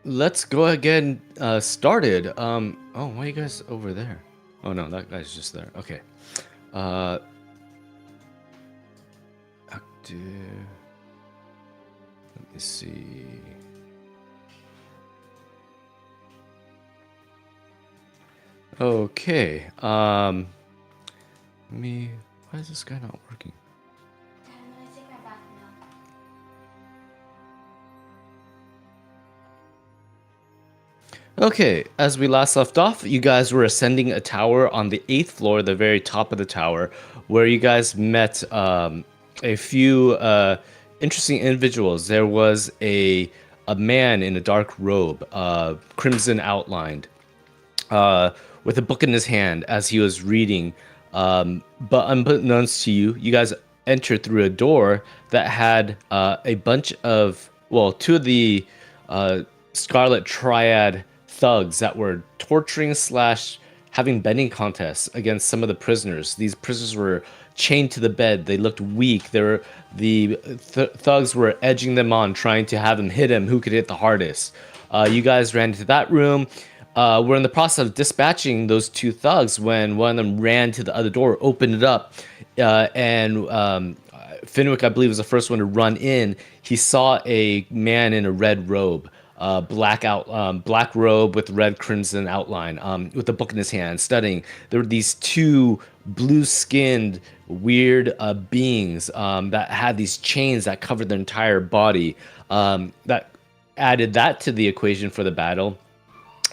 let's go again. Started. Oh, why are you guys over there? Oh no, that guy's just there. Okay. Uh, active. Let me see. Okay. Me. Why is this guy not working? I'm gonna take my bath now. Okay, as we last left off, you guys were ascending a tower on the 8th floor, the very top of the tower, where you guys met a few interesting individuals. There was a man in a dark robe, crimson outlined, uh, with a book in his hand as he was reading. But unbeknownst to you, you guys entered through a door that had a bunch of, well, two of the uh, Scarlet Triad thugs that were torturing slash having betting contests against some of the prisoners. These prisoners were chained to the bed. They looked weak. The thugs were edging them on, trying to have them hit him. Who could hit the hardest? You guys ran into that room. We're in the process of dispatching those two thugs when one of them ran to the other door, opened it up, and Fenwick, I believe, was the first one to run in. He saw a man in a red robe, black robe with red crimson outline, with a book in his hand, studying. There were these two blue-skinned, weird beings that had these chains that covered their entire body. That added that to the equation for the battle.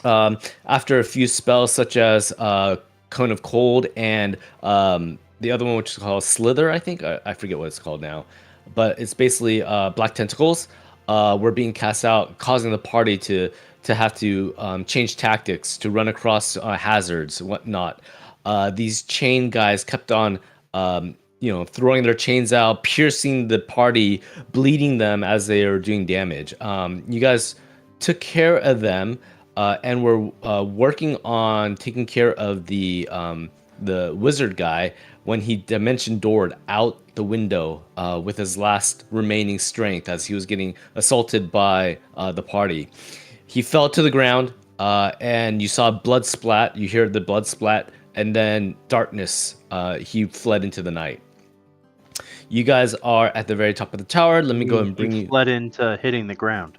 After a few spells such as Cone of Cold and the other one, which is called Slither, I think. I forget what it's called now. But it's basically black tentacles were being cast out, causing the party to have to change tactics, to run across hazards and whatnot. These chain guys kept on, throwing their chains out, piercing the party, bleeding them as they are doing damage. You guys took care of them and we're working on taking care of the wizard guy when he dimension doored out the window with his last remaining strength as he was getting assaulted by the party. He fell to the ground, and you saw blood splat. You hear the blood splat, and then darkness. He fled into the night. You guys are at the very top of the tower. Let me go and bring He you. fled into hitting the ground.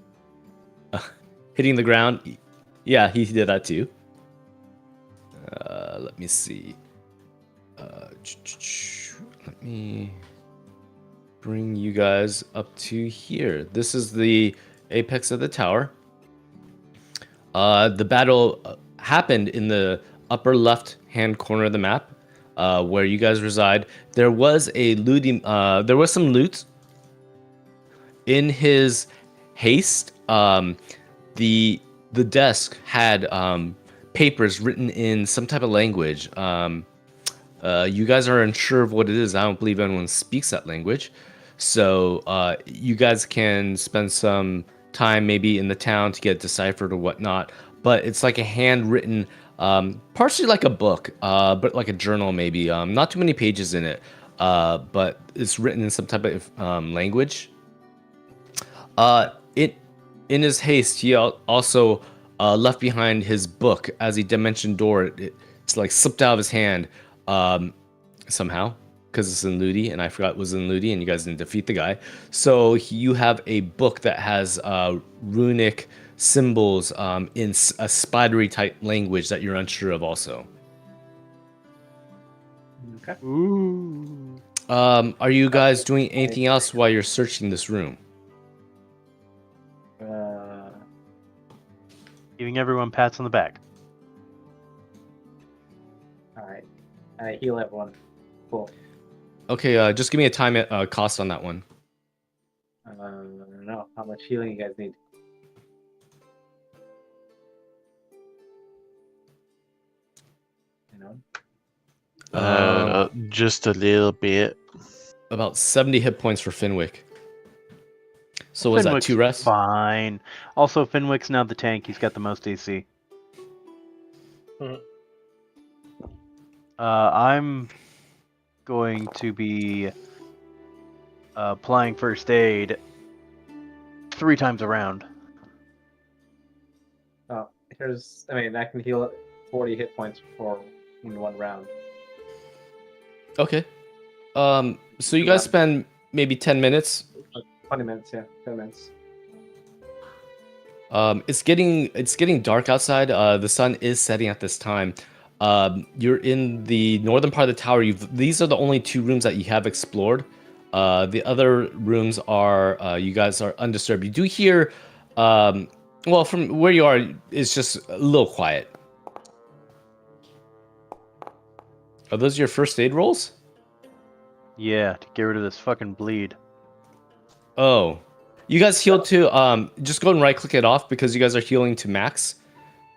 Hitting the ground. Yeah, he did that too. Let me see. Let me bring you guys up to here. This is the apex of the tower. The battle happened in the upper left-hand corner of the map, where you guys reside. There was a looting. There was some loot. In his haste, the desk had papers written in some type of language. You guys are unsure of what it is. I don't believe anyone speaks that language. So you guys can spend some time maybe in the town to get it deciphered or whatnot. But it's like a handwritten, partially like a book, but like a journal maybe. Not too many pages in it, but it's written in some type of language. It in his haste, he also left behind his book as he dimension door. It's like slipped out of his hand somehow because it's in Ludi, and I forgot it was in Ludi, and you guys didn't defeat the guy. So you have a book that has runic symbols in a spidery type language that you're unsure of also. Okay. Ooh. Are you guys doing anything else while you're searching this room? Giving everyone pats on the back. All right. I heal everyone. Cool. Okay, just give me a time cost on that one. I don't know how much healing you guys need. You know. Just a little bit. About 70 hit points for Fenwick. So was that Fenwick's 2 rests? Fine. Also, Fenwick's now the tank. He's got the most AC. Mhm. I'm going to be applying first aid 3 times around. Here's. I mean, I can heal 40 hit points in 1 round. Okay. So you 2 guys rounds. spend maybe 10 minutes. 20 minutes. Yeah, 10 minutes. It's getting dark outside. The sun is setting at this time. You're in the northern part of the tower. These are the only 2 rooms that you have explored. The other rooms are you guys are undisturbed. You do hear, well, from where you are, it's just a little quiet. Are those your first aid rolls? Yeah, to get rid of this fucking bleed. Oh, you guys healed to just go and right click it off because you guys are healing to max.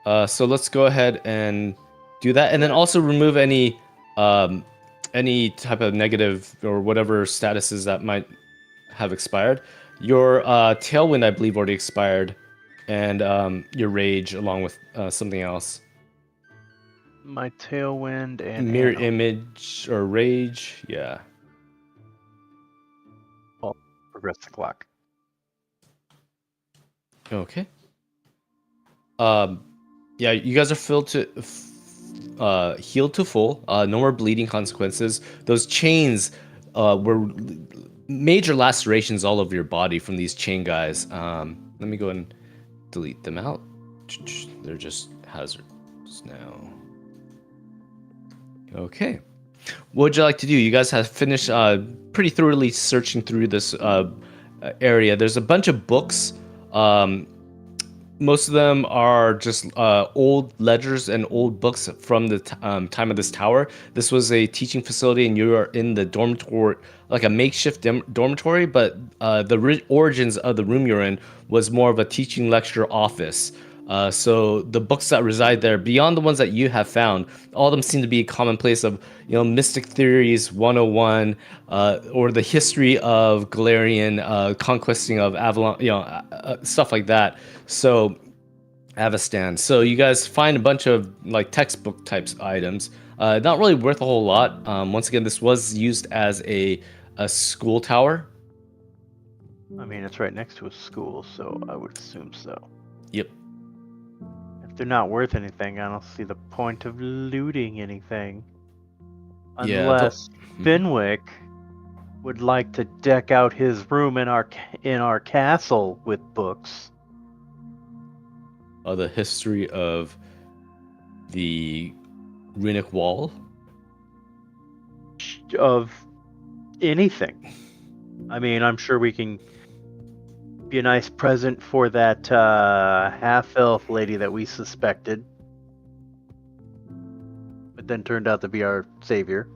So let's go ahead and do that, and then also remove any type of negative or whatever statuses that might have expired. Your tailwind, I believe, already expired, and your rage along with something else. My tailwind and Mirror animal. image or rage, yeah. Progress the clock. Okay. Yeah, you guys are filled to healed to full. No more bleeding consequences. Those chains were major lacerations all over your body from these chain guys. Let me go and delete them out. They're just hazards now. Okay. What would you like to do? You guys have finished pretty thoroughly searching through this area. There's a bunch of books. Most of them are just old ledgers and old books from the time of this tower. This was a teaching facility, and you are in the dormitory, like a makeshift dormitory. But the origins of the room you're in was more of a teaching lecture office. So the books that reside there, beyond the ones that you have found, all of them seem to be commonplace of, mystic theories 101, or the history of Galarian conquesting of Avalon, stuff like that. So Avastan. So you guys find a bunch of like textbook types items. Not really worth a whole lot. Once again, this was used as a school tower. I mean, it's right next to a school, so I would assume so. Yep. If they're not worth anything, I don't see the point of looting anything. Yeah, Unless Fenwick would like to deck out his room in our castle with books. The history of the runic wall. Of anything. I mean, I'm sure we can be a nice present for that half-elf lady that we suspected, but then turned out to be our savior,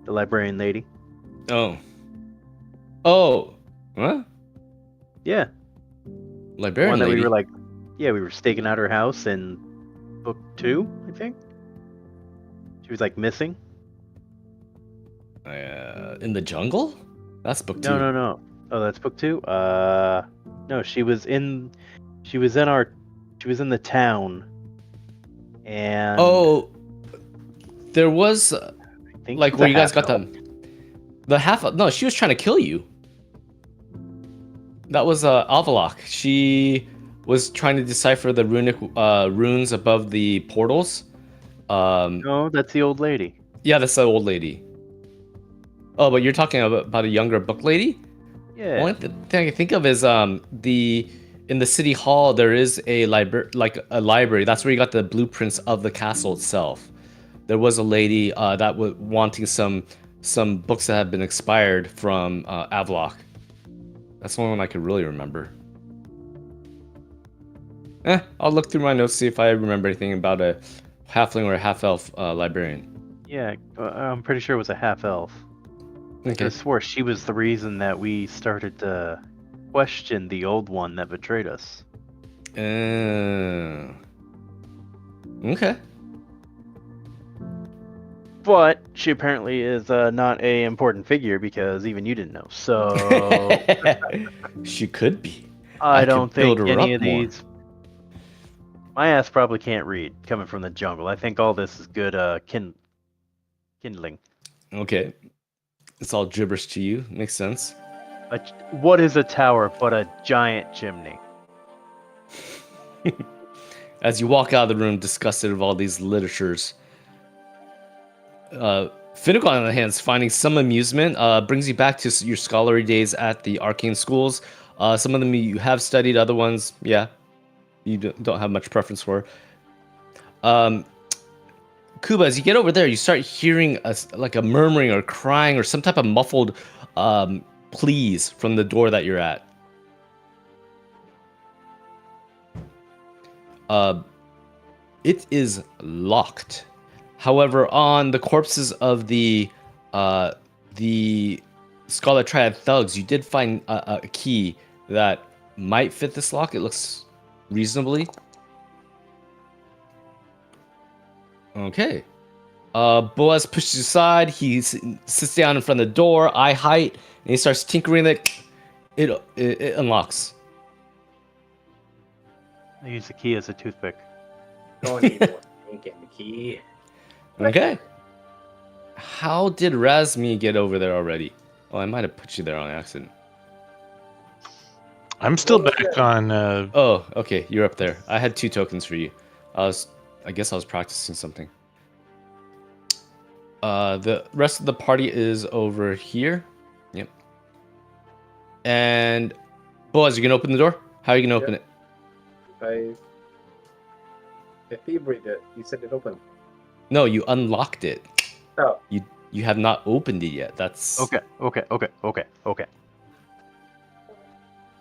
the librarian lady. Oh, what? Yeah, Librarian one that lady. we were like, we were staking out her house in book 2, I think. She was like missing. In the jungle? That's book 2. No. Oh, that's book 2. No, she was in the town, and Oh, there was I think like she was where a you guys got half-elf. the half. No, she was trying to kill you. That was Avalok. She was trying to decipher the runic runes above the portals. No, that's the old lady. Yeah, that's the old lady. Oh, but you're talking about a younger book lady? Yeah. Only thing I can think of is in the city hall there is a library. That's where you got the blueprints of the castle itself. There was a lady that was wanting some books that had been expired from Avlok. That's the only one I could really remember. I'll look through my notes, see if I remember anything about a halfling or a half-elf librarian. Yeah, I'm pretty sure it was a half-elf. I Okay. swore she was the reason that we started to question the old one that betrayed us. Okay. But she apparently is not a important figure because even you didn't know. So She could be. I could don't build think her any up of more. these. My ass probably can't read coming from the jungle. I think all this is good kindling. Okay. It's all gibberish to you. Makes sense. What is a tower but a giant chimney? As you walk out of the room, disgusted of all these literatures. Finnegan, on the hand, is finding some amusement. Brings you back to your scholarly days at the arcane schools. Some of them you have studied, other ones, yeah, you don't have much preference for. Kuba, as you get over there, you start hearing like a murmuring or crying or some type of muffled pleas from the door that you're at. It is locked. However, on the corpses of the Scarlet Triad thugs, you did find a key that might fit this lock. It looks reasonably. Okay. Boaz pushes aside. He sits down in front of the door, eye height, and he starts tinkering it. It unlocks. I use the key as a toothpick. Don't need more. Ain't getting the key. Okay. How did Razmi get over there already? Oh, I might have put you there on accident. I'm still back on. Oh, okay. You're up there. I had 2 tokens for you. I guess I was practicing something. The rest of the party is over here. Yep. And Boaz, you gonna open the door? How are you gonna open it? If he breathed it, you said it opened. No, you unlocked it. Oh. You have not opened it yet. That's Okay.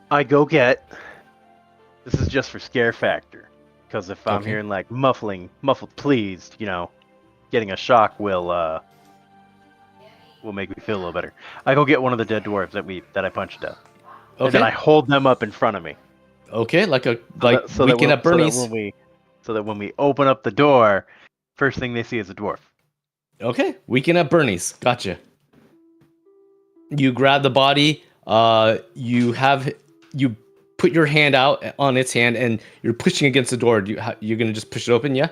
I go get. This is just for scare factor, because if I'm Okay. hearing like muffled pleas, getting a shock will make me feel a little better. I go get one of the dead dwarves that I punched death, and then I hold them up in front of me. Okay, like So weekend at Bernie's. So that when we open up the door, first thing they see is a dwarf. Okay, weekend at Bernie's. Gotcha. You grab the body. You put your hand out on its hand, and you're pushing against the door. You're gonna just push it open, yeah?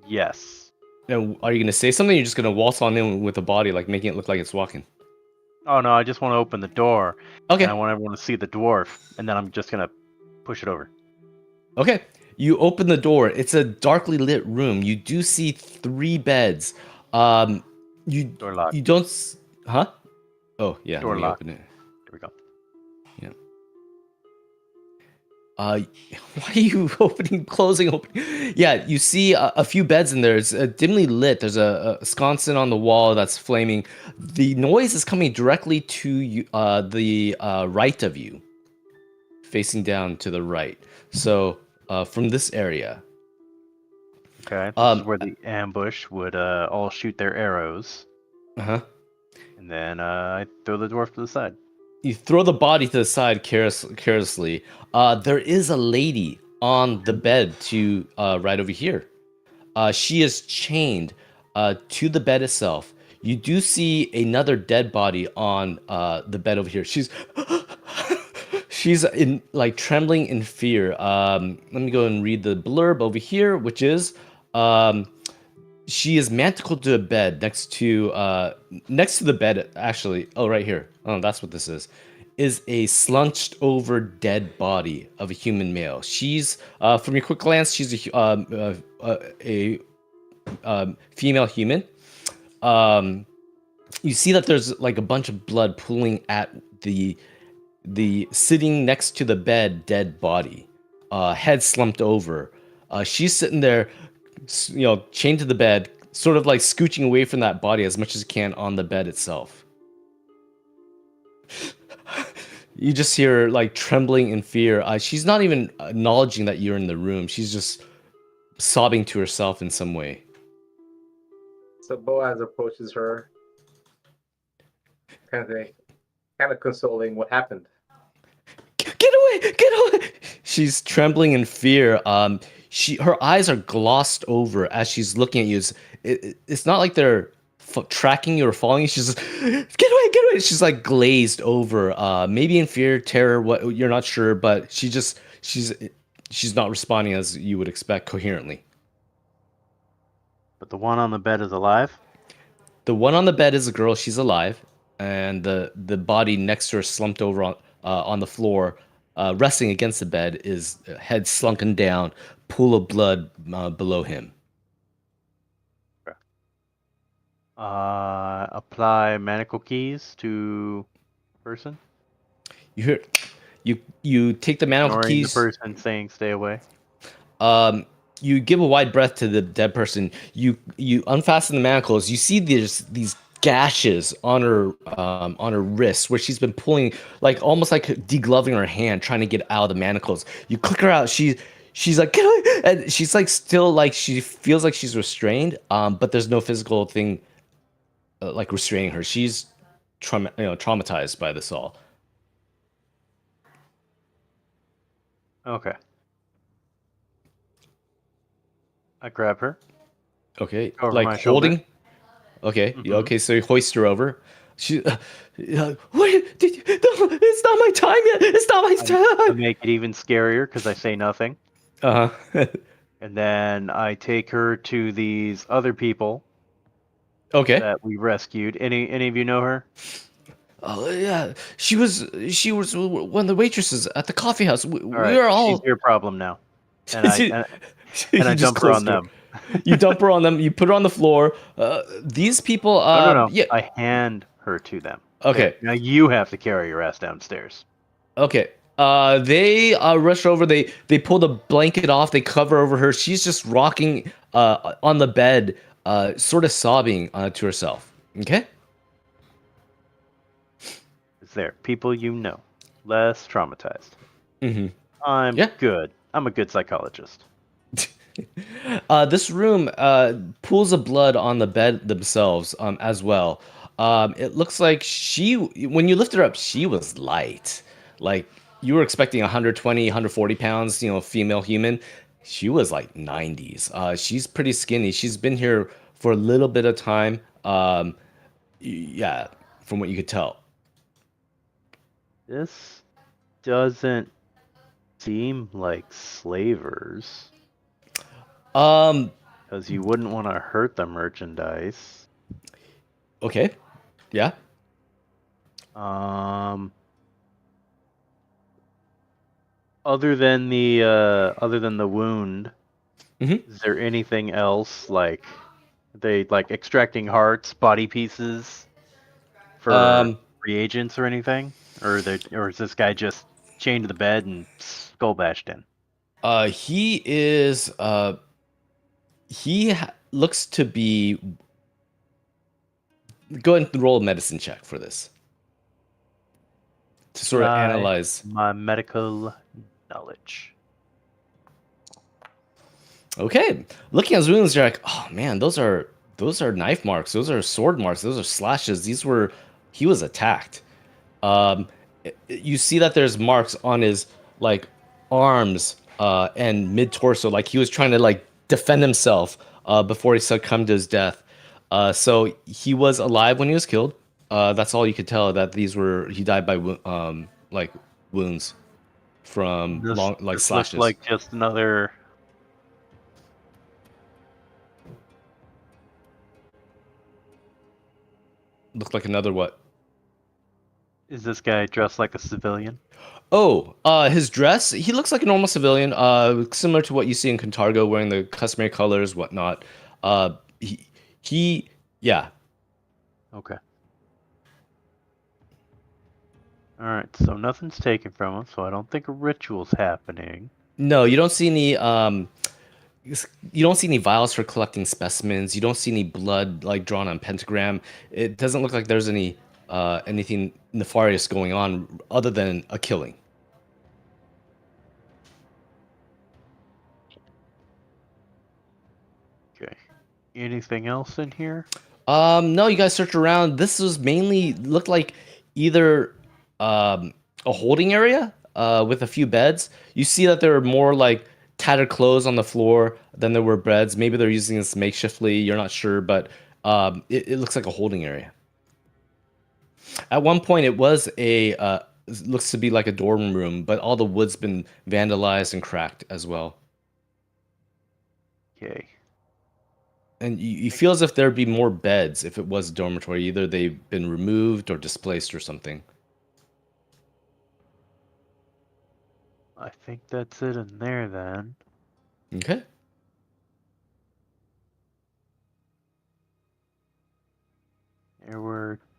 Yes. And are you gonna say something? Or you're just gonna waltz on in with the body, like making it look like it's walking. Oh no, I just want to open the door. Okay. And I want everyone to see the dwarf, and then I'm just gonna push it over. Okay. You open the door. It's a darkly lit room. You do see 3 beds. Door locked. You don't. Huh? Oh yeah. Door let me locked. open it. Here we go. Yeah. Why are you closing? Yeah, you see a few beds in there. It's dimly lit. There's a sconson on the wall that's flaming. The noise is coming directly to you, the right of you, facing down to the right. So from this area. Okay. This is where the ambush would all shoot their arrows. Uh-huh. And then I throw the dwarf to the side. You throw the body to the side carelessly. There is a lady on the bed to right over here. She is chained to the bed itself. You do see another dead body on the bed over here. She's in like trembling in fear. Let me go and read the blurb over here, which is she is manticled to a bed next to the bed, actually. Oh, right here. Oh, that's what this is a slunched over dead body of a human male. She's from your quick glance, she's a female human. You see that there's like a bunch of blood pooling at the sitting next to the bed dead body, head slumped over. She's sitting there, chained to the bed, sort of like scooching away from that body as much as you can on the bed itself. You just hear her like trembling in fear. She's not even acknowledging that you're in the room. She's just sobbing to herself in some way. So Boaz approaches her, kind of consoling what happened. Get away! Get away! She's trembling in fear. Her eyes are glossed over as she's looking at you. It's not like they're tracking you or following you. She's just, get away! Get away! She's like glazed over, maybe in fear, terror. What you're not sure, but she's not responding as you would expect coherently. But the one on the bed is alive? The one on the bed is a girl. She's alive, and the body next to her slumped over on the floor resting against the bed, is head slunken down, pool of blood below him. Apply manacle keys to person. You hear, you take the manacle Ignoring the keys. person saying stay away. You give a wide breath to the dead person. You unfasten the manacles. You see these gashes on her wrists where she's been pulling, like almost like degloving her hand, trying to get out of the manacles. You click her out. She's like, "Can I?" And she's like still like she feels like she's restrained. But there's no physical thing like restraining her. She's traumatized by this all. Okay. I grab her. Okay, Over like my shoulder. holding. Okay, Mhm. okay. So you hoist her over. She, what? Did you, no, it's not my time yet. It's not my I time. make it even scarier because I say nothing. Uh-huh. And then I take her to these other people Okay. that we rescued. Any of you know her? Oh yeah, she was one of the waitresses at the coffee house. We, All we right, are she's all. your problem now. And I She- and I you just dump her on closed her. them. You dump her on them. You put her on the floor. These people. No. Yeah. I hand her to them. Okay. There, now you have to carry your ass downstairs. Okay. They rush over. They pull the blanket off. They cover over her. She's just rocking on the bed, sort of sobbing to herself. Okay. It's there. People you know. Less traumatized. Mm-hmm. I'm Yeah. good. I'm a good psychologist. This room pools of blood on the bed themselves as well. It looks like when you lift her up, she was light. Like you were expecting 120, 140 pounds, female human. She was like 90s. She's pretty skinny. She's been here for a little bit of time. Yeah, from what you could tell. This doesn't seem like slavers. Um, Because you wouldn't want to hurt the merchandise. okay. Yeah. Other than the wound, Mhm. is there anything else like they like extracting hearts, body pieces for Um, reagents or anything? Or is this guy just chained to the bed and skull bashed in? he is looks to be. Go ahead and roll a medicine check for this to sort of Apply analyze. my medical knowledge. Okay, looking at his wounds, you're like, oh man, those are knife marks, those are sword marks, those are slashes. He was attacked. Um, you see that there's marks on his like arms and mid torso, like he was trying to like defend himself before he succumbed to his death. So he was alive when he was killed. That's all you could tell, that he died by like wounds from long like This looks slashes. like just another. Looked like another what? Is this guy dressed like a civilian? Oh, his dress. He looks like a normal civilian, similar to what you see in Cantargo, wearing the customary colors, whatnot. Uh, he, yeah. Okay. Alright, so nothing's taken from him, so I don't think a ritual's happening. No, you don't see any. You don't see any vials for collecting specimens. You don't see any blood like drawn on pentagram. It doesn't look like there's anything nefarious going on other than a killing. Okay. Anything else in here? No, you guys search around. This was mainly looked like either a holding area with a few beds. You see that there are more like tattered clothes on the floor than there were beds. Maybe they're using this makeshiftly. You're not sure, but it looks like a holding area. At one point, it was looks to be like a dorm room, but all the wood's been vandalized and cracked as well. Okay. And you feel as if there'd be more beds if it was a dormitory. Either they've been removed or displaced or something. I think that's it in there then. Okay.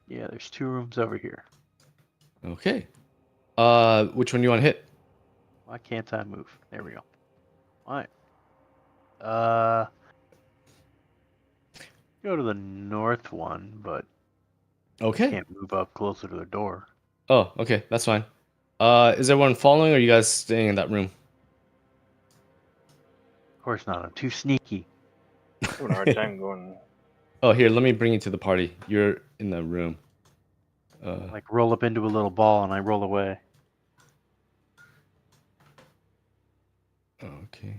There's 2 rooms over here. Okay. Which one do you want to hit? Why can't I move? There we go. Alright. Go to the north one, but Okay. can't move up closer to the door. Oh, okay, that's fine. Is everyone following, or are you guys staying in that room? Of course not. I'm too sneaky. Having a hard time going. Oh, here, let me bring you to the party. You're in the room. Like roll up into a little ball and I roll away. Okay.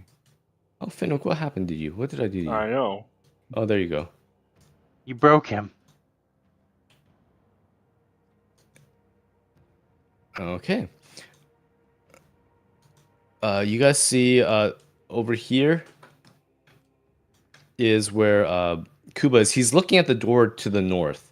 Oh, Fenwick, what happened to you? What did I do to you? I know. Oh, there you go. You broke him. Okay. You guys see over here is where Kuba is. He's looking at the door to the north.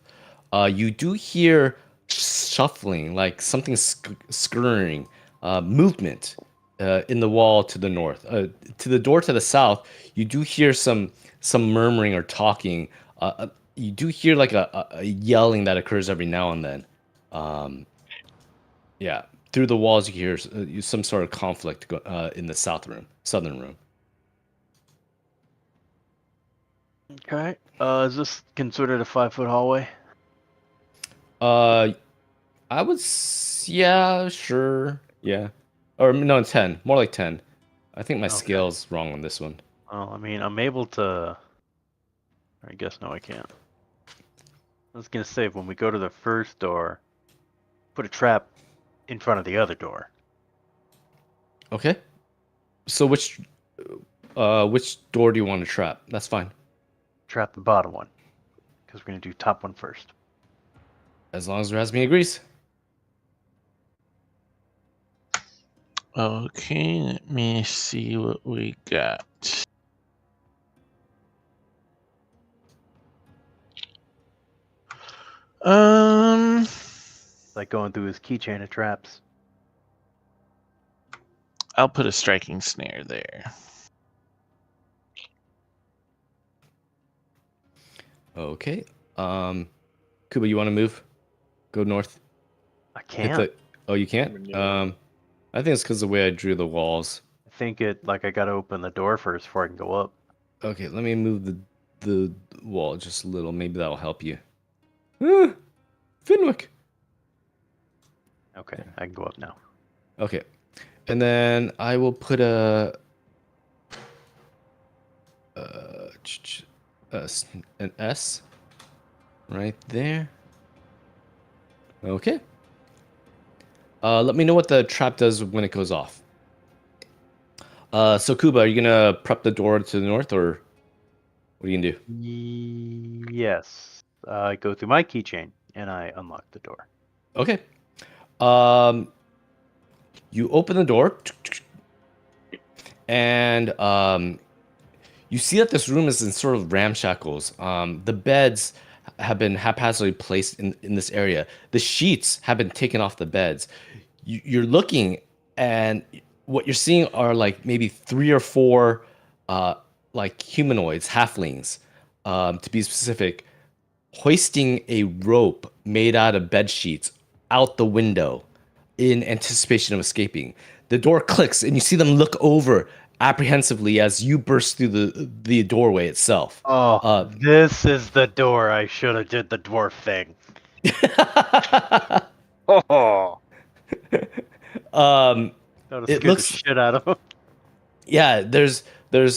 You do hear shuffling, like something scurrying, movement in the wall to the north. To the door to the south, you do hear some murmuring or talking. You do hear like a yelling that occurs every now and then. Yeah, through the walls you hear some sort of conflict in the southern room. Okay. Is this considered a 5-foot hallway? I would, yeah, sure, yeah, or no, 10, more like 10. I think my Okay. scale's wrong on this one. Well, I mean, I'm able to. I guess no, I can't. I was gonna say when we go to the first door, put a trap in front of the other door. Okay, so which door do you want to trap? That's fine, Trap the bottom one, because we're gonna do top one first. as long as Razmi agrees. Okay, let me see what we got. It's like going through his keychain of traps. I'll put a striking snare there. Okay, Kuba, you want to move? Go north. I Hit can't. the. Oh, you can't. No. I think it's because the way I drew the walls. I think I gotta open the door first before I can go up. Okay, let me move the wall just a little. Maybe that'll help you. Ah, Finwick. Okay, I can go up now. Okay, and then I will put an S right there. Okay. Let me know what the trap does when it goes off. So Kuba, are you gonna prep the door to the north, or what are you gonna do? Yes. I go through my keychain and I unlock the door. Okay. You open the door, and you see that this room is in sort of ramshackles. The beds have been haphazardly placed in this area. The sheets have been taken off the beds. You're looking, and what you're seeing are like maybe 3 or 4 like humanoids, halflings, to be specific, hoisting a rope made out of bed sheets out the window in anticipation of escaping. The door clicks, and you see them look over apprehensively as you burst through the doorway itself. Oh, this is the door I should have did the dwarf thing. Oh, It looks, the shit out of him. yeah. There's let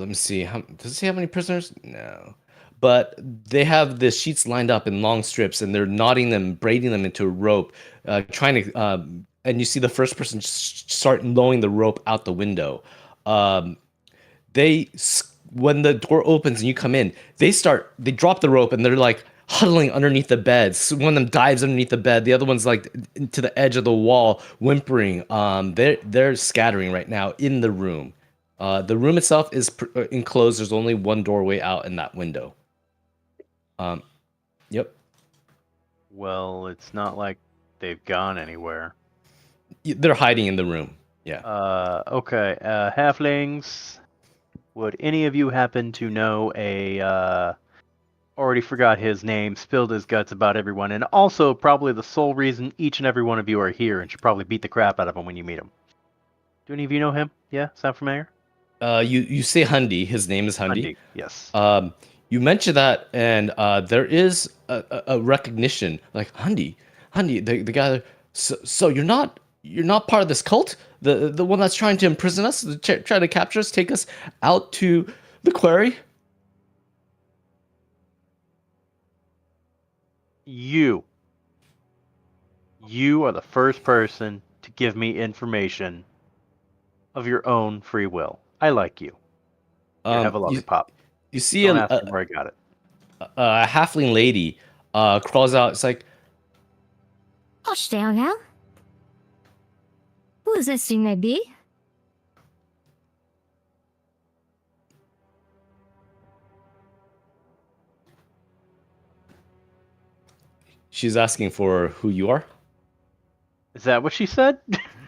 me see. Does it say how many prisoners? No, but they have the sheets lined up in long strips, and they're knotting them, braiding them into a rope, trying to. And you see the first person start lowering the rope out the window. When the door opens and you come in, they drop the rope, and they're like huddling underneath the bed. So one of them dives underneath the bed. The other one's like to the edge of the wall, whimpering. They're scattering right now in the room. The room itself is enclosed. There's only one doorway out in that window. Yep. Well, it's not like they've gone anywhere. They're hiding in the room. Yeah. Okay. Halflings. Would any of you happen to know a already forgot his name, spilled his guts about everyone, and also probably the sole reason each and every one of you are here and should probably beat the crap out of him when you meet him. Do any of you know him? Yeah, sound familiar? You say Hundy. His name is Hundy. Yes. You mentioned that, and there is a recognition, like Hundy, the guy. So you're not part of this cult, the one that's trying to imprison us, try to capture us, take us out to the quarry. You are the first person to give me information of your own free will. I like you. Here, have a lollipop. You see Don't ask me where I got it. a halfling lady crawls out. It's like, Hush down now. Who is this thing may be? she's asking for who you are. Is that what she said?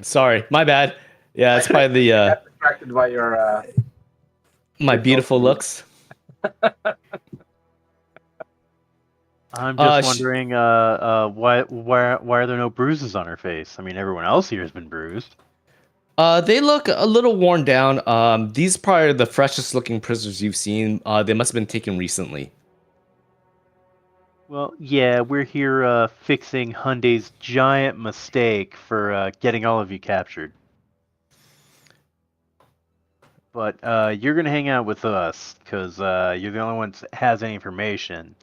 Sorry, my bad. Yeah, it's probably the Got distracted by your. my beautiful looks. I'm just wondering, why are there no bruises on her face? I mean, everyone else here has been bruised. They look a little worn down. These probably are the freshest looking prisoners you've seen. They must have been taken recently. Well, yeah, we're here fixing Hyundai's giant mistake for getting all of you captured. But you're gonna hang out with us because you're the only one that has any information.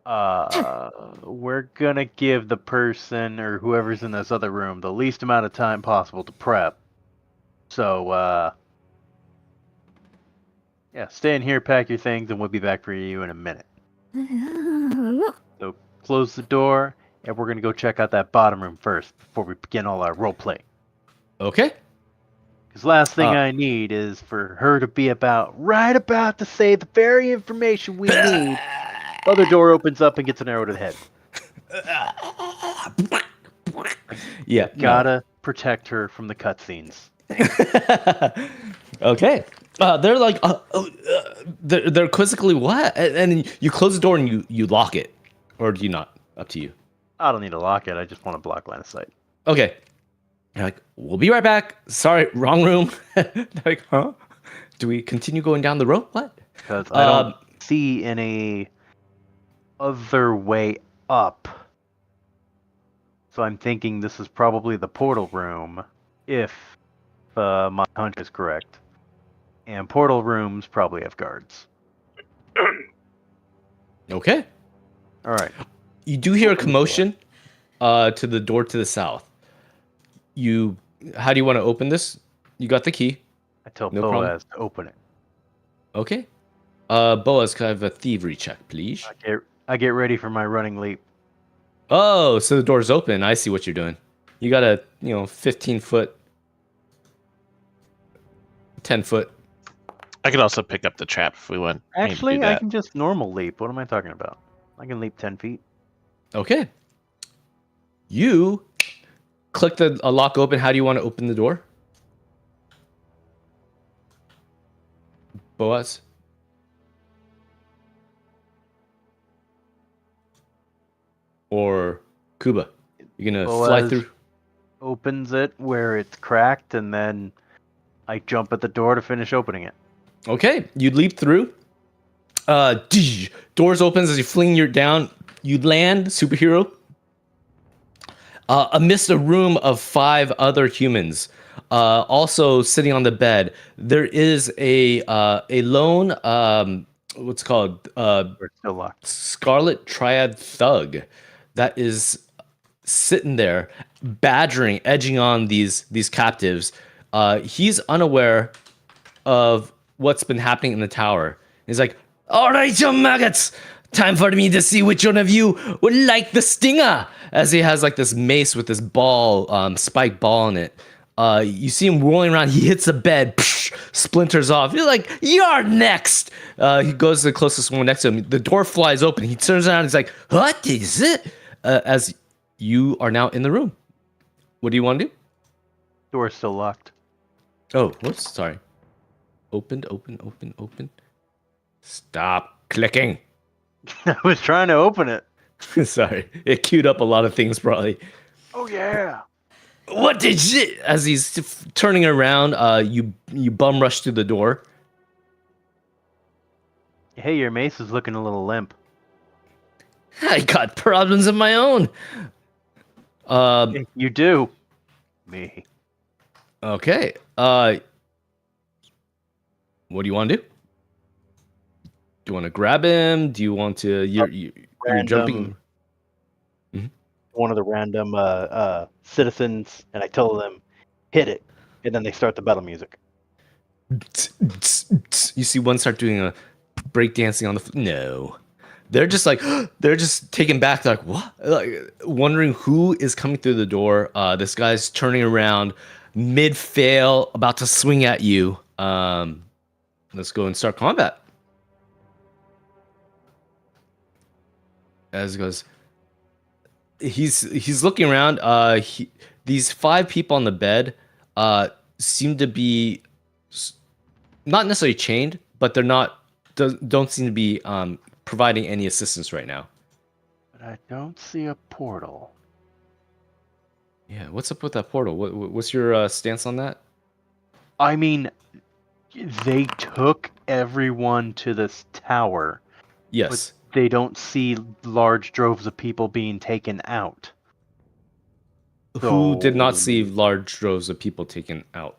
We're gonna give the person or whoever's in this other room the least amount of time possible to prep. So, yeah, stay in here, pack your things, and we'll be back for you in a minute. So, close the door, and we're gonna go check out that bottom room first before we begin all our role play. Okay. Because last thing I need is for her to be right about to say the very information we need. Other door opens up and gets an arrow to the head. Yeah. Gotta protect her from the cutscenes. Okay. They're like, they're quizzically what? And you close the door and you lock it, or do you not? Up to you. I don't need to lock it. I just want to block line of sight. Okay. You're like, we'll be right back. Sorry, wrong room. They're like, huh? Do we continue going down the road? What? Because I don't see any other way up. So I'm thinking this is probably the portal room, if my hunch is correct. And portal rooms probably have guards. Okay. All right. You do hear a commotion to the door to the south. How do you want to open this? You got the key. I tell No Boaz to open it. Okay. Boaz, can I have a thievery check, please? I get ready for my running leap. Oh, so the door's open. I see what you're doing. You got a 15-foot, 10-foot. I could also pick up the trap if we want. me to do Actually, I that. can just normal leap. What am I talking about? I can leap 10 feet. Okay. You click the lock open. How do you want to open the door? Boaz? Or Kuba? You're going to fly Boaz through? opens it where it's cracked, and then I jump at the door to finish opening it. Okay. You leap through. Doors opens as you fling your down. You land, superhero, amidst a room of 5 other humans. Also sitting on the bed, there is a lone what's called We're still locked. Scarlet Triad thug that is sitting there, badgering, edging on these captives. He's unaware of what's been happening in the tower. He's like, "All right, you maggots, time for me to see which one of you would like the stinger." As he has like this mace with this ball, spike ball in it. You see him rolling around. He hits the bed, splinters off. You're like, "You're next." He goes to the closest one next to him. The door flies open. He turns around. He's like, "What is it?" As you are now in the room. What do you want to do? Door's still locked. Oh, whoops, sorry. Opened, open. Stop clicking. I was trying to open it. Sorry, it queued up a lot of things probably. Oh yeah. What did you? As he's turning around, you bum rush through the door. Hey, your mace is looking a little limp. I got problems of my own. You do. Me. Okay. What do you want to do? Do you want to grab him? Do you want to? You're Random- jumping. One of the random citizens, and I told them, hit it, and then they start the battle music. You see one start doing a break dancing on the no. They're just like they're just taken back, like what? Like wondering who is coming through the door. This guy's turning around mid fail, about to swing at you. Let's go and start combat. As he goes, he's looking around. These 5 people on the bed seem to be not necessarily chained, but they're not don't seem to be providing any assistance right now. But I don't see a portal. Yeah, what's up with that portal? What's your stance on that? I mean, they took everyone to this tower. Yes. They don't see large droves of people being taken out. Who did not see So- large droves of people taken out?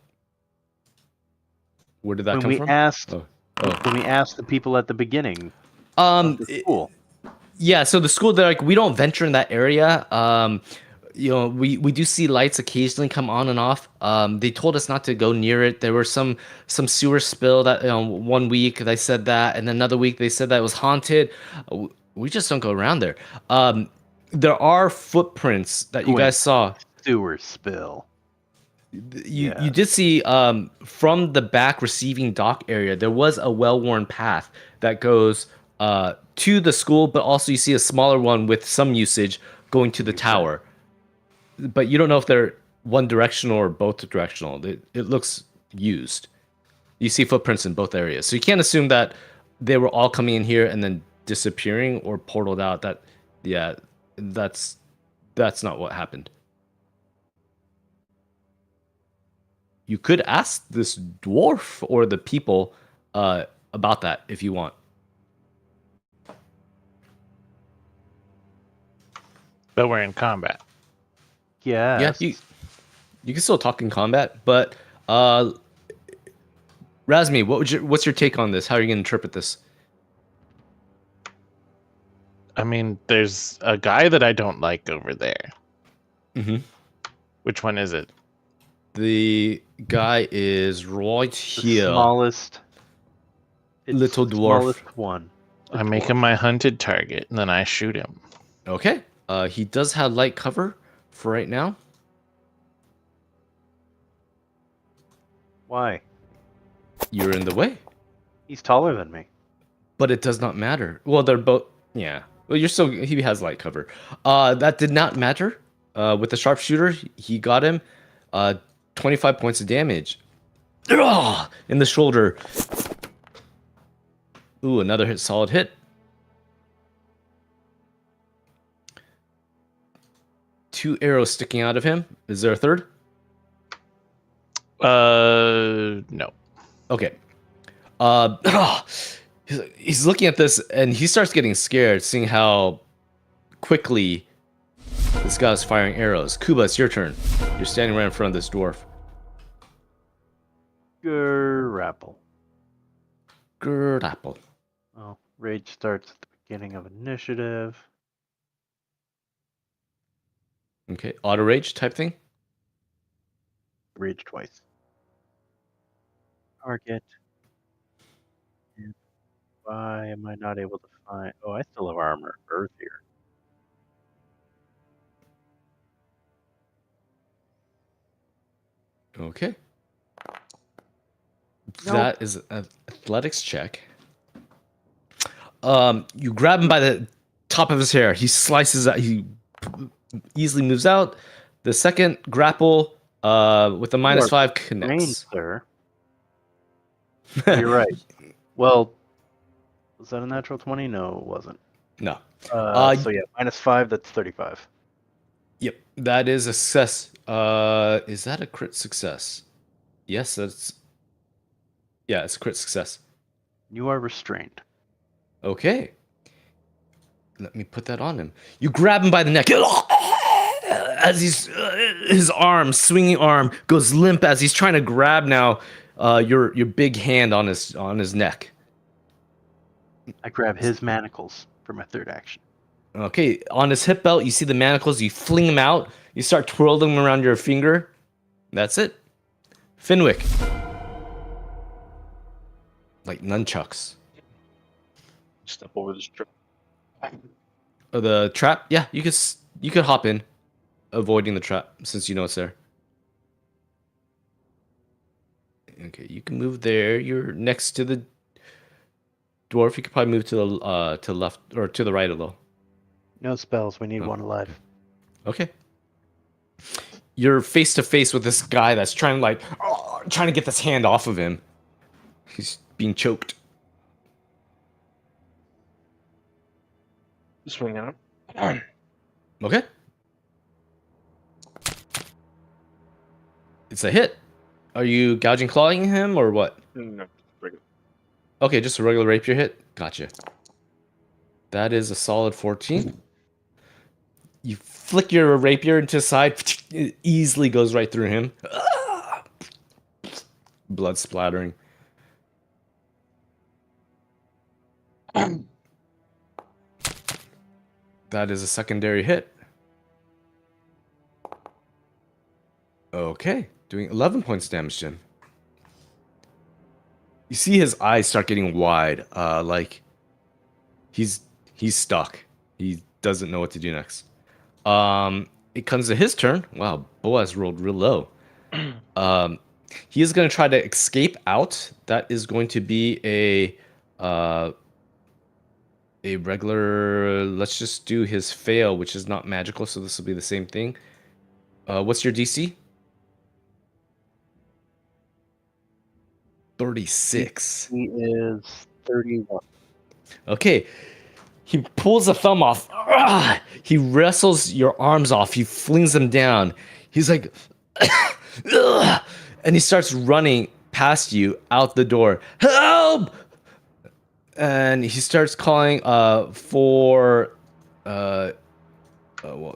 Where did that when come we from? asked, Oh. when we asked the people at the beginning of the school, Yeah, so the school, they're like, we don't venture in that area. We do see lights occasionally come on and off. They told us not to go near it. There were some sewer spill that 1 week they said that, and another week they said that it was haunted. We just don't go around there. There are footprints that you guys saw. sewer spill. You did see from the back receiving dock area, there was a well-worn path that goes to the school, but also you see a smaller one with some usage going to the tower. But you don't know if they're one directional or both directional. It looks used. You see footprints in both areas, so you can't assume that they were all coming in here and then disappearing or portaled out. That's not what happened. You could ask this dwarf or the people about that if you want. But we're in combat. Yes. Yeah, you can still talk in combat, but Razmi, what's your take on this? How are you going to interpret this? I mean, there's a guy that I don't like over there. Mm-hmm. Which one is it? The guy is right The here. smallest. Little the dwarf. Smallest one. I make him my hunted target, and then I shoot him. Okay. He does have light cover for right now. Why? You're in the way, He's taller than me. but it does not matter. Well, they're both. Yeah. Well, you're still. He has light cover. That did not matter. With the sharpshooter, he got him. 25 points of damage. Ugh! In the shoulder. Ooh, another hit, solid hit. 2 arrows sticking out of him. Is there a third? No. Okay. He's looking at this and he starts getting scared, seeing how quickly this guy's firing arrows. Kuba, it's your turn. You're standing right in front of this dwarf. Grapple. Grapple. Oh, rage starts at the beginning of initiative. Okay, auto rage type thing. Rage twice. Target. And why am I not able to find? Oh, I still have armor. Earth here. Okay. Nope. That is an athletics check. You grab him by the top of his hair. He slices out. He easily moves out. The second grapple With a minus are 5 Range, connects. sir. Oh, you're right. Well, was that a natural 20? No, it wasn't. No. So yeah, -5. That's 35. Yep, that is a success. Is that a crit success? Yes, that's. Yeah, it's a crit success. You are restrained. Okay. Let me put that on him. You grab him by the neck. As his arm, swinging arm, goes limp as he's trying to grab now your big hand on his neck. I grab his manacles for my third action. Okay, on his hip belt, you see the manacles. You fling them out. You start twirling them around your finger. That's it. Finwick. Like nunchucks. Step over this trip. The trap? Yeah, you could hop in, avoiding the trap since you know it's there. Okay, you can move there. You're next to the dwarf. You could probably move to the left or to the right a little. No spells. We need Oh. one alive. Okay. You're face to face with this guy that's trying to get this hand off of him. He's being choked. Swing at him. Okay. It's a hit. Are you gouging clawing him or what? No, regular. Okay, just a regular rapier hit. Gotcha. That is a solid 14. You flick your rapier into his side. It easily goes right through him. Blood splattering. That is a secondary hit. Okay, doing 11 points of damage to him. You see his eyes start getting wide, like he's stuck. He doesn't know what to do next. It comes to his turn. Wow, Boaz rolled real low. He is going to try to escape out. That is going to be a regular. Let's just do his fail, which is not magical, so this will be the same thing. What's your DC? 36. He is 31. Okay. He pulls a thumb off. He wrestles your arms off. He flings them down. He's like, and he starts running past you out the door. Help! And he starts calling for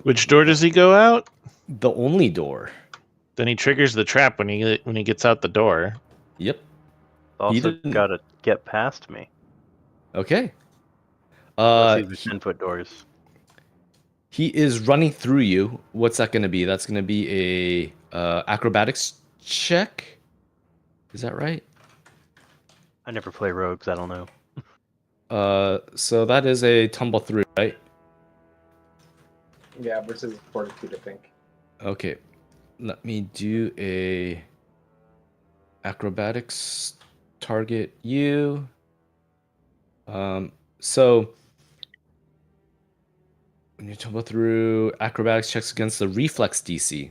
Which door does he go out? the only door. Then he triggers the trap when he gets out the door. Yep. Also didn't- got to get past me. Okay. Unless these are 10-foot doors. He is running through you. What's that going to be? That's going to be a acrobatics check. Is that right? I never play rogues. I don't know. So that is a tumble through, right? Yeah, versus fortitude, I think. Okay. Let me do a acrobatics target you. So when you tumble through, acrobatics checks against the reflex DC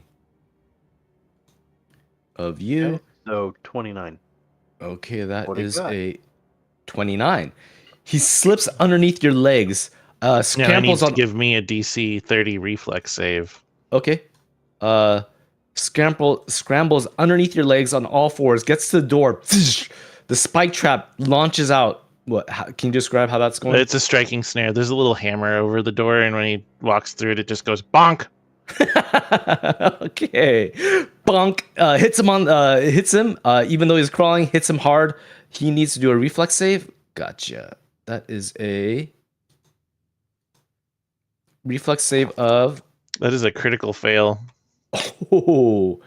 of you. Okay, so 29. Okay, that What do you is got? a 29. He slips underneath your legs, Now he needs scrambles to on. give me a DC 30 reflex save. Okay. Scrambles underneath your legs on all fours, gets to the door. The spike trap launches out. Can you describe how that's going? It's a striking snare. There's a little hammer over the door, and when he walks through it, it just goes bonk. Okay. Bonk. Hits him. Even though he's crawling, hits him hard. He needs to do a reflex save. Gotcha. That is a reflex save of. That is a critical fail. Oh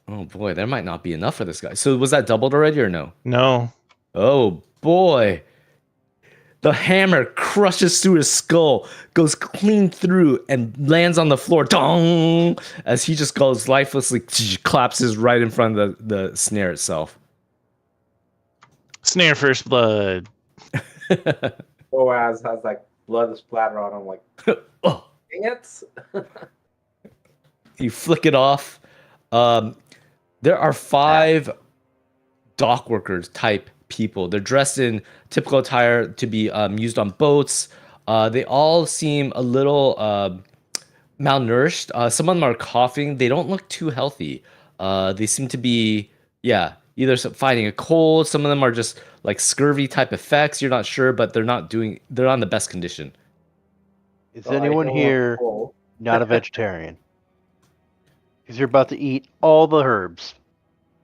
boy, there might not be enough for this guy. So was that doubled already or no? No. Oh boy. The hammer crushes through his skull, goes clean through, and lands on the floor. Dong! As he just goes lifelessly, collapses right in front of the snare itself. Snare first blood. Boaz has like blood splatter on him, like, Oh, dang it! you flick it off. There are 5 dock workers type people. They're dressed in typical attire to be used on boats. They all seem a little malnourished. Some of them are coughing. They don't look too healthy. They seem to be, yeah, either fighting a cold. Some of them are just like scurvy type effects. You're not sure, but they're not doing. They're on the best condition. Is So I anyone go up here full. not a vegetarian? Because you're about to eat all the herbs.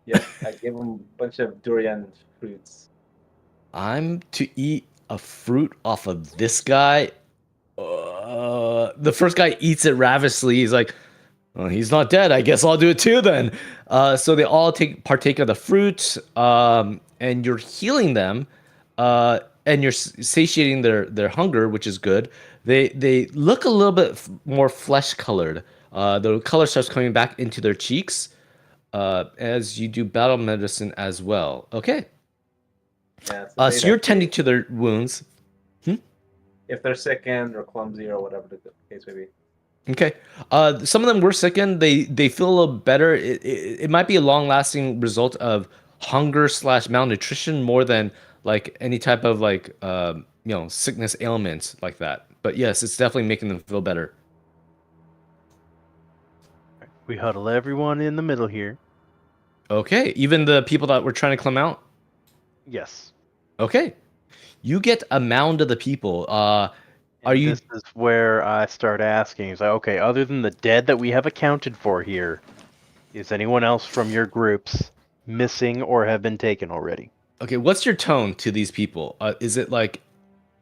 Yep, I give him a bunch of durian fruits. I'm to eat a fruit off of this guy. The first guy eats it ravenously. He's like, well, he's not dead. I guess I'll do it too then. So they all partake of the fruit, and you're healing them, and you're satiating their hunger, which is good. They look a little bit more flesh colored. The color starts coming back into their cheeks as you do battle medicine as well. Okay. Yeah, So you're tending to their wounds. if they're sickened or clumsy or whatever the case may be. Okay. Some of them were sickened. They feel a little better. It might be a long lasting result of hunger / malnutrition more than like any type of like sickness ailments like that. But yes, it's definitely making them feel better. We huddle everyone in the middle here. Okay. Even the people that were trying to climb out. Yes. Okay. You get a mound of the people. Are you? This is where I start asking. Is like, okay, other than the dead that we have accounted for here, is anyone else from your groups missing or have been taken already? Okay. What's your tone to these people? Is it like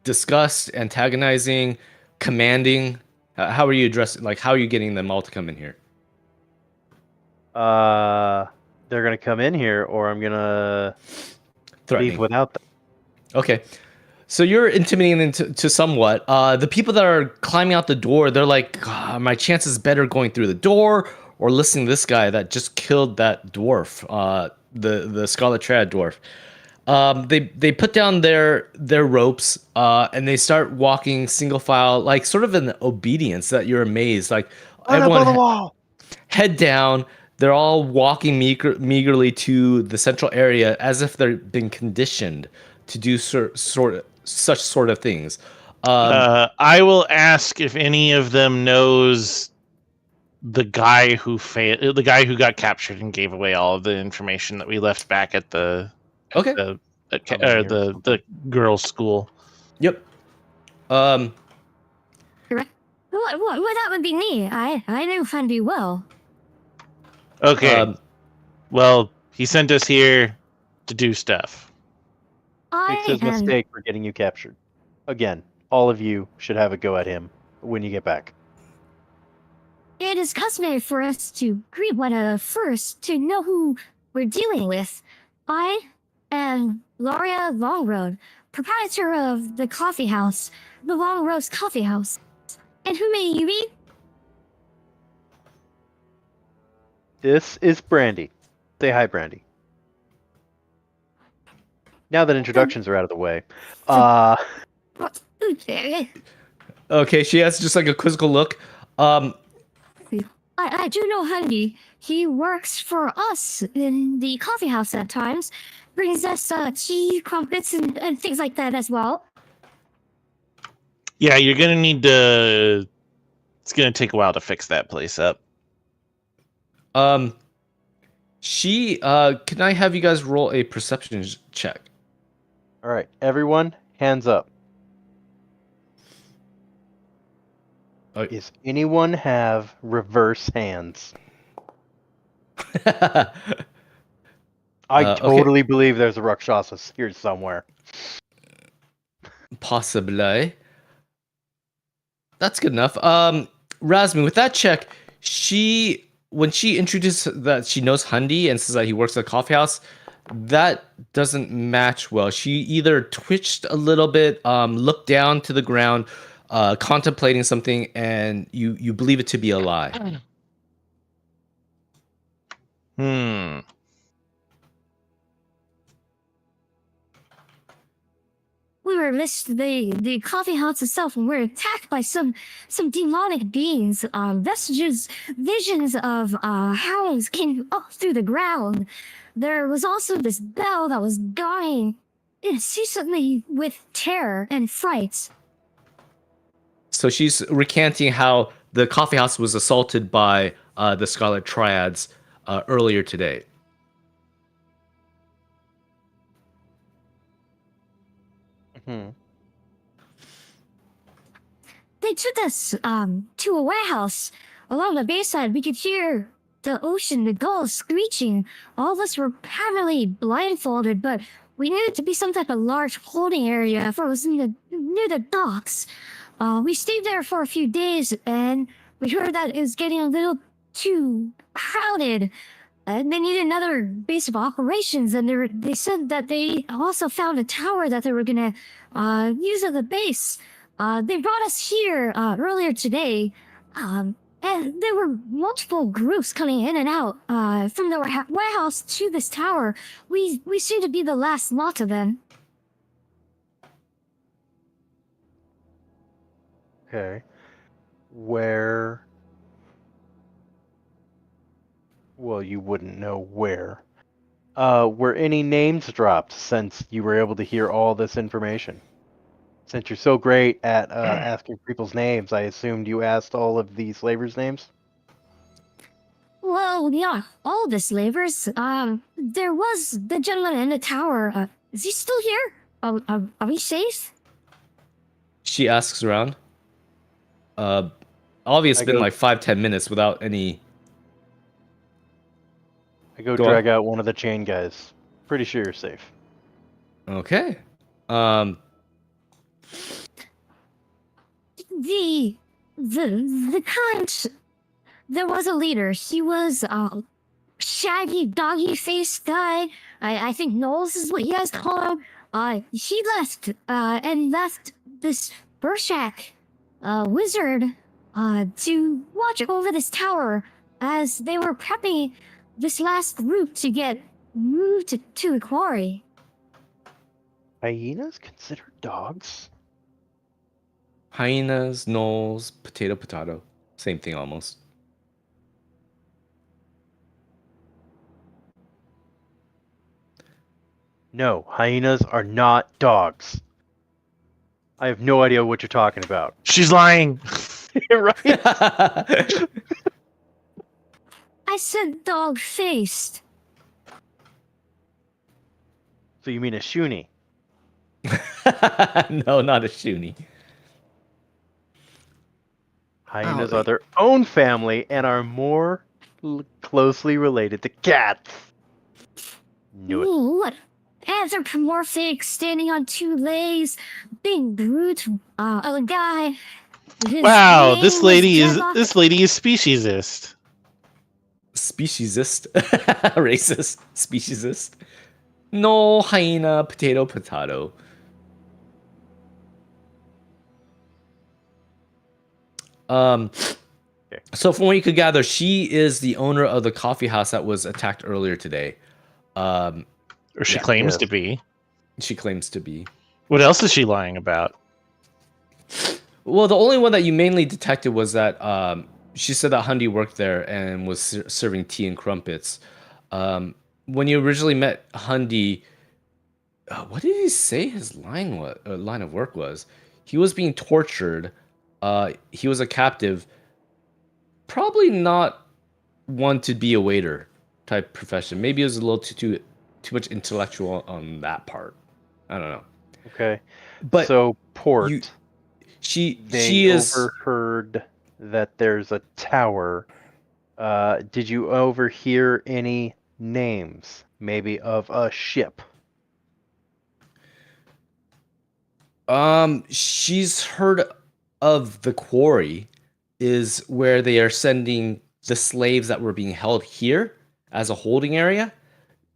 disgust, antagonizing, commanding? How are you addressing? Like, how are you getting them all to come in here? They're gonna come in here, or I'm gonna Threatening. leave without them. Okay. So you're intimidating them to somewhat. The people that are climbing out the door, they're like, "God, my chances better going through the door or listening to this guy that just killed that dwarf, the Scarlet Triad dwarf." They put down their ropes and they start walking single file, like sort of in obedience that you're amazed. Like everyone wall. head down. They're all walking meagerly to the central area as if they've been conditioned to do such sort of things. I will ask if any of them knows the guy who the guy who got captured and gave away all of the information that we left back at the Okay. the girls' school. Yep. Well, that would be me. I know Fundy well. Okay. Well, he sent us here to do stuff. Fix his mistake for getting you captured. Again, all of you should have a go at him when you get back. It is customary for us to greet one another first to know who we're dealing with. I am Laura Longroad, proprietor of the coffee house, the Long Rose Coffee House. And who may you be? This is Brandy. Say hi, Brandy. Now that introductions are out of the way, Okay, she has just like a quizzical look. I do know Hundy. He works for us in the coffee house at times. Brings us tea, crumpets, and things like that as well. Yeah, you're gonna need to. It's gonna take a while to fix that place up. She can I have you guys roll a perception check? all right, everyone, hands up. Does anyone have reverse hands? I totally believe there's a Rakshasa here somewhere. Possibly. That's good enough. Razmi, with that check, when she introduced that she knows Hundy and says that he works at a coffee house, that doesn't match well. She either twitched a little bit, looked down to the ground, contemplating something, and you believe it to be a lie. We list, the coffee house itself were attacked by some demonic beings. Visions of hounds came up through the ground. There was also this bell that was dying incessantly with terror and fright. So she's recanting how the coffee house was assaulted by the Scarlet Triads earlier today. Hmm. They took us to a warehouse. Along the bayside, we could hear the ocean, the gulls screeching. All of us were heavily blindfolded, but we knew it to be some type of large holding area for us near the docks. We stayed there for a few days, and we heard that it was getting a little too crowded. And they needed another base of operations, and they said that they also found a tower that they were gonna use as a base. They brought us here earlier today, and there were multiple groups coming in and out from the warehouse to this tower. We seem to be the last lot of them. Okay. Where? Well, you wouldn't know where. Were any names dropped since you were able to hear all this information? Since you're so great at asking people's names, I assumed you asked all of the slavers' names? Well, yeah, all the slavers. There was the gentleman in the tower. Is he still here? Are we safe? She asks around. Obviously, it's been go- like 5-10 minutes without any. I go Go drag out one of the chain guys. Pretty sure you're safe. Okay. The kind. There was a leader. He was shaggy, doggy faced guy. I think Knowles is what you guys call him. He left and left this Burshak wizard to watch over this tower as they were prepping this last group to get moved to the quarry. Hyenas considered dogs? Hyenas, gnolls, potato. Same thing almost. No, hyenas are not dogs. I have no idea what you're talking about. She's lying. Right? I said dog faced. So you mean a shoonie? No, not a shoonie. Hyenas Owie. are their own family and are more closely related to cats. Knew it. Ooh, what? Anthropomorphic, standing on two legs, big brute, a guy. His Wow, name this was lady is Dreadlock. speciesist. Speciesist. Racist. Speciesist. No, hyena, potato. So from what you could gather, she is the owner of the coffee house that was attacked earlier today. Or she Yeah. claims Yes. to be. She claims to be. What else is she lying about? Well, the only one that you mainly detected was that she said that Hundy worked there and was serving tea and crumpets. When you originally met Hundy, what did he say his line of work was? He was being tortured. He was a captive. Probably not one to be a waiter type profession. Maybe it was a little too much intellectual on that part. I don't know. Okay. But so port. she They is overheard that there's a tower. Did you overhear any names, maybe of a ship? She's heard of the quarry is where they are sending the slaves that were being held here as a holding area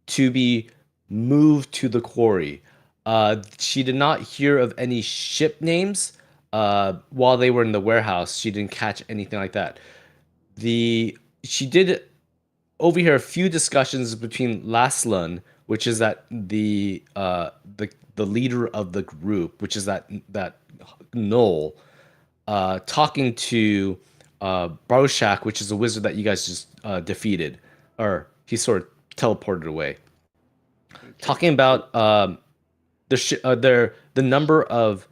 to be moved to the quarry. She did not hear of any ship names while they were in the warehouse. She didn't catch anything like that. She did overhear a few discussions between Laslan, which is that the leader of the group, which is that Knoll, talking to Broshak, which is a wizard that you guys just defeated, or he sort of teleported away. Talking about the number of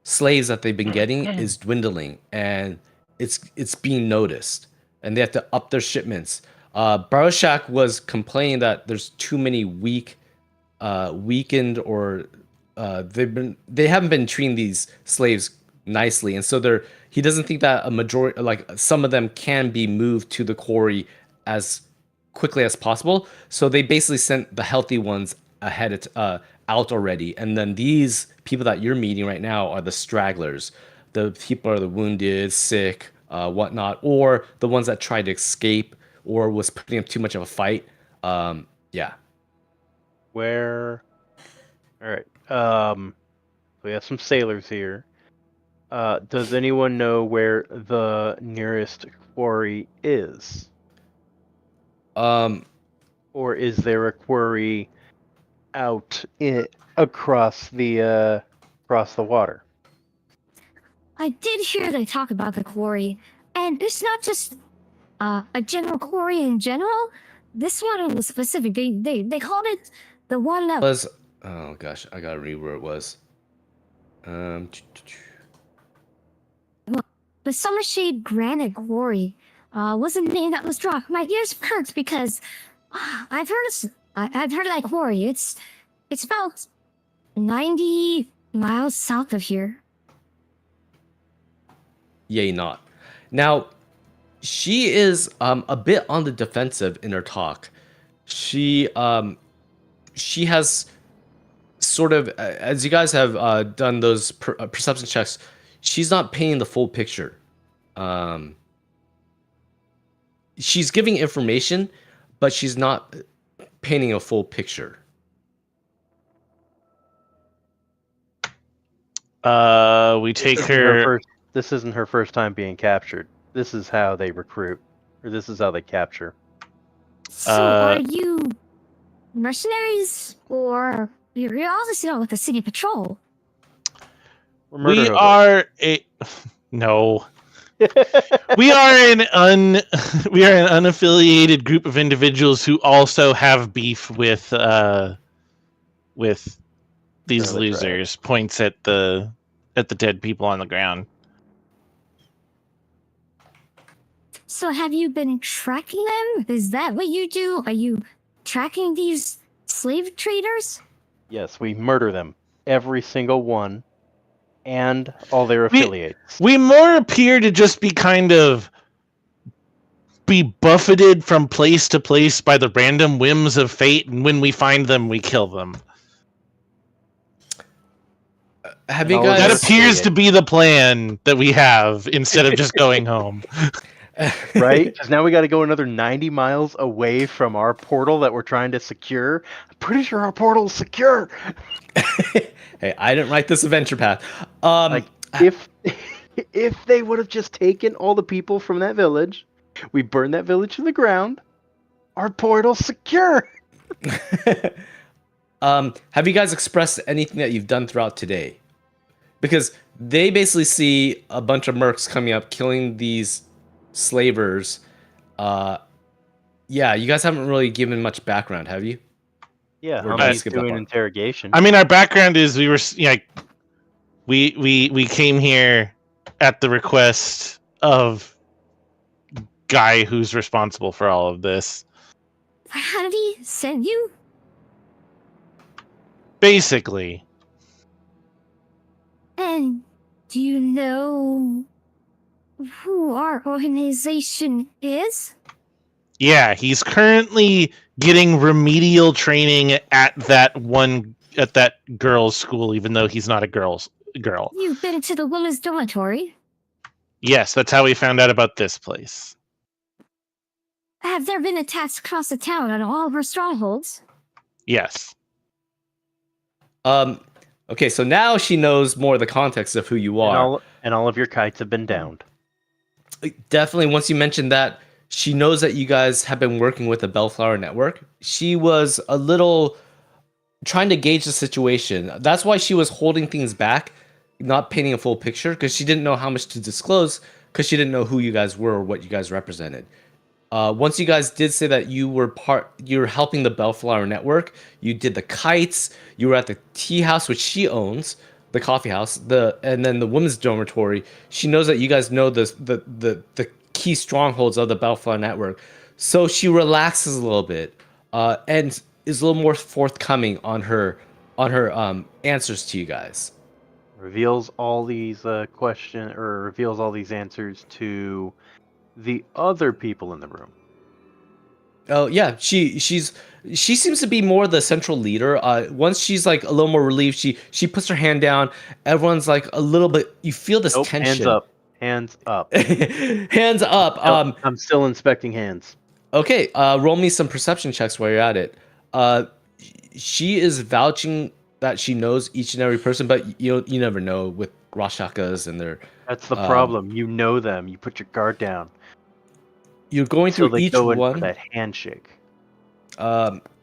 slaves that they've been getting is dwindling, and it's being noticed, and they have to up their shipments. Broshak was complaining that there's too many weakened, or they haven't been treating these slaves nicely, and so he doesn't think that a majority, like some of them, can be moved to the quarry as quickly as possible. So they basically sent the healthy ones out already, and then these people that you're meeting right now are the stragglers. The people are the wounded, sick, whatnot, or the ones that tried to escape or was putting up too much of a fight. Yeah. Where? All right. We have some sailors here. Does anyone know where the nearest quarry is? Or is there a quarry out across the water? I did hear they talk about the quarry, and it's not just a general quarry in general. This one was specific. They called it the one that Was oh gosh, I gotta read where it was. the Summershade Granite Quarry was a name that was dropped. My ears perked because I've heard of that quarry. It's about 90 miles south of here. Yay, not. Now, she is a bit on the defensive in her talk. She has sort of, as you guys have done those perception checks, she's not painting the full picture. She's giving information, but she's not painting a full picture. We take her. This isn't her first time being captured. This is how they recruit, or this is how they capture. So are you mercenaries, or you're obviously not with the city patrol? We are a no. we are an unaffiliated group of individuals who also have beef with these Another losers. Points at the dead people on the ground. So have you been tracking them? Is that what you do? Are you tracking these slave traders? Yes, we murder them, every single one, and all their affiliates. We more appear to just be kind of be buffeted from place to place by the random whims of fate, and when we find them, we kill them. Have you guys? That appears to be the plan that we have instead of just going home. Right? Because now we got to go another 90 miles away from our portal that we're trying to secure. I'm pretty sure our portal is secure. Hey, I didn't write this adventure path. If they would have just taken all the people from that village, we burned that village to the ground, our portal's secure. Have you guys expressed anything that you've done throughout today? Because they basically see a bunch of mercs coming up, killing these slavers. Yeah, you guys haven't really given much background, have you? Yeah, We're I'm skip that doing part. interrogation. I mean, our background is we were we came here at the request of guy who's responsible for all of this. How did he send you? Basically. And do you know who our organization is? Yeah, he's currently getting remedial training at that girls' school, even though he's not a girl. You've been to the women's dormitory. Yes, that's how we found out about this place. Have there been attacks across the town on all of our strongholds? Yes. Okay, so now she knows more of the context of who you are. And all of your kites have been downed. Definitely, once you mentioned that, she knows that you guys have been working with the Bellflower Network. She was a little trying to gauge the situation. That's why she was holding things back, not painting a full picture, because she didn't know how much to disclose, because she didn't know who you guys were or what you guys represented. Once you guys did say that you were helping the Bellflower Network. You did the kites. You were at the tea house, which she owns, the coffee house, and then the women's dormitory. She knows that you guys know the key strongholds of the Bellflower Network, so she relaxes a little bit, and is a little more forthcoming on her answers to you guys. Reveals all these reveals all these answers to the other people in the room. Oh yeah, she seems to be more the central leader. Once she's like a little more relieved, she puts her hand down. Everyone's like a little bit. You feel this Nope, tension. hands up. Hands up. Hands up. I'm still inspecting hands. Okay. Roll me some perception checks while you're at it. She is vouching that she knows each and every person, but you never know with Rashakas and their. That's the problem. You know them. You put your guard down. You're going Until through they each go in one. for that handshake.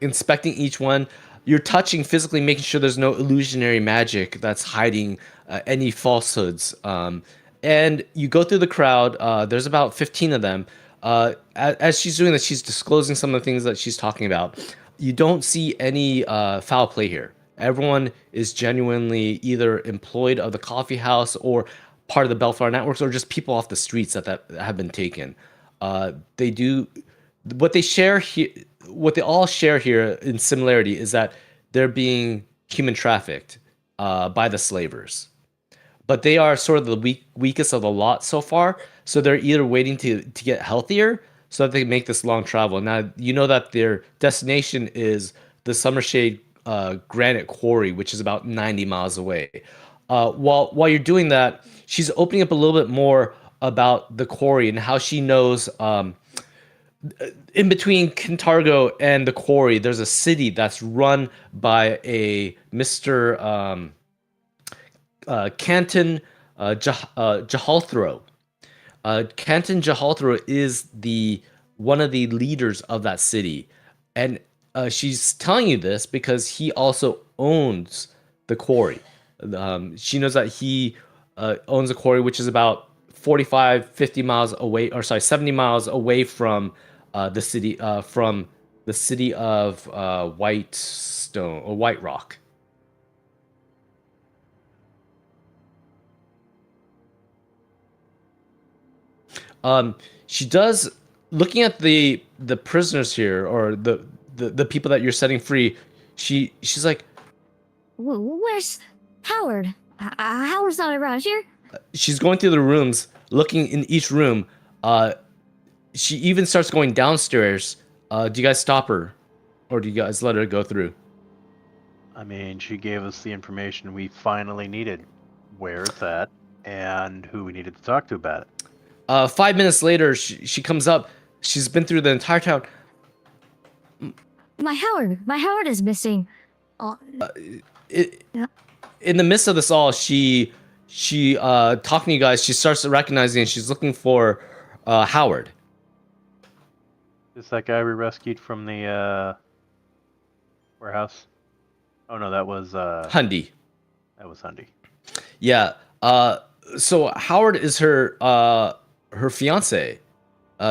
Inspecting each one. You're touching physically, making sure there's no illusionary magic that's hiding any falsehoods. And you go through the crowd. There's about 15 of them. As she's doing this, she's disclosing some of the things that she's talking about. You don't see any foul play here. Everyone is genuinely either employed of the coffee house or part of the Bellflower Networks, or just people off the streets that have been taken. They do what they share here. What they all share here in similarity is that they're being human trafficked by the slavers, but they are sort of the weakest of the lot so far. So they're either waiting to get healthier so that they can make this long travel. Now you know that their destination is the Summershade Granite Quarry, which is about 90 miles away. While you're doing that, she's opening up a little bit more about the quarry and how she knows. In between Kintargo and the quarry, there's a city that's run by a Mr. Canton Jahalthro. Canton Jahalthro is one of the leaders of that city, and she's telling you this because he also owns the quarry. She knows that he owns a quarry, which is about 45, 50 miles away, or sorry, 70 miles away from the city of Whitestone or Whiterock. She does, looking at the prisoners here, or the people that you're setting free. She's like, Where's Howard? Howard's not around here. she's going through the rooms, looking in each room. She even starts going downstairs. Do you guys stop her, or do you guys let her go through? I mean, she gave us the information we finally needed. Where it's at, and who we needed to talk to about it. 5 minutes later, she comes up. She's been through the entire town. My Howard is missing. In the midst of this all, she talking to you guys. She starts recognizing, and she's looking for Howard. Is that guy we rescued from the warehouse? Oh no, that was Hundy. That was Hundy. Yeah. So Howard is her fiance.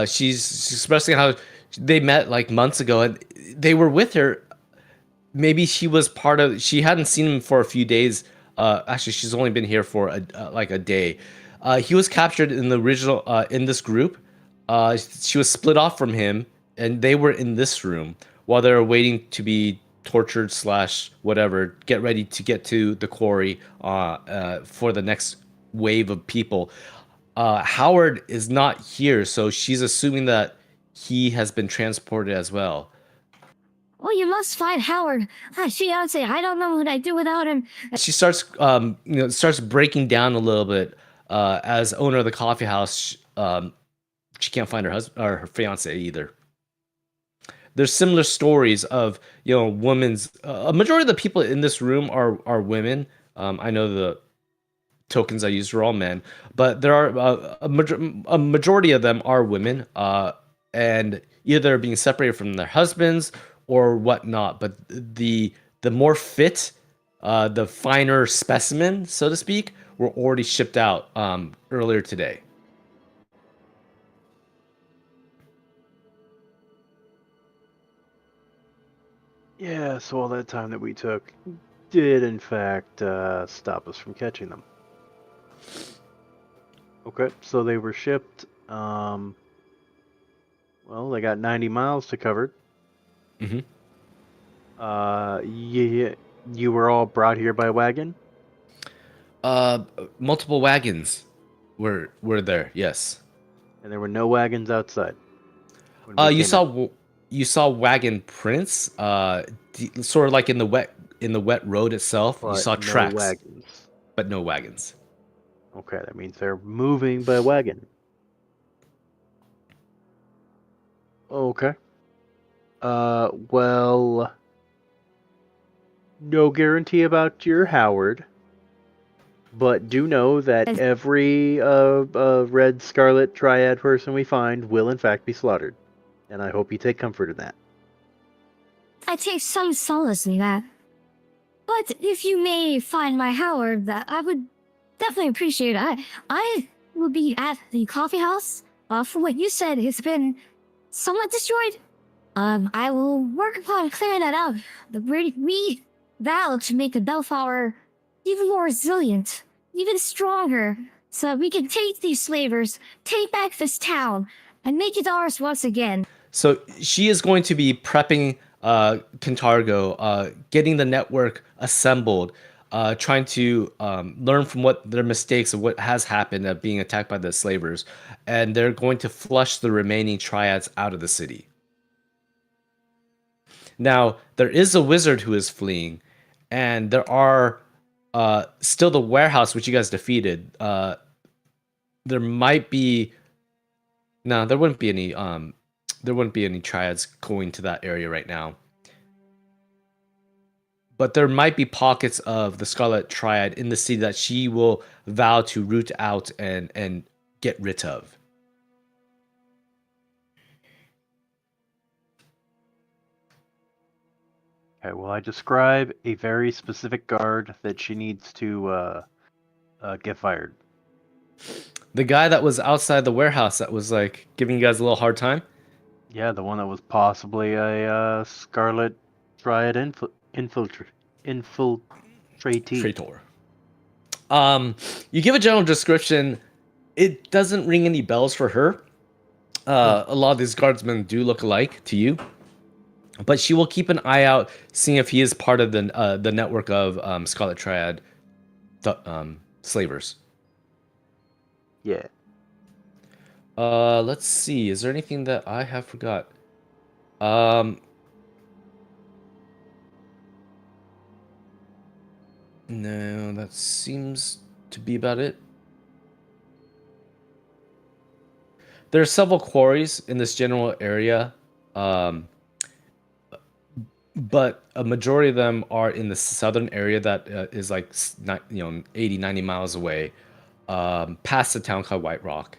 She's expressing how they met like months ago, and they were with her. Maybe she was part of. She hadn't seen him for a few days. Actually, she's only been here for a day. He was captured in the original in this group. She was split off from him, and they were in this room while they were waiting to be tortured / whatever. Get ready to get to the quarry for the next wave of people. Howard is not here, so she's assuming that he has been transported as well. Well, you must find Howard. Fiance, I don't know what I'd do without him. She starts, starts breaking down a little bit. As owner of the coffee house, she can't find her husband or her fiance either. There's similar stories of women's. A majority of the people in this room are women. I know the tokens I used are all men, but there are a majority of them are women, and either they're being separated from their husbands or whatnot. But the the more fit, the finer specimen, so to speak, were already shipped out earlier today. Yeah, so all that time that we took did, in fact, stop us from catching them. Okay, so they were shipped. Well, they got 90 miles to cover. Mhm. You were all brought here by wagon? Multiple wagons were there. Yes. And there were no wagons outside when we You came in. you saw wagon prints. Sort of like in the wet road itself. You But saw no tracks, wagons. but no wagons. Okay, that means they're moving by wagon. Okay. Well, no guarantee about your Howard, but do know that As- every red scarlet triad person we find will in fact be slaughtered. And I hope you take comfort in that. I take some solace in that. But if you may find my Howard, that I would definitely appreciate it. I will be at the coffee house. For what you said, it's been somewhat destroyed. I will work upon clearing that out. We vow to make the Bellflower even more resilient, even stronger, so that we can take these slavers, take back this town, and make it ours once again. So she is going to be prepping Cantargo, getting the network assembled, trying to learn from what their mistakes of what has happened of being attacked by the slavers, and they're going to flush the remaining triads out of the city. Now, there is a wizard who is fleeing, and there are still the warehouse which you guys defeated. There might be no, there wouldn't be any there wouldn't be any triads going to that area right now. But there might be pockets of the Scarlet Triad in the city that she will vow to root out and get rid of. Okay, well, I describe a very specific guard that she needs to get fired. The guy that was outside the warehouse that was like giving you guys a little hard time. Yeah, the one that was possibly a Scarlet Triad infiltratee. Traitor. You give a general description. It doesn't ring any bells for her. A lot of these guardsmen do look alike to you, but she will keep an eye out, seeing if he is part of the network of Scarlet Triad slavers. Yeah. Let's see. Is there anything that I have forgot? No, that seems to be about it. There are several quarries in this general area, but a majority of them are in the southern area that is like 80, 90 miles away, past the town called Whiterock,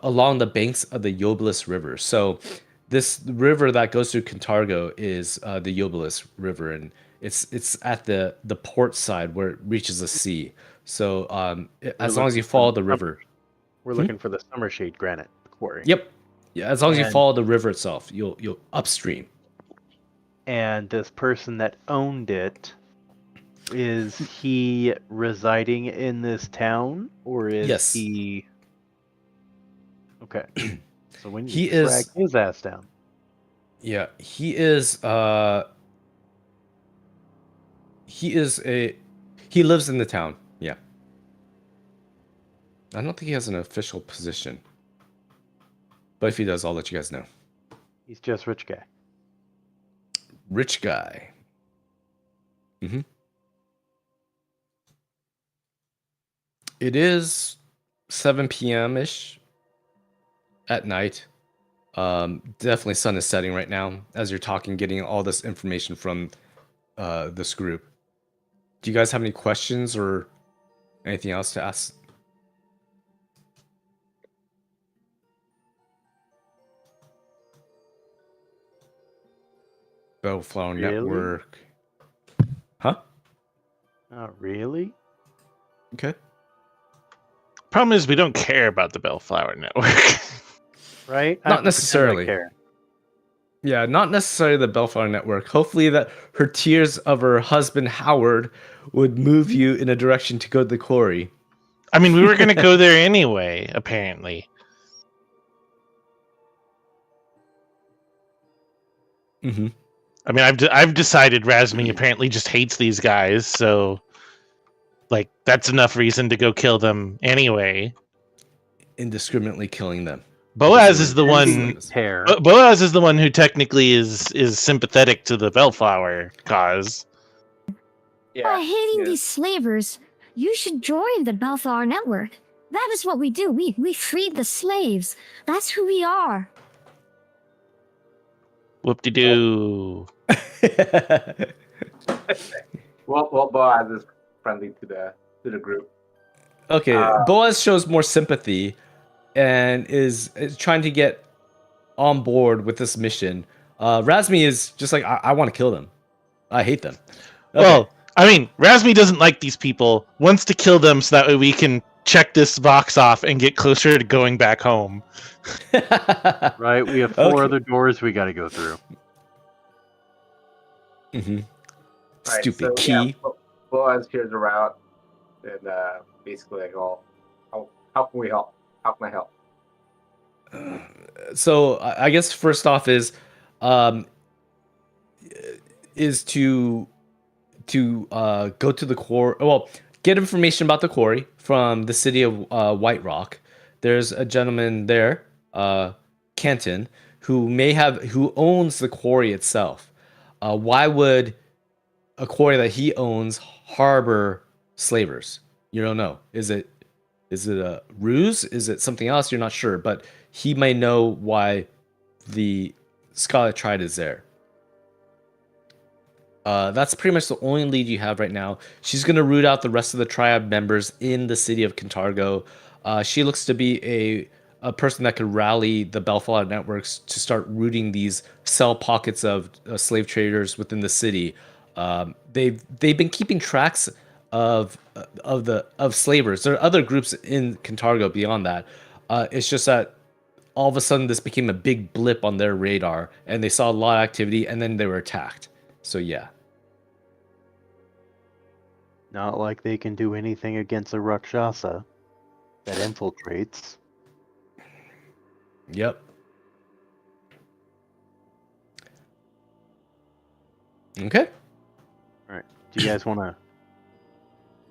along the banks of the Yobelis River. So this river that goes through Cantargo is the Yobelis River, and it's at the port side where it reaches the sea. So as long as you follow the river. We're looking for the Summershade Granite Quarry. Yep. Yeah, as long as you And- follow the river itself, you'll upstream. And this person that owned it, is he residing in this town, or is Yes. he? Okay, so we need He to track is his ass down. Yeah, he is he lives in the town. Yeah. I don't think he has an official position. But if he does, I'll let you guys know. He's just rich guy. Rich guy. It is 7 p.m. ish at night. Definitely sun is setting right now as you're talking, getting all this information from this group. Do you guys have any questions or anything else to ask? Bellflower Really? Network. Huh? Really? Okay. Problem is, we don't care about the Bellflower Network. Right? I Not have to pretend I necessarily. care. Yeah, not necessarily the Bellflower Network. Hopefully that her tears of her husband Howard would move you in a direction to go to the quarry. I mean, we were going to go there anyway, apparently. Mm-hmm. I mean, I've decided Razmi apparently just hates these guys, so like that's enough reason to go kill them anyway. Indiscriminately killing them. Boaz is the one. Slaves. Hair. Boaz is the one who technically is sympathetic to the Bellflower cause. By hating yeah. these slavers, you should join the Bellflower Network. That is what we do. We freed the slaves. That's who we are. Whoop-de-doo. Well, Boaz is friendly to the group. Okay, Boaz shows more sympathy and is trying to get on board with this mission. Razmi is just like, I want to kill them. I hate them. Okay. Well, I mean, Razmi doesn't like these people, wants to kill them so that way we can check this box off and get closer to going back home. Right? We have 4 Okay. other doors we got to go through. Mm-hmm. Right, Stupid so, key. Yeah, Boaz hears the route, and basically like, how can we help? How can I help? So I guess first off is to go to the quarry. Well, get information about the quarry from the city of Whiterock. There's a gentleman there, Kenton, who owns the quarry itself. Why would a quarry that he owns harbor slavers? You don't know. Is it a ruse? Is it something else? You're not sure, but he may know why the Scarlet Triad is there. That's pretty much the only lead you have right now. She's going to root out the rest of the Triad members in the city of Cantargo. She looks to be a person that could rally the Bellflower networks to start rooting these cell pockets of slave traders within the city. They've been keeping tracks of slavers. There are other groups in Cantargo beyond that. It's just that all of a sudden this became a big blip on their radar, and they saw a lot of activity, and then they were attacked. So yeah. Not like they can do anything against a Rakshasa that infiltrates. Yep. Okay. Alright. Do you guys want to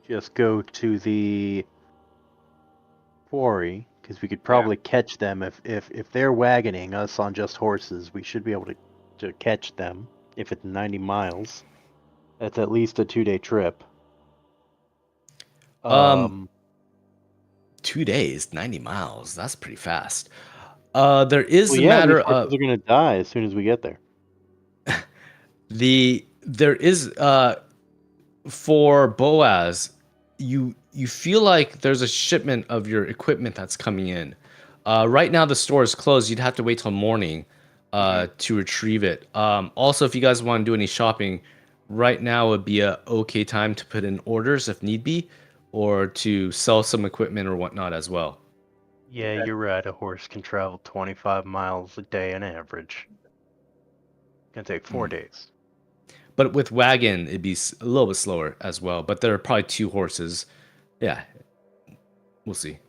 just go to the quarry? Because we could probably catch them if they're wagoning us on just horses. We should be able to catch them if it's 90 miles. That's at least a 2-day trip. 2 days, 90 miles. That's pretty fast. There is a yeah, matter these horses of are going to die as soon as we get there. there is for Boaz, you feel like there's a shipment of your equipment that's coming in. Right now the store is closed. You'd have to wait till morning to retrieve it. Also, if you guys want to do any shopping, right now would be a okay time to put in orders if need be, or to sell some equipment or whatnot as well. Yeah, you're right. A horse can travel 25 miles a day on average. Can take 4 days. But with wagon, it'd be a little bit slower as well. But there are probably 2 horses. Yeah, we'll see.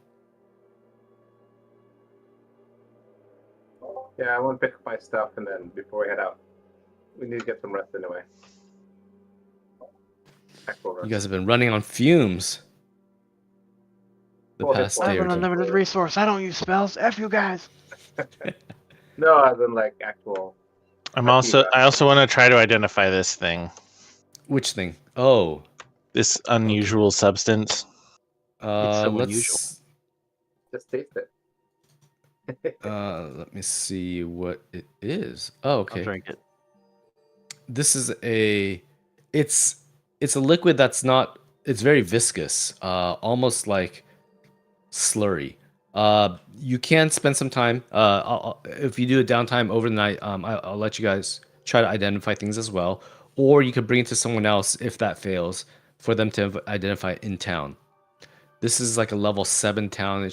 Yeah, I want to pick up my stuff, and then before we head out, we need to get some rest anyway. Actual rest. You guys have been running on fumes the Well, past that's day or two. unlimited resource. I don't use spells. F you guys. No, as in like actual. I also want to try to identify this thing, Which thing? Oh, this unusual substance. so let's unusual. Just taste it. let me see what it is. Oh, I'll okay. drink it. This is it's a liquid that's not. It's very viscous, almost like slurry. You can spend some time. If you do a downtime overnight, I'll let you guys try to identify things as well. or you could bring it to someone else if that fails for them to identify in town. This is like a level 7 town.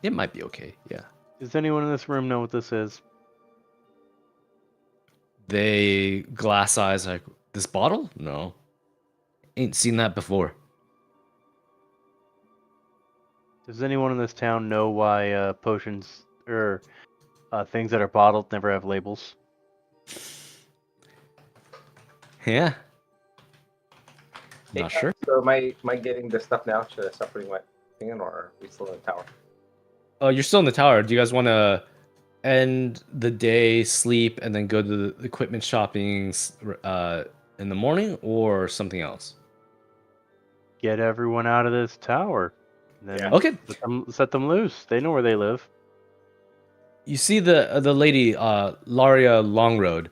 It might be okay. Yeah. Does anyone in this room know what this is? They glass eyes like, this bottle? No. Ain't seen that before. Does anyone in this town know why potions or things that are bottled never have labels? Yeah. Hey, Not sure. So am I getting the stuff now? Should I start putting my thing in, or are we still in the tower? Oh, you're still in the tower. Do you guys want to end the day, sleep, and then go to the equipment shopping in the morning, or something else? Get everyone out of this tower. Then Yeah. Okay. set them loose. They know where they live. You see the lady, Laria Longroad.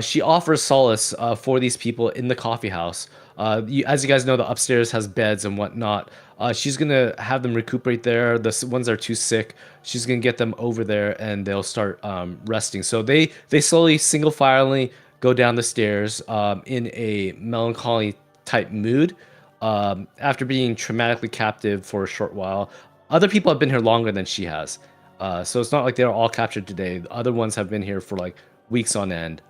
She offers solace for these people in the coffee house. As you guys know, the upstairs has beds and whatnot. She's gonna have them recuperate there. The ones that are too sick, she's gonna get them over there, and they'll start resting. So they slowly, single filely go down the stairs in a melancholy type mood. After being traumatically captive for a short while, other people have been here longer than she has. So it's not like they're all captured today. The other ones have been here for like weeks on end.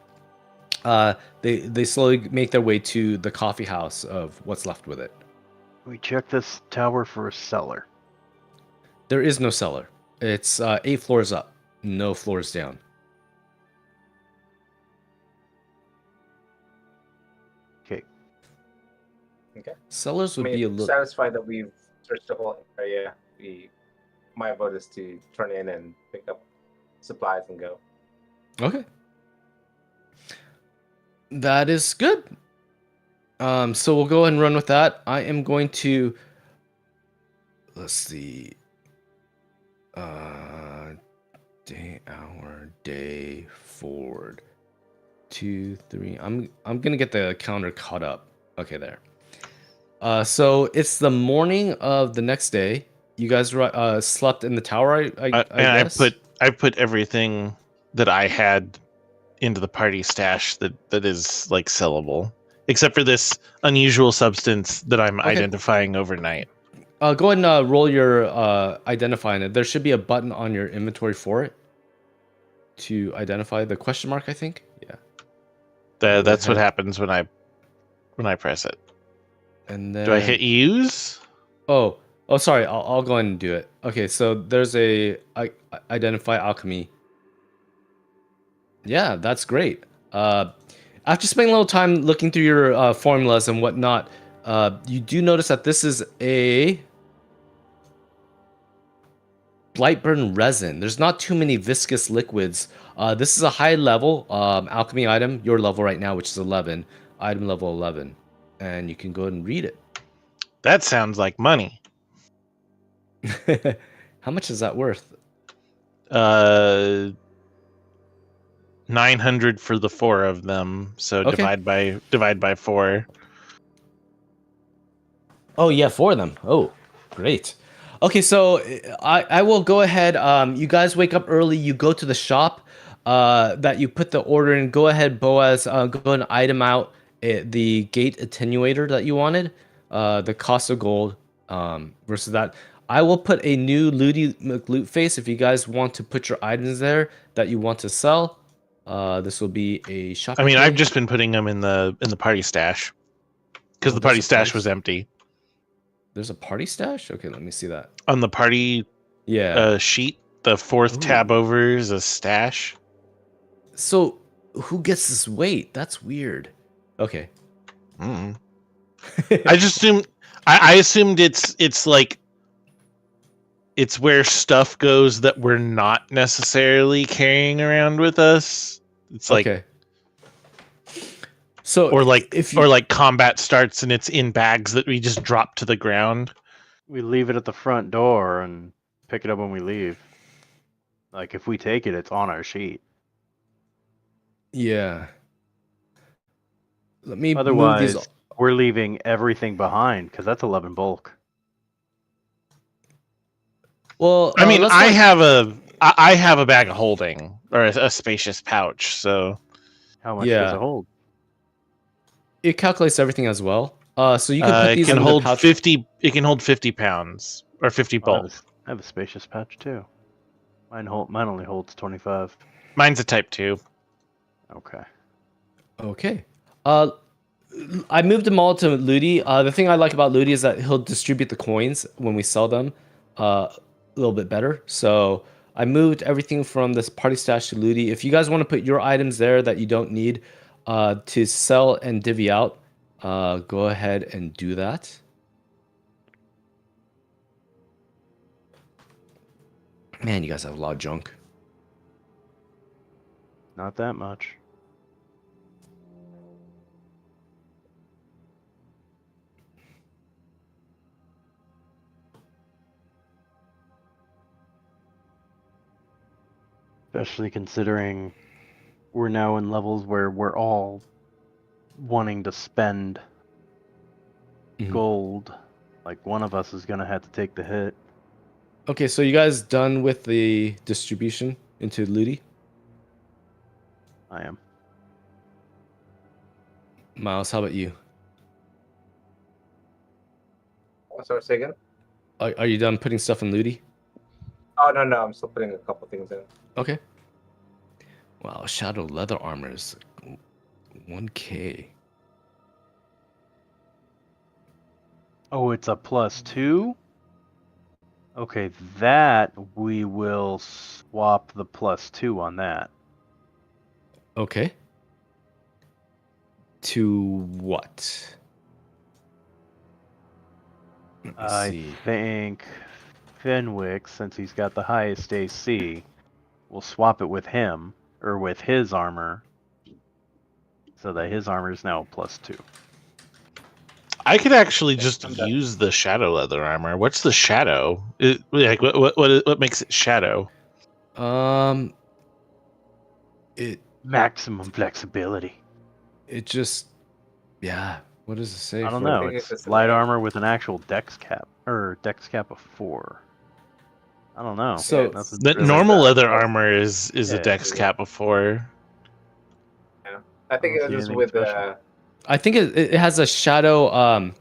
They slowly make their way to the coffee house of what's left with it. We check this tower for a cellar. There is no cellar. It's 8 floors up, no floors down. Okay. Okay. Cellars I would be a little. satisfied that we've searched the whole area. My vote is to turn in and pick up supplies and go. Okay. That is good. So we'll go ahead and run with that. I am going to. Let's see. Day forward. 2, 3. I'm gonna get the counter caught up. Okay, there. So it's the morning of the next day. You guys slept in the tower. I guess. I put everything that I had into the party stash that is like sellable, except for this unusual substance that I'm identifying overnight. Go ahead and roll your identifying it. There should be a button on your inventory for it to identify the question mark, I think. Yeah. That's what happens when I press it. And then Do I hit use? Oh, sorry. I'll go ahead and do it. Okay, so there's a identify alchemy. Yeah, that's great. After spending a little time looking through your formulas and whatnot, you do notice that this is a Blightburn resin. There's not too many viscous liquids. This is a high level alchemy item. Your level right now, which is 11. Item level 11. And you can go ahead and read it. That sounds like money. How much is that worth? 900 for the 4 of them. So Okay. divide by 4. Oh yeah, 4 of them. Oh, great. Okay, so I will go ahead. You guys wake up early. You go to the shop that you put the order in. Go ahead, Boaz. Go and item out the gate attenuator that you wanted. The cost of gold versus that. I will put a new Looty McLoot face if you guys want to put your items there that you want to sell. This will be a shop. I mean, I've just been putting them in the party stash because the party stash was empty. There's a party stash? Okay, let me see that. On the party sheet, the 4th tab over is a stash. So, who gets this weight? That's weird. Okay. I just assumed I assumed it's like it's where stuff goes that we're not necessarily carrying around with us. It's like okay. So or like combat starts and it's in bags that we just drop to the ground. We leave it at the front door and pick it up when we leave. Like if we take it, it's on our sheet. Yeah. Let me Otherwise, move these. We're leaving everything behind because that's 11 bulk. Well, I mean, I have a bag of holding or a spacious pouch. So how much does it hold? it calculates everything as well. So you can put It these can in the hold pouch. 50. It can hold 50 pounds or 50 Oh, bulk. I have a spacious pouch too. Mine only holds 25. Mine's a Type 2. Okay. Okay. I moved them all to Ludi. The thing I like about Ludi is that he'll distribute the coins when we sell them a little bit better. So I moved everything from this party stash to Ludi. If you guys want to put your items there that you don't need to sell and divvy out, go ahead and do that. Man, you guys have a lot of junk. Not that much. Especially considering we're now in levels where we're all wanting to spend Mhm. gold. Like one of us is gonna have to take the hit. Okay, so you guys done with the distribution into Ludi? I am. Miles, how about you? Sorry, say again? Are you done putting stuff in Ludi? Oh no, I'm still putting a couple things in. Okay. Wow, Shadow leather armor is 1K. Oh, it's a +2? Okay, that we will swap the +2 on that. Okay. To what? Let me I see. think Fenwick, since he's got the highest AC, will swap it with him, or with his armor, so that his armor is now +2. I could actually just I'm done. use the shadow leather armor. What's the shadow? Like what makes it shadow? It Maximum flexibility. just yeah. What does it say I don't for know. think It's it's the light name. armor with an actual dex cap, or dex cap of 4. I don't know. So- Nothing's The really. normal leather plus- armor is a Yeah, dex yeah. cap of 4. Yeah. I I think it don't was see just anything with special. I think it has a shadow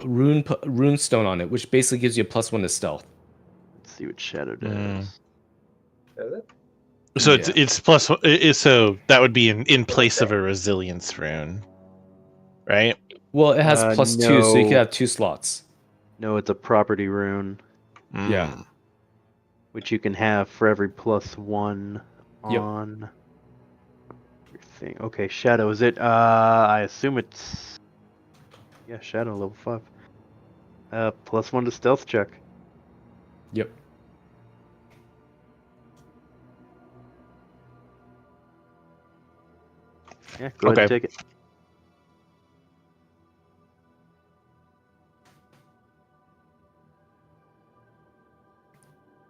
rune stone on it, which basically gives you a +1 to stealth. Let's see what shadow does. Mm. is it? So Yeah. it's plus. So that would be in place of a resilience rune, right? Well, it has +2, so you could No. have 2 slots. No, it's a property rune, Yeah. Mm. which you can have for every +1 Yep. on your thing. Okay, shadow. Is it? I assume it's. Yeah, shadow level 5. +1 to stealth check. Yep. Yeah, go ahead and Okay. take it.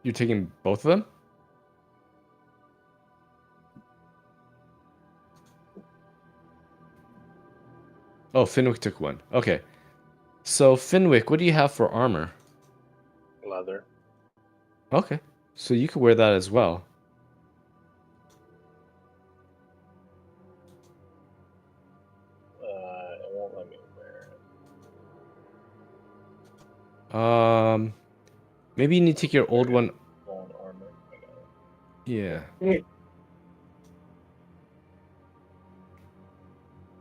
You're taking both of them? Oh, Finwick took one. Okay. So, Finwick, what do you have for armor? Leather. Okay. So you could wear that as well. It won't let me wear it. Maybe you need to take your old one. Bone armor. I got it. Yeah.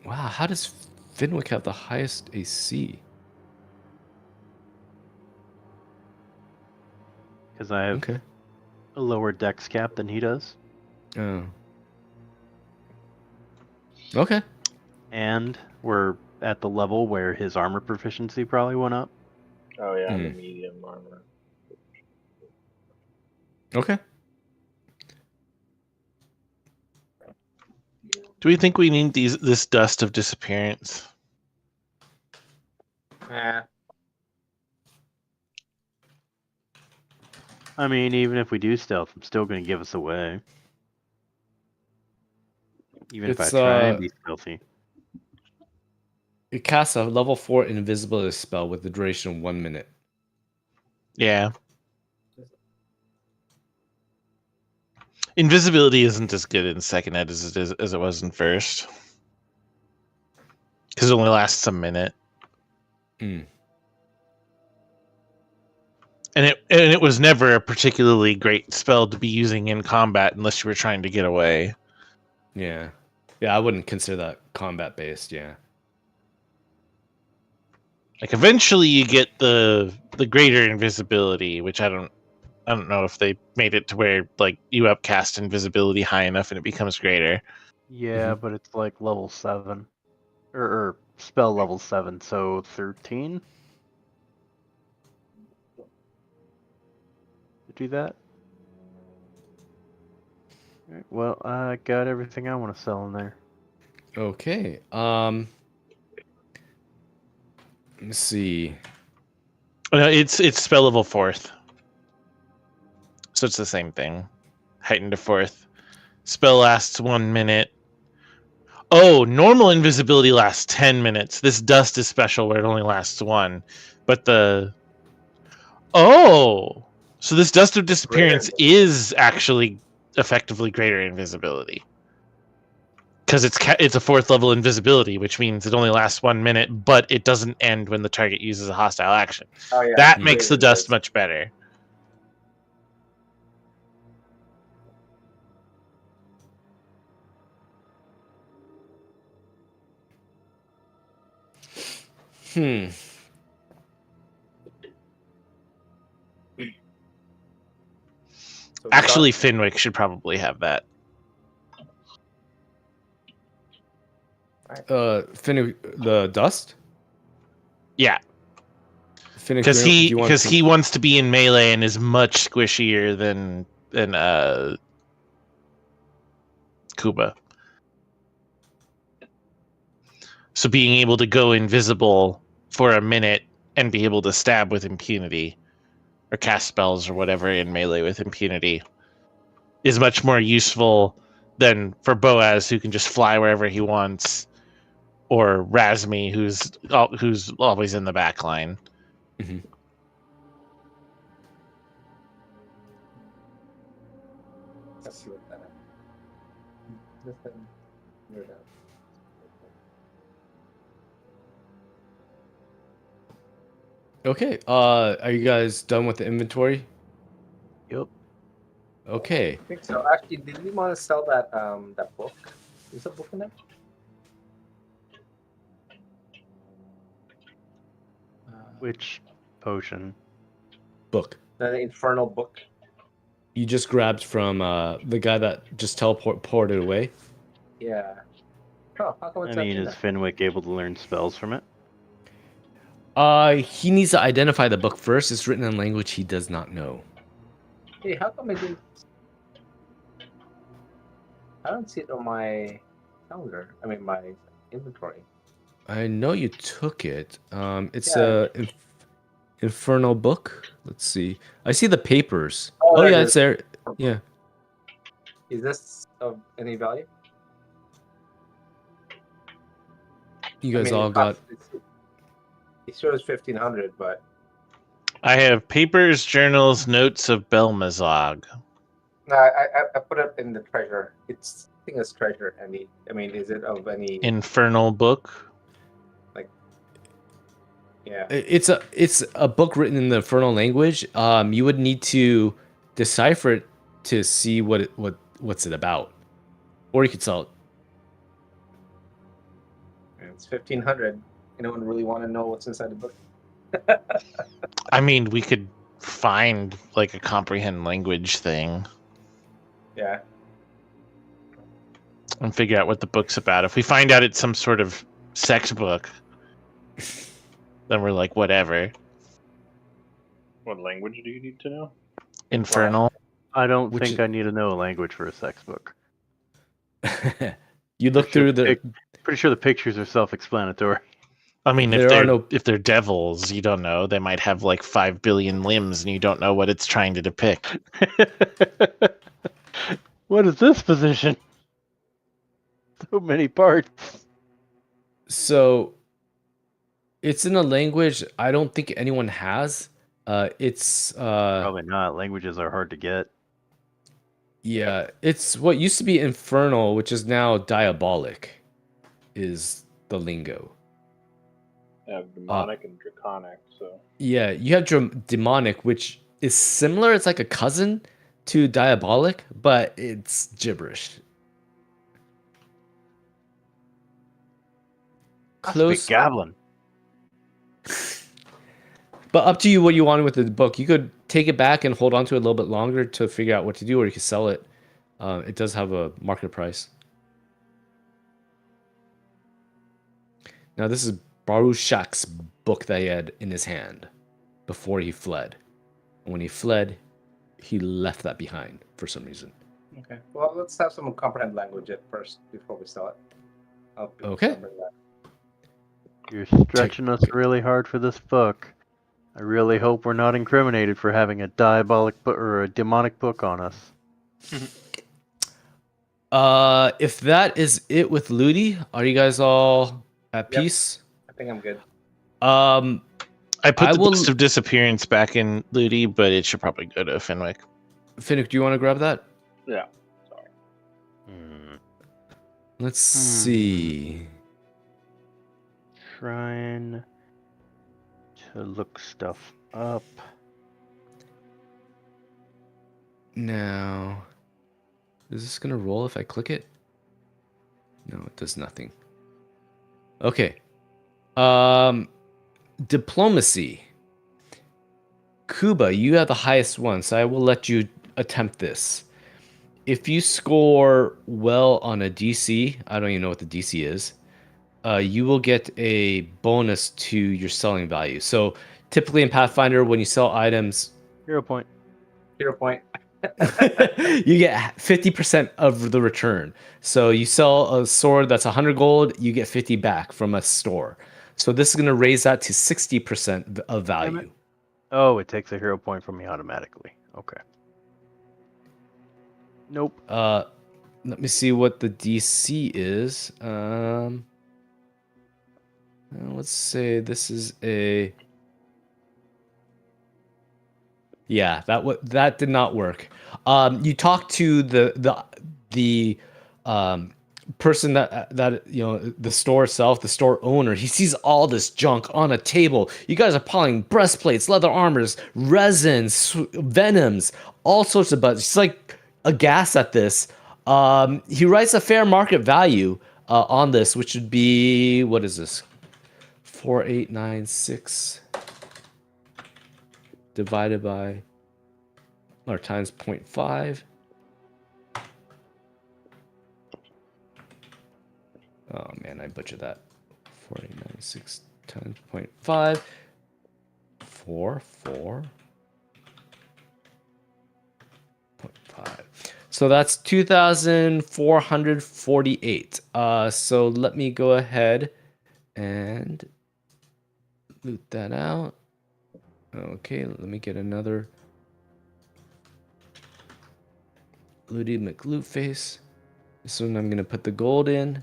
Wow, how does Finwick have the highest AC? Because I have Okay. a lower dex cap than he does. Oh. Okay. And we're at the level where his armor proficiency probably went up. Oh yeah, the Hmm. medium armor. Okay. Do we think we need this dust of disappearance? Yeah. I mean, even if we do stealth, I'm still going to give us away. Even if I It's, try and be stealthy. It casts a level 4 invisibility spell with the duration of 1 minute. Yeah. Invisibility isn't as good in second ed as it was in first. because it only lasts a minute. Mm. And it was never a particularly great spell to be using in combat unless you were trying to get away. Yeah. Yeah, I wouldn't consider that combat based, yeah. Like eventually you get the greater invisibility, which I don't know if they made it to where like you upcast invisibility high enough and it becomes greater. Yeah, but it's like level 7. Or spell level 7, so 13? To do that? Alright, well, I got everything I want to sell in there. Okay. Let me see. No, it's spell level 4th. So it's the same thing. Heightened to 4th. Spell lasts 1 minute. Oh, normal invisibility lasts 10 minutes. This dust is special where it only lasts 1. But Oh! So this dust of disappearance is actually effectively greater invisibility. Because it's a 4th level invisibility, which means it only lasts 1 minute, but it doesn't end when the target uses a hostile action. Oh yeah. That Mm. makes the dust much better. Hmm. So Actually, dust- Finwick should probably have that. Finnick, the dust? Yeah, Finnick, because do you want to... he wants to be in melee and is much squishier than Kuba. So being able to go invisible for a minute and be able to stab with impunity or cast spells or whatever in melee with impunity is much more useful than for Boaz, who can just fly wherever he wants, or Razmi, who's always in the back line. Mhm. Let's see what that is. Weird out. Okay. Are you guys done with the inventory? Yep. Okay. I think so. Actually, did we want to sell that that book? Is there a book in there? Which potion? Book. The infernal book. You just grabbed from the guy that just teleported away. Yeah. Oh, how come it's I not mean, in is there? Finwick able to learn spells from it? He needs to identify the book first. It's written in a language he does not know. Hey, how come I didn't? I don't see it on my calendar. I mean, my inventory. I know you took it. It's Yeah. a infernal book. Let's see. I see the papers. Oh, Oh there it yeah, is. it's there. Yeah. Is this of any value? You guys I mean, all got. It shows 1,500, but I have papers, journals, notes of Belmazog. no, I put it in the treasure. It's I think it's treasure. I mean, is it of any? Infernal book. Yeah. It's a book written in the infernal language. You would need to decipher it to see what's it about, or you could sell it. It's 1,500. Anyone really want to know what's inside the book? I mean, we could find like a comprehend language thing Yeah. and figure out what the book's about. If we find out it's some sort of sex book, then we're like, whatever. What language do you need to know? Infernal. I don't Which think I need to know a language for a sex book. You look through the. Pretty sure the pictures are self-explanatory. I mean, There are no- if they're devils, you don't know. They might have like 5 billion limbs, and you don't know what it's trying to depict. What is this position? So many parts. So, it's in a language I don't think anyone has. It's Probably not. Languages are hard to get. yeah, it's what used to be infernal, which is now diabolic, is the lingo. I have demonic and draconic, so Yeah, you have demonic, which is similar. It's like a cousin to diabolic, but it's gibberish. That's a big Close, goblin. but up to you what you want with the book. You could take it back and hold on to it a little bit longer to figure out what to do, or you could sell it. It does have a market price. Now, this is Barushak's book that he had in his hand before he fled. And when he fled, he left that behind for some reason. Okay. Well, let's have some comprehend language at first before we sell it. Okay. Remember that. You're stretching us really hard for this book. I really hope we're not incriminated for having a diabolic book or a demonic book on us. If that is it with Ludi, are you guys all at Yep. peace? I think I'm good. I put I the will- Dust of Disappearance back in Ludi, but it should probably go to Fenwick. Finnick, do you want to grab that? yeah. Sorry. Let's see. Trying to look stuff up. Now, is this gonna roll if I click it? No, it does nothing. Okay. Diplomacy. Kuba, you have the highest one, so I will let you attempt this. If you score well on a DC, I don't even know what the DC is, you will get a bonus to your selling value. So typically in Pathfinder, when you sell items, 0 point. 0 point. you get 50% of the return. So you sell a sword that's 100 gold, you get 50 back from a store. So this is going to raise that to 60% of value. Oh, it takes a hero point from me automatically. Okay. Nope. Let me see what the DC is. Let's say this is a. Yeah, that did not work. You talk to the person that you know, the store itself, the store owner. He sees all this junk on a table. You guys are piling breastplates, leather armors, resins, venoms, all sorts of butts. He's like aghast at this. He writes a fair market value on this, which would be, what is this? 4896 divided by, or times 0.5. Oh man, I butchered that. 4896 times 0.5. 4.5. So that's 2,448. So let me go ahead and loot that out. Okay, let me get another Looty McLoot face. This one I'm gonna put the gold in.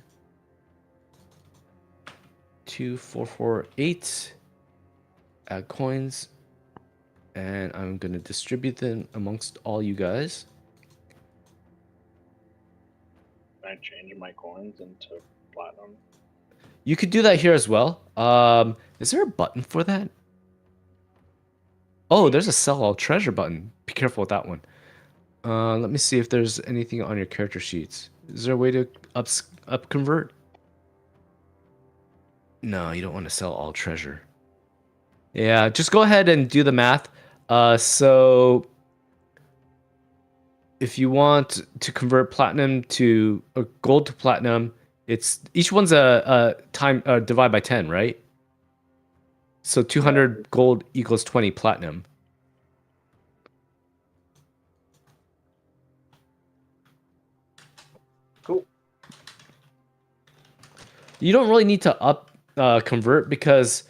2,448. Add coins. And I'm gonna distribute them amongst all you guys. Can I change my coins into platinum? You could do that here as well. Is there a button for that? Oh, there's a sell all treasure button. Be careful with that one. Let me see if there's anything on your character sheets. Is there a way to up convert? No, you don't want to sell all treasure. Yeah, just go ahead and do the math. So if you want to convert platinum to gold to platinum, it's each one's a time divide by 10, right? So 200 gold equals 20 platinum. Cool. You don't really need to convert because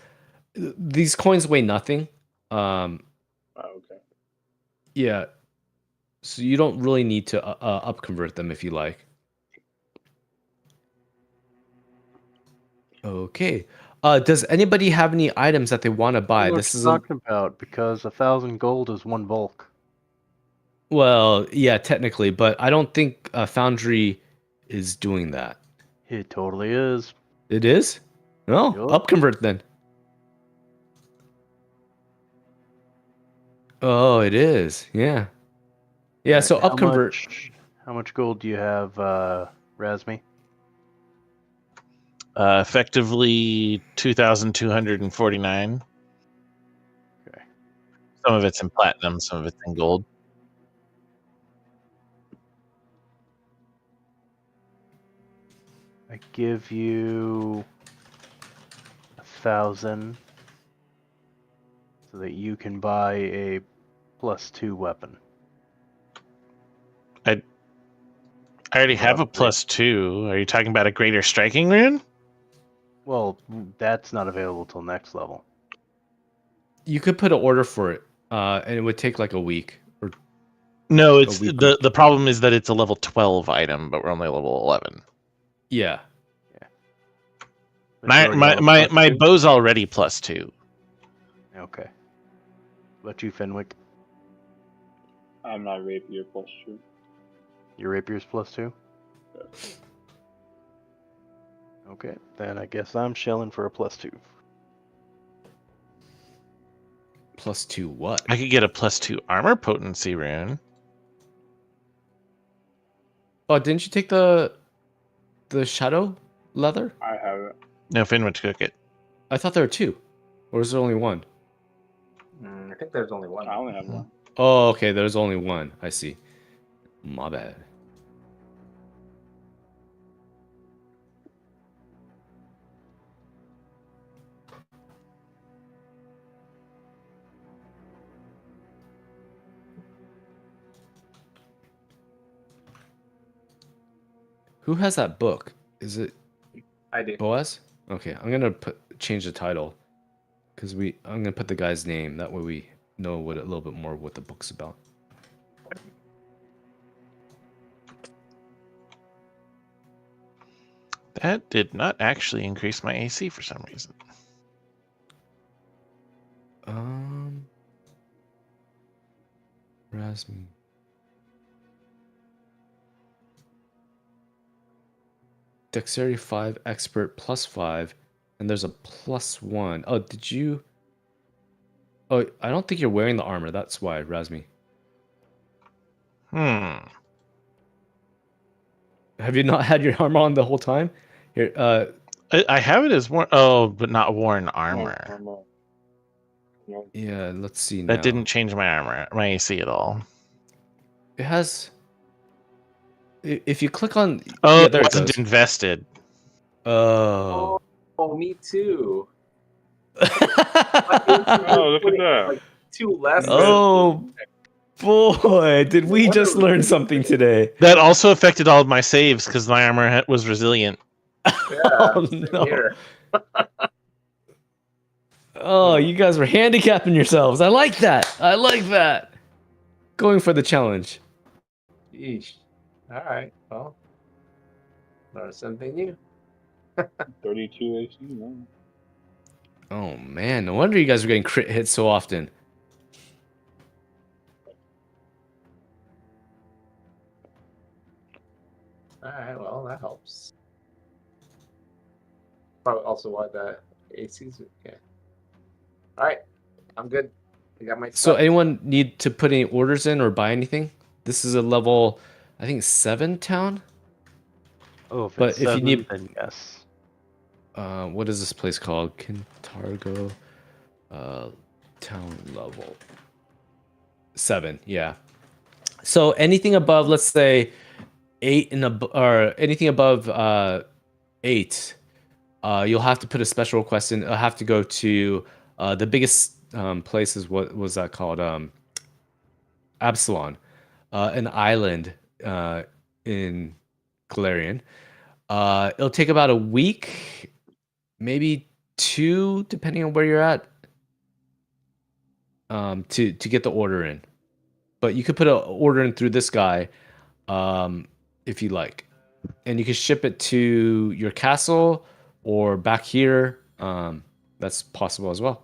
these coins weigh nothing. Oh, okay. Yeah. So you don't really need to up convert them if you like. Okay. Does anybody have any items that they want to buy? What This is talking about, because 1,000 gold is one bulk. well, yeah, technically, but I don't think Foundry is doing that. It totally is. It is? No, Yup. up convert then. Oh, it is. Yeah. Yeah. Alright, So up convert. How much gold do you have, Razmi? Effectively 2,249. Okay. Some of it's in platinum, some of it's in gold. I give you 1,000 so that you can buy a +2 weapon. I already Or have a upgrade. +2. Are you talking about a greater striking rune? Well, that's not available till next level. You could put an order for it, and it would take like a week or No, a it's week. the problem is that it's a level 12 item, but we're only level 11. Yeah. But you're already My level +2? bow's already +2. Okay. What about you, Fenwick? I'm not rapier +2. Your rapier's +2? Okay, then I guess I'm shelling for a +2. +2 what? I could get a +2 armor potency rune. Oh, didn't you take the shadow leather? I have it. No, Finwich took it. I thought there were two, or is there only one? I think there's only one. I only have one. Oh, okay. There's only one. I see. My bad. Who has that book? Is it I do. Boaz? Okay, I'm gonna change the title because I'm gonna put the guy's name. That way we know what a little bit more what the book's about. That did not actually increase my AC for some reason. Rasmi. Dexterity 5, expert +5, and there's a +1. Oh, did you? Oh, I don't think you're wearing the armor. That's why, Rasmi. Have you not had your armor on the whole time? Here, I have it as worn. Oh, but not worn armor. yeah. Let's see now. That didn't change my AC at all. It has. If you click on. Oh, Yeah, there it it wasn't goes. invested. Oh. Oh, me too. Oh, look at that. Like 2 less. Oh boy, did we just learn something today? That also affected all of my saves because my armor was resilient. Yeah, Oh same no. here. Oh, you guys were handicapping yourselves. I like that. I like that. Going for the challenge. Yeesh. All right. Well, learn something new. 32 AC. No. Oh man, no wonder you guys were getting crit hits so often. All right. Well, that helps. Probably also why the AC's. Yeah. All right. I'm good. I got my So stuff. anyone need to put any orders in or buy anything? This is a level, I think 7 town. Oh, if But it's if you 7, need- then yes. What is this place called? Kintargo, town level 7. Yeah. So anything above, let's say 8 or anything above 8, you'll have to put a special request in. It'll have to go to the biggest place is what was that called? Absalon, an island in Galarian. It'll take about a week, maybe 2, depending on where you're at, to get the order in. But you could put an order in through this guy, if you like, and you can ship it to your castle or back here. That's possible as well.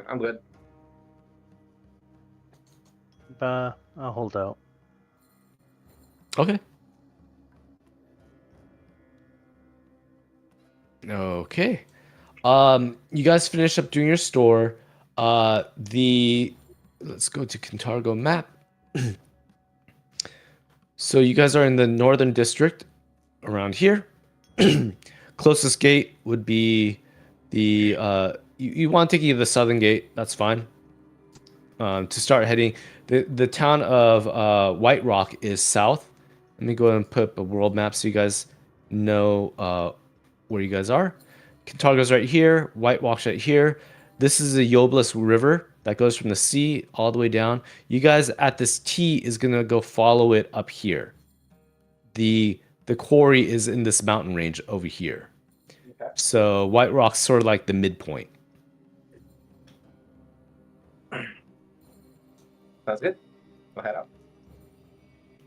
I'm good. I'll hold out. Okay. Okay. You guys finish up doing your store. Let's go to Cantargo map. So you guys are in the northern district around here. Closest gate would be the you want to take either the southern gate, that's fine. To start heading, the town of Whiterock is south. Let me go ahead and put up a world map so you guys know where you guys are. Cantargo's right here, Whiterock's right here. This is the Yoblis River that goes from the sea all the way down. You guys at this T is gonna go follow it up here. The quarry is in this mountain range over here. Okay. So Whiterock's sort of like the midpoint. Sounds good. Go head out.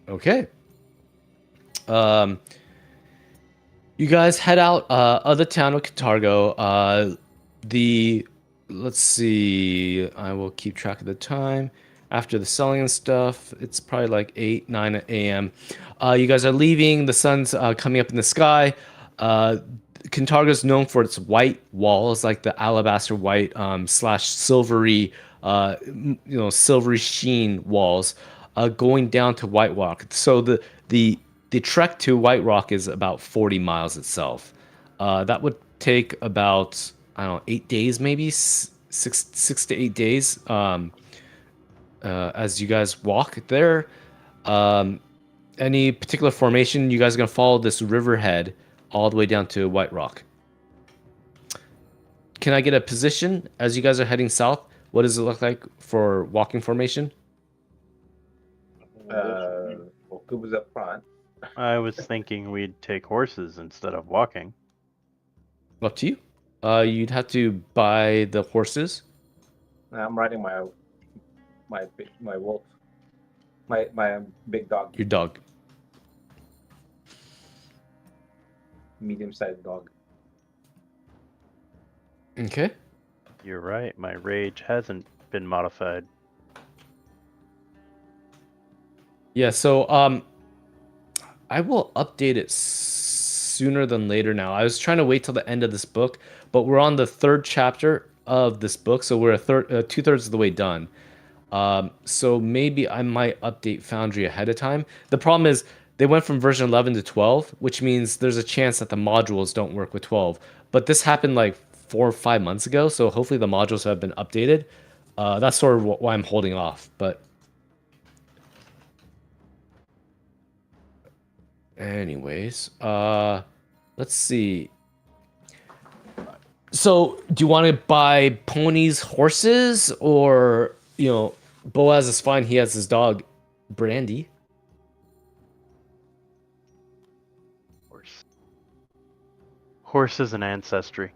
Okay. You guys head out of the town of Cantargo. Let's see. I will keep track of the time. After the selling and stuff, it's probably like 8, 9 a.m. You guys are leaving. The sun's coming up in the sky. Cantargo is known for its white walls, like the alabaster white slash silvery, silvery sheen walls, going down to Whiterock. So the trek to Whiterock is about 40 miles itself. That would take about, I don't know, 8 days, maybe six to 8 days. As you guys walk there, any particular formation, you guys are gonna follow this riverhead all the way down to Whiterock. Can I get a position as you guys are heading south? What does it look like for walking formation? Well, Kuba's up front. I was thinking we'd take horses instead of walking. Up to you. You'd have to buy the horses. I'm riding my wolf. My big dog. Your dog. Medium-sized dog. Okay. You're right, my rage hasn't been modified. Yeah, so I will update it sooner than later now. I was trying to wait till the end of this book, but we're on the 3rd chapter of this book, so we're 2/3 of the way done. So maybe I might update Foundry ahead of time. The problem is they went from version 11 to 12, which means there's a chance that the modules don't work with 12. But this happened like 4 or 5 months ago, so hopefully the modules have been updated. That's sort of why I'm holding off. But anyways, let's see. So, do you want to buy ponies, horses, or Boaz is fine. He has his dog, Brandy. Horse is an ancestry.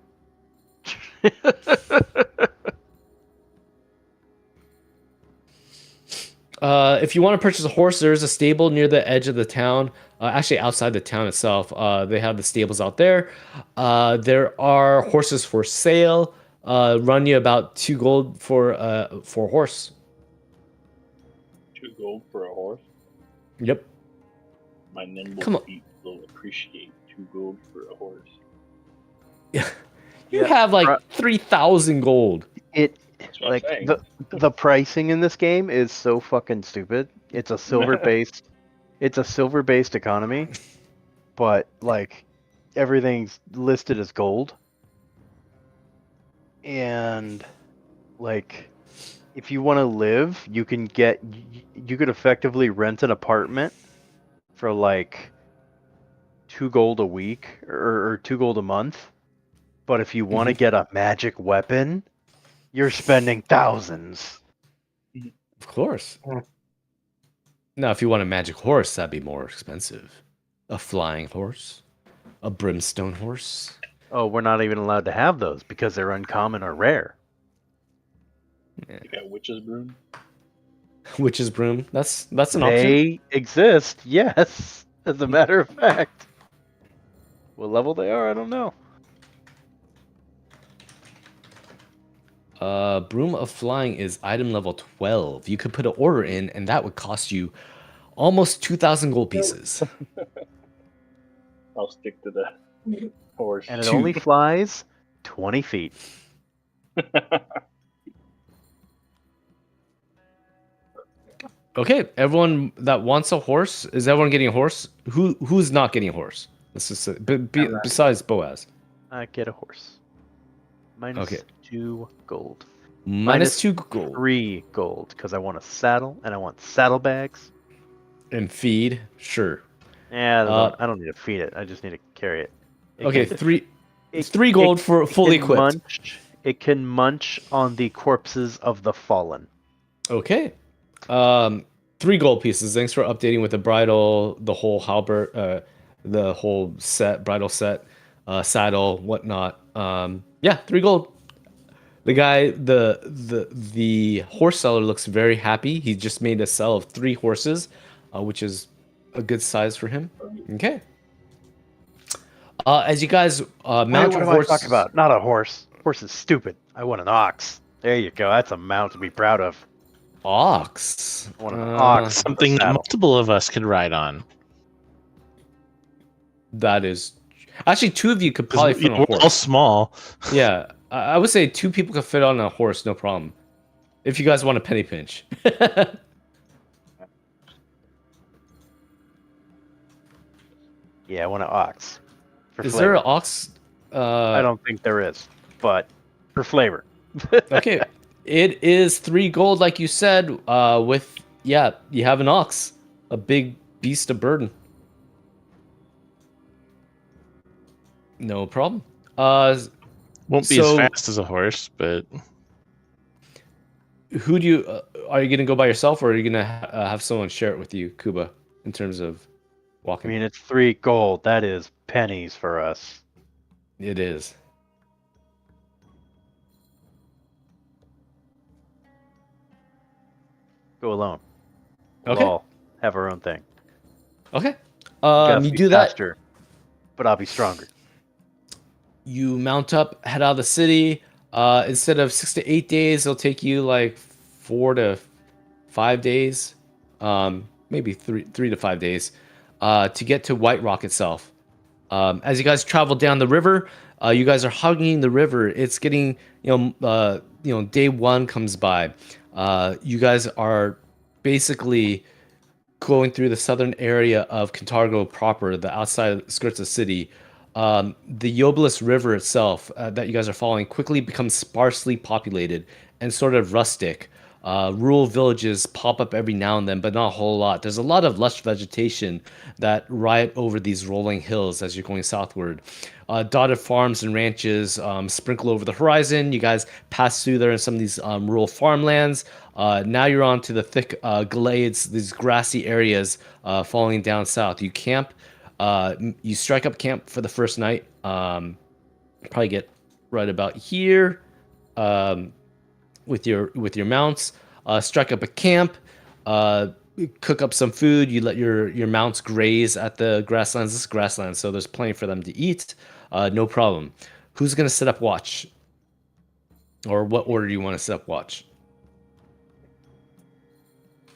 If you want to purchase a horse, there's a stable near the edge of the town. Actually, outside the town itself, they have the stables out there. There are horses for sale. Run you about 2 gold for a horse. 2 gold for a horse. Yep. My nimble Come on. feet will appreciate 2 gold for a horse. Yeah. You Yeah, have like right. 3,000 gold. That's what Like I'm saying. the pricing in this game is so fucking stupid. It's a silver based economy, but like everything's listed as gold. And like if you want to live, you could effectively rent an apartment for like 2 gold a week or 2 gold a month. But if you want to get a magic weapon, you're spending thousands. Of course. Now, if you want a magic horse, that'd be more expensive. A flying horse, a brimstone horse. Oh, we're not even allowed to have those because they're uncommon or rare. You got witch's broom. Witch's broom. That's an option. They exist, yes. As a matter of fact. What level they are, I don't know. Broom of Flying is item level 12. You could put an order in, and that would cost you almost 2,000 gold pieces. I'll stick to that. Horse. And it Two. only flies 20 feet. Okay, everyone that wants a horse, is everyone getting a horse? Who's not getting a horse? Let's just say, besides Boaz. I get a horse. Minus Okay. 2 gold. Minus 2 gold 3 gold, because I want a saddle and I want saddlebags. and feed. Sure. Yeah, I don't need to feed it. I just need to carry it. Okay, can- three. It's 3 gold for fully can equipped. It can munch on the corpses of the fallen. Okay. 3 gold pieces. Thanks for updating with the bridle, the whole halberd, the whole set, bridle set, saddle, whatnot. Yeah, 3 gold. The guy, the horse seller looks very happy. He just made a sell of 3 horses, which is a good size for him. Okay. As you guys mount What your am I horse, talking about? Not a horse. Horse is stupid. I want an ox. There you go. That's a mount to be proud of. ox. I want an ox. Something that Saddle. multiple of us could ride on. That is actually 2 of you could probably fit on a We're all horse. small. Yeah, I would say 2 people could fit on a horse, no problem. If you guys want a penny pinch. Yeah, I want an ox. For Is flavor. there an ox? I don't think there is, but for flavor. Okay, it is 3 gold, like you said. With you have an ox, a big beast of burden. No problem. Won't be So- as fast as a horse, but Who do you are you gonna go by yourself, or are you gonna have someone share it with you, Kuba, in terms of I walking? mean, it's 3 gold. That is pennies for us. It is. Go alone. We'll Okay. all have our own thing. Okay. Gus You be do that. faster, but I'll be stronger. You mount up, head out of the city. Instead of 6 to 8 days, it'll take you like 4 to 5 days, maybe three to 5 days, to get to Whiterock itself. As you guys travel down the river, you guys are hugging the river. It's getting, day 1 comes by. You guys are basically going through the southern area of Cantargo proper, the outside skirts of the city. The Yobelis River itself, that you guys are following, quickly becomes sparsely populated and sort of rustic. Rural villages pop up every now and then, but not a whole lot. There's a lot of lush vegetation that riot over these rolling hills as you're going southward. Dotted farms and ranches sprinkle over the horizon. You guys pass through there in some of these rural farmlands. Now you're on to the thick glades, these grassy areas falling down south. You camp. You strike up camp for the first night. Probably get right about here with your mounts. Strike up a camp. Cook up some food. You let your mounts graze at the grasslands. This is grassland, so there's plenty for them to eat. No problem. Who's gonna set up watch? Or what order do you want to set up watch?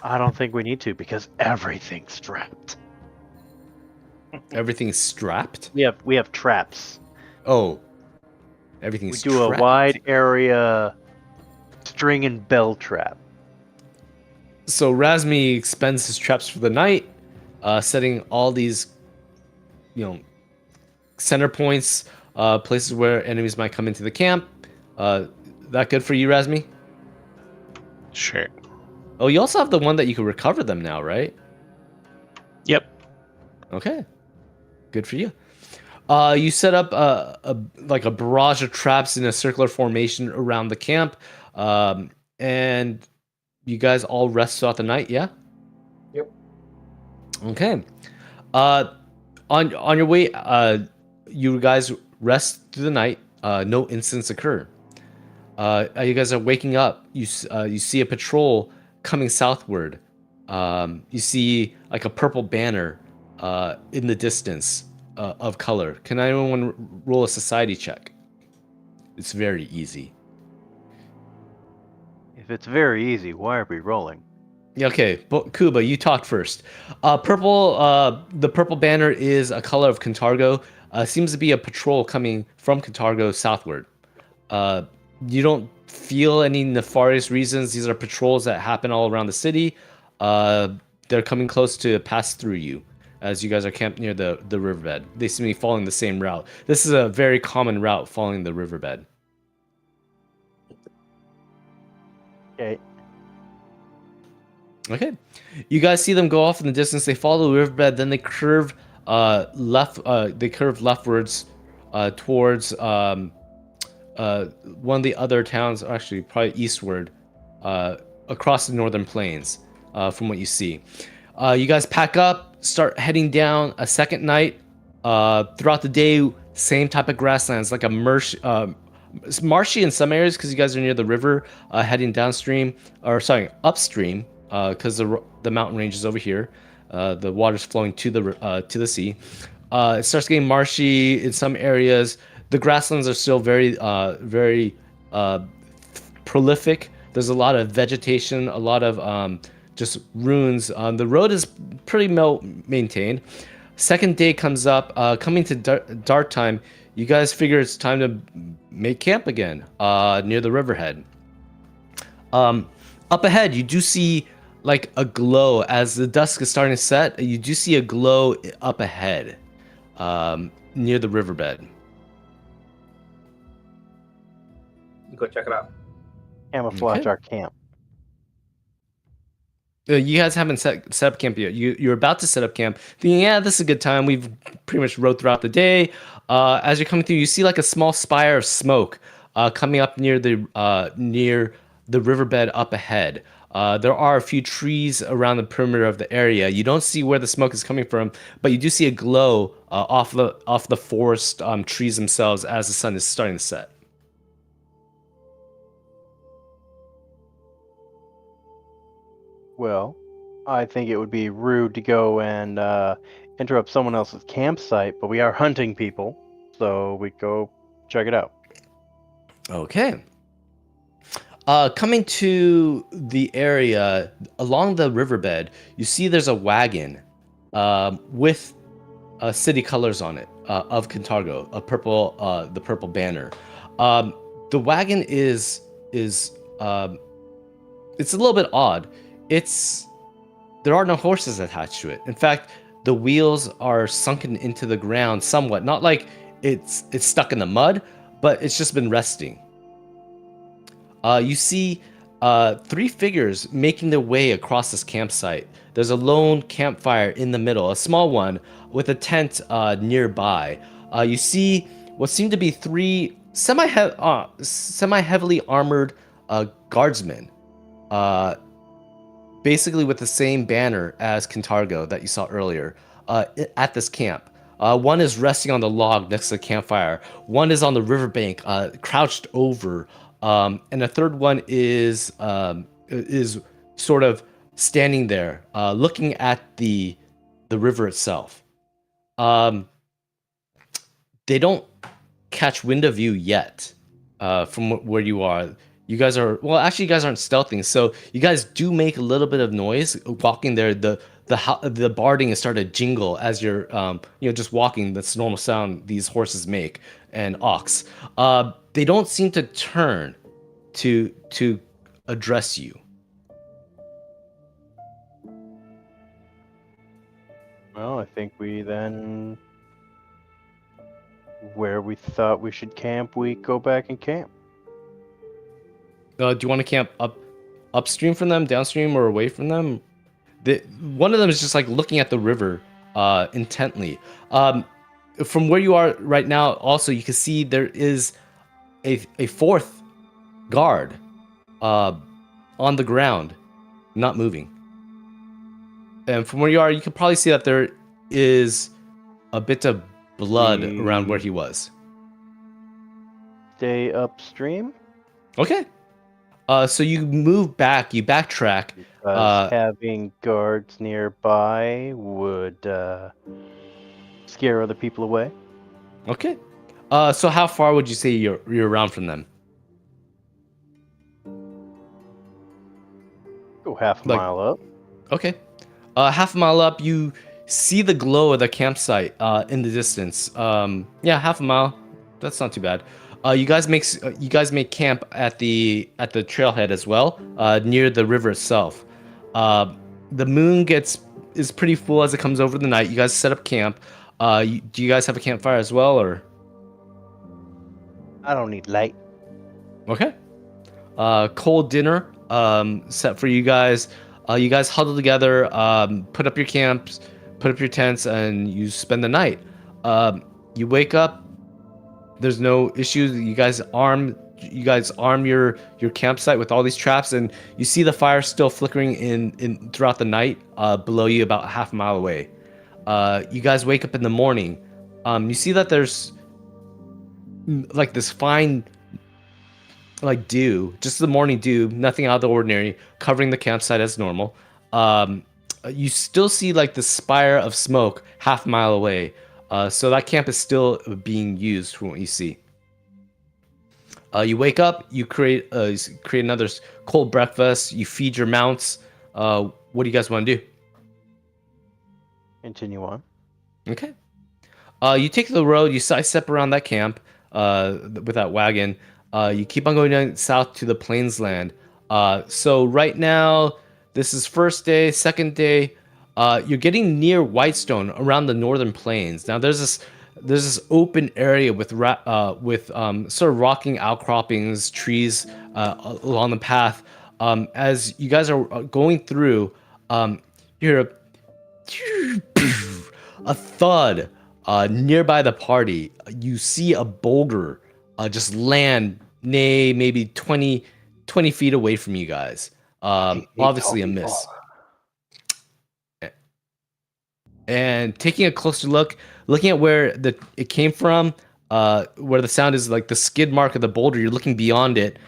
I don't think we need to because everything's strapped. Everything's strapped. We have traps. Oh, We everything's do a trapped. wide area string and bell trap. So Razmi spends his traps for the night, setting all these, center points, places where enemies might come into the camp. That good for you, Razmi? sure. Oh, you also have the one that you can recover them now, right? Yep. Okay, good for you. You set up a barrage of traps in a circular formation around the camp, and you guys all rest throughout the night. Yeah. Yep. Okay. On your way, you guys rest through the night. No incidents occur. You guys are waking up. You see a patrol coming southward. You see like a purple banner in the distance of color. Can anyone roll a society check? It's very easy. If it's very easy, why are we rolling? Yeah, okay, but Kuba, you talk first. The purple banner is a color of Cantargo. Seems to be a patrol coming from Catargo southward. You don't feel any nefarious reasons. These are patrols that happen all around the city. They're coming close to pass through you as you guys are camped near the riverbed. They seem to be following the same route. This is a very common route following the riverbed. Okay. Okay. You guys see them go off in the distance. They follow the riverbed, then they curve left. They curve leftwards towards one of the other towns, actually probably eastward, across the northern plains. From what you see, you guys pack up, start heading down a second night. Throughout the day, same type of grasslands, like a it's marshy in some areas because you guys are near the river, heading downstream, or sorry, upstream, because the mountain range is over here. The water's flowing to the sea. It starts getting marshy in some areas. The grasslands are still very prolific. There's a lot of vegetation, a lot of just ruins. The road is pretty maintained. Second day comes up. Coming to dark time, you guys figure it's time to make camp again near the riverhead. Up ahead, you do see like a glow as the dusk is starting to set. You do see a glow up ahead near the riverbed. Go check it out. Camouflage Okay. our camp. You guys haven't set up camp yet. You're about to set up camp. Thinking, yeah, this is a good time. We've pretty much rode throughout the day. As you're coming through, you see like a small spire of smoke coming up near the riverbed up ahead. There are a few trees around the perimeter of the area. You don't see where the smoke is coming from, but you do see a glow off the forest trees themselves as the sun is starting to set. Well, I think it would be rude to go and interrupt someone else's campsite, but we are hunting people, so we go check it out. Okay. Coming to the area along the riverbed, you see there's a wagon with city colors on it of Cantargo, the purple banner. The wagon is it's a little bit odd. There are no horses attached to it. In fact, the wheels are sunken into the ground somewhat. Not like it's stuck in the mud, but it's just been resting. You see 3 figures making their way across this campsite. There's a lone campfire in the middle, a small one with a tent nearby. You see what seem to be 3 semi-heavily armored guardsmen, basically with the same banner as Cantargo that you saw earlier at this camp. One is resting on the log next to the campfire. One is on the riverbank, crouched over. And the third one is sort of standing there, looking at the river itself. They don't catch wind of you yet from where you are. You guys aren't stealthing, so you guys do make a little bit of noise walking there. The barding is starting to jingle as you're just walking. That's the normal sound these horses make, and ox. They don't seem to turn to address you. Well, I think we then, where we thought we should camp, we go back and camp. Do you want to camp upstream from them, downstream, or away from them? One of them is just like looking at the river intently. From where you are right now, also you can see there is a 4th guard on the ground, not moving. And from where you are, you can probably see that there is a bit of blood around where he was. Stay upstream? Okay. So you move back, you backtrack. Because having guards nearby would scare other people away. Okay. So how far would you say you're around from them? Go half a mile up. Okay. Half a mile up, you see the glow of the campsite in the distance. Yeah, half a mile. That's not too bad. You guys make camp at the trailhead as well, near the river itself. Uh, the moon is pretty full as it comes over the night. You guys set up camp. Do you guys have a campfire as well, or? I don't need light. Okay. Cold dinner set for you guys. You guys huddle together, put up your camps, put up your tents, and you spend the night. You wake up. There's no issues. You guys arm your campsite with all these traps, and you see the fire still flickering in throughout the night below you, about half a mile away. You guys wake up in the morning. You see that there's like this fine like dew, just the morning dew, nothing out of the ordinary, covering the campsite as normal. You still see like the spire of smoke half a mile away. So that camp is still being used from what you see. You wake up, you create another cold breakfast, you feed your mounts. What do you guys want to do? Continue on. Okay. You take the road, you sidestep around that camp with that wagon. You keep on going down south to the plains land. So right now, this is first day, second day. You're getting near Whitestone around the northern plains. Now there's this open area with sort of rocking outcroppings, trees along the path. As you guys are going through, you hear a thud nearby the party. You see a boulder just land maybe 20 feet away from you guys. Obviously a miss. And taking a closer look, looking at where it came from, where the sound is like the skid mark of the boulder, you're looking beyond it.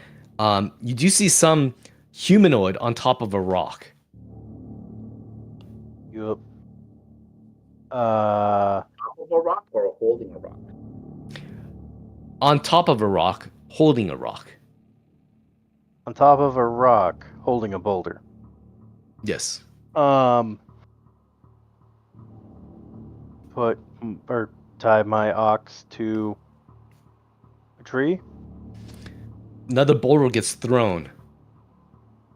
You do see some humanoid on top of a rock. Yup. Top of a rock or holding a rock? On top of a rock, holding a rock. On top of a rock, holding a boulder. Yes. Put or tie my ox to a tree, Another boulder gets thrown.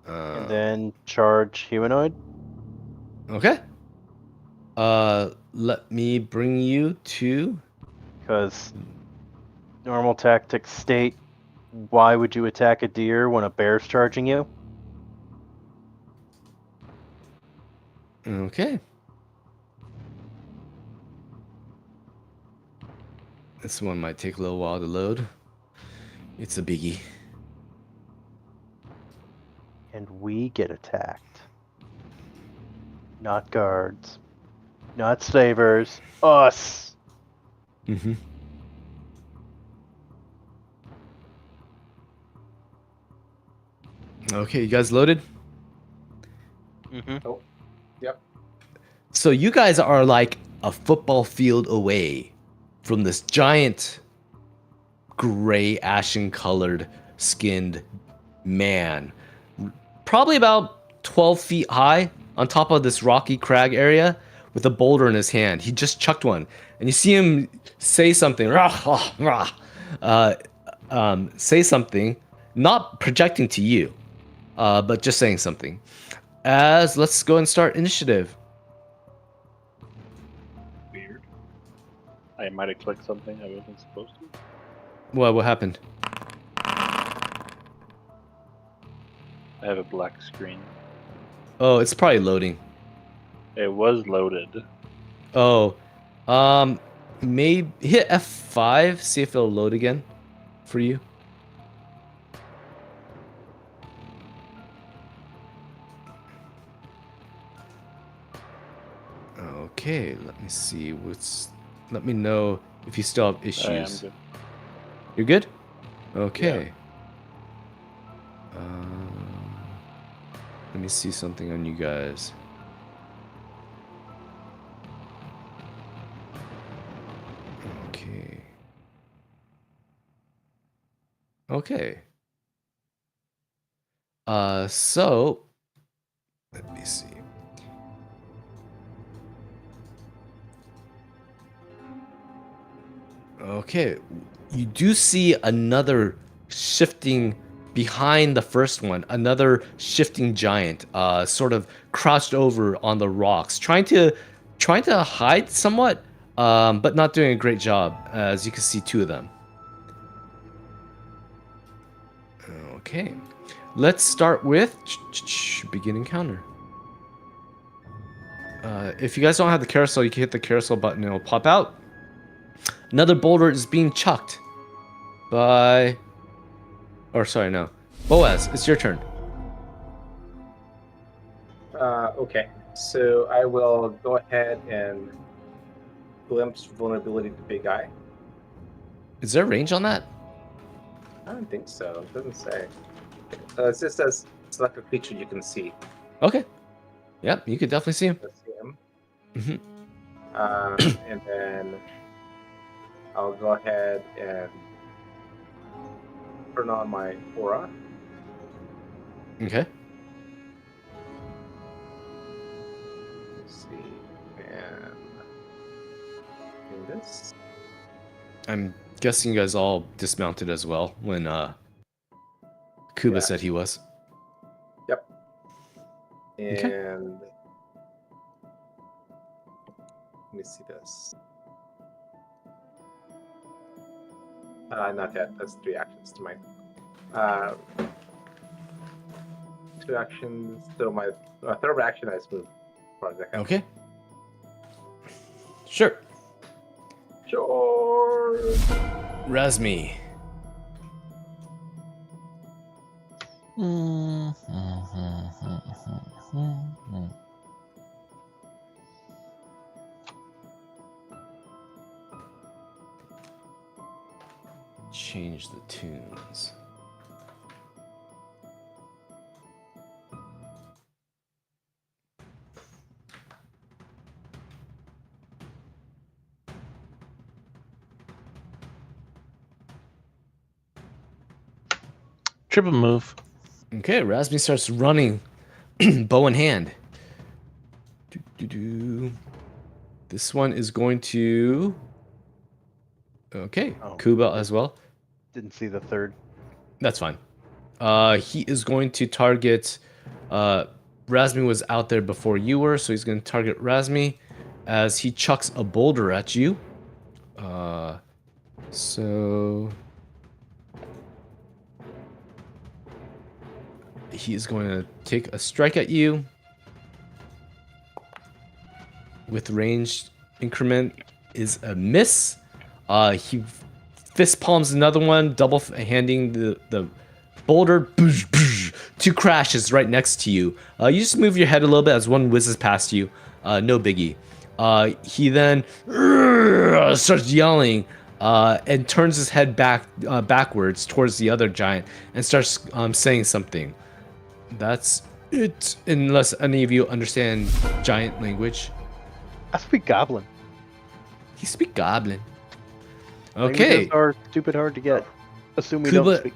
and then charge humanoid. Okay. Let me bring you to. Because normal tactics state, why would you attack a deer when a bear's charging you? Okay. This one might take a little while to load. It's a biggie. And we get attacked. Not guards. Not slavers. Us! Mm-hmm. Okay, you guys loaded? Mm-hmm. Oh, yep. So you guys are like a football field away from this giant gray ashen colored skinned man, probably about 12 feet high, on top of this rocky crag area with a boulder in his hand. He just chucked one, and you see him say something, say something, not projecting to you, but just saying something. Let's go and start initiative. Weird. I might have clicked something I wasn't supposed to. What happened? I have a black screen. Oh, it's probably loading. It was loaded. Oh, maybe hit F5, see if it'll load again for you. Okay, let me see. Let me know if you still have I am issues. good. You're good? Okay. Let me see something on you guys. Okay. Okay. So let me see. Okay, you do see another shifting behind the first one, another shifting giant, sort of crouched over on the rocks, trying to hide somewhat, but not doing a great job. As you can see, two of them. Okay, let's start with begin encounter. If you guys don't have the carousel, you can hit the carousel button and it'll pop out. Another boulder is being chucked by... Or sorry, no. Boaz, it's your turn. Okay, so I will go ahead and glimpse vulnerability to Big Eye. Is there range on that? I don't think so. It doesn't say. It just says select a creature you can see. Okay. Yep, you could definitely see him. Let's see him. Mm-hmm. And then I'll go ahead and turn on my aura. Okay. Let's see. And do this. I'm guessing you guys all dismounted as well when Kuba said he was. Yep. Okay. And let me see this. Not yet. That's 3 actions to my. 2 actions. So my third action I just moved as far as I can. Okay. Sure. Sure. Razmi. Change the tunes. Triple move. Okay, Razmi starts running, bow in hand. This one is going to... Okay, Oh. Kuba as well. Didn't see the third. That's fine. He is going to target... Razmi was out there before you were, so he's going to target Razmi as he chucks a boulder at you. So... He is going to take a strike at you. With ranged increment is a miss. He fist palms another one, double handing the boulder. 2 crashes right next to you. You just move your head a little bit as one whizzes past you. No biggie. He then starts yelling and turns his head backwards towards the other giant and starts saying something. That's it, unless any of you understand giant language. I speak Goblin. He speak Goblin. Okay. Languages are stupid hard to get. Assume we Kuba. don't speak.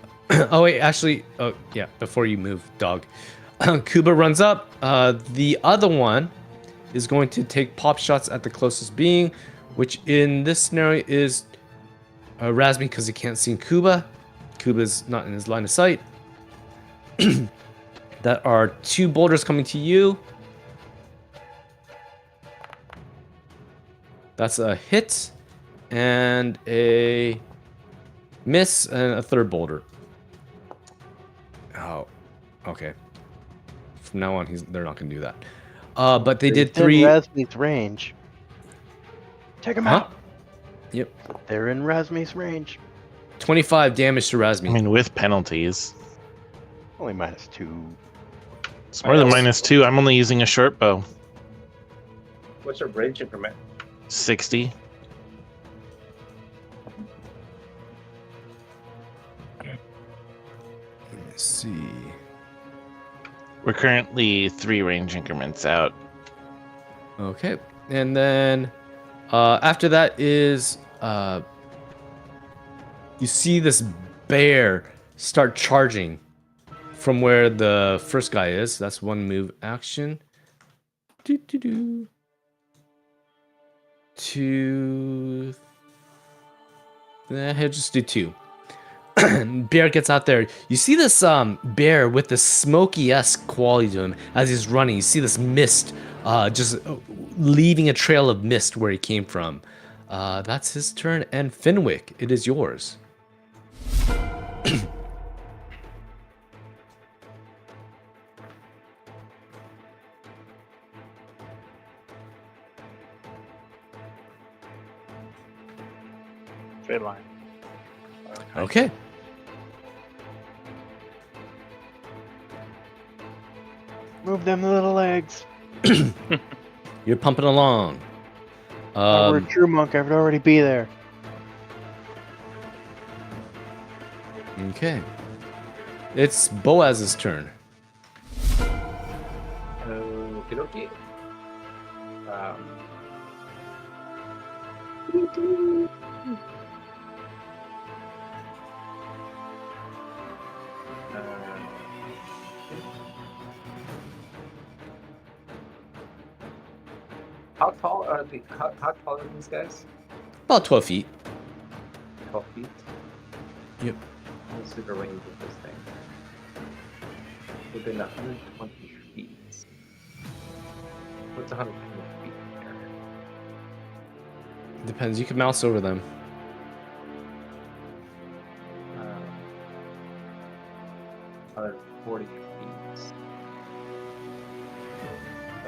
Oh wait, actually, oh yeah. Before you move, dog. Kuba runs up. The other one is going to take pop shots at the closest being, which in this scenario is Razmi because he can't see Kuba. Kuba's not in his line of sight. That are 2 boulders coming to you. That's a hit and a miss and a third boulder. Oh, okay. From now on, they're not going to do that. But they did 3. Razmi's range. Take him out. Yep. They're in Razmi's range. 25 damage to Razmi. I mean, with penalties. Only -2. It's more than -2. I'm only using a short bow. What's your range increment? 60. Let me see. We're currently 3 range increments out. Okay. And then after that is you see this bear start charging from where the first guy is. That's 1 move action. 2, He'll just do 2. Bear gets out there. You see this bear with this smoky-esque quality to him as he's running. You see this mist, just leaving a trail of mist where he came from. That's his turn. And Finwick, it is yours. Straight line. Okay. Move them little legs. You're pumping along. We're a true monk. I would already be there. Okay. It's Boaz's turn. Okie dokie. How tall are how tall are these guys? About 12 feet. 12 feet. Yep. Let's see the range of this thing. Within 120 feet. What's 120 feet here? Depends. You can mouse over them. 140 feet.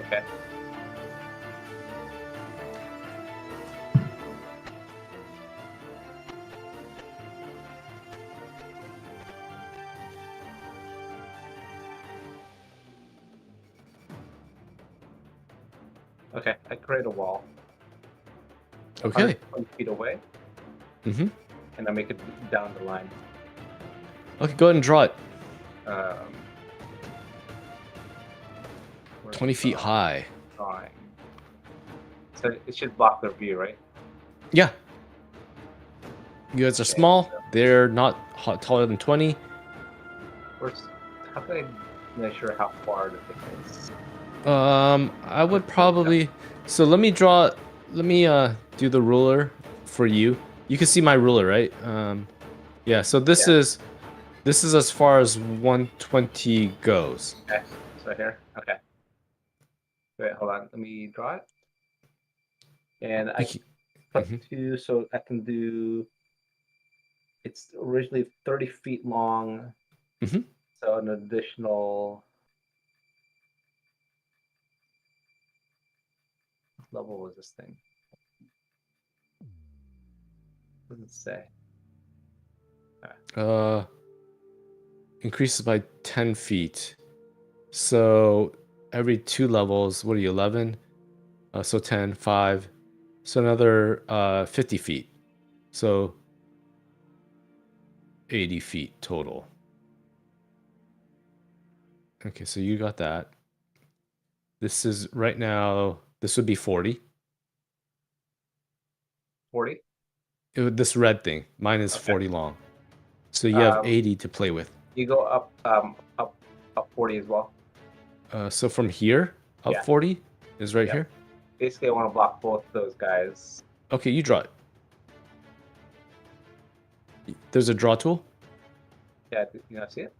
Okay. Okay, I create a wall. Okay. 120 feet away, Mm-hmm. and I make it down the line. Okay, go ahead and draw it. Where's 20 feet the high. drawing? So it should block their view, right? Yeah. You guys are Okay, small. so They're not taller than 20. how can I measure how far the thing is? I would probably. So let me draw. Let me do the ruler for you. You can see my ruler, right? Yeah. So this Yeah. is as far as 120 goes. Okay, so here. Okay. Wait, hold on. Let me draw it. And I put Mhm. 2, so I can do. It's originally 30 feet long. Mhm. So an additional. What level was this thing? What does it say? Increases by 10 feet. So every 2 levels, what are you, 11? So 10, 5. So another 50 feet. So 80 feet total. Okay, so you got that. This is right now, this would be 40. 40. This red thing, mine is Okay. 40 long. So you have Um, 80 to play with. You go up 40 as well. So from here, up Yeah. 40 is right Yeah. here. Basically, I want to block both those guys. Okay, you draw it. There's a draw tool. Yeah, see it?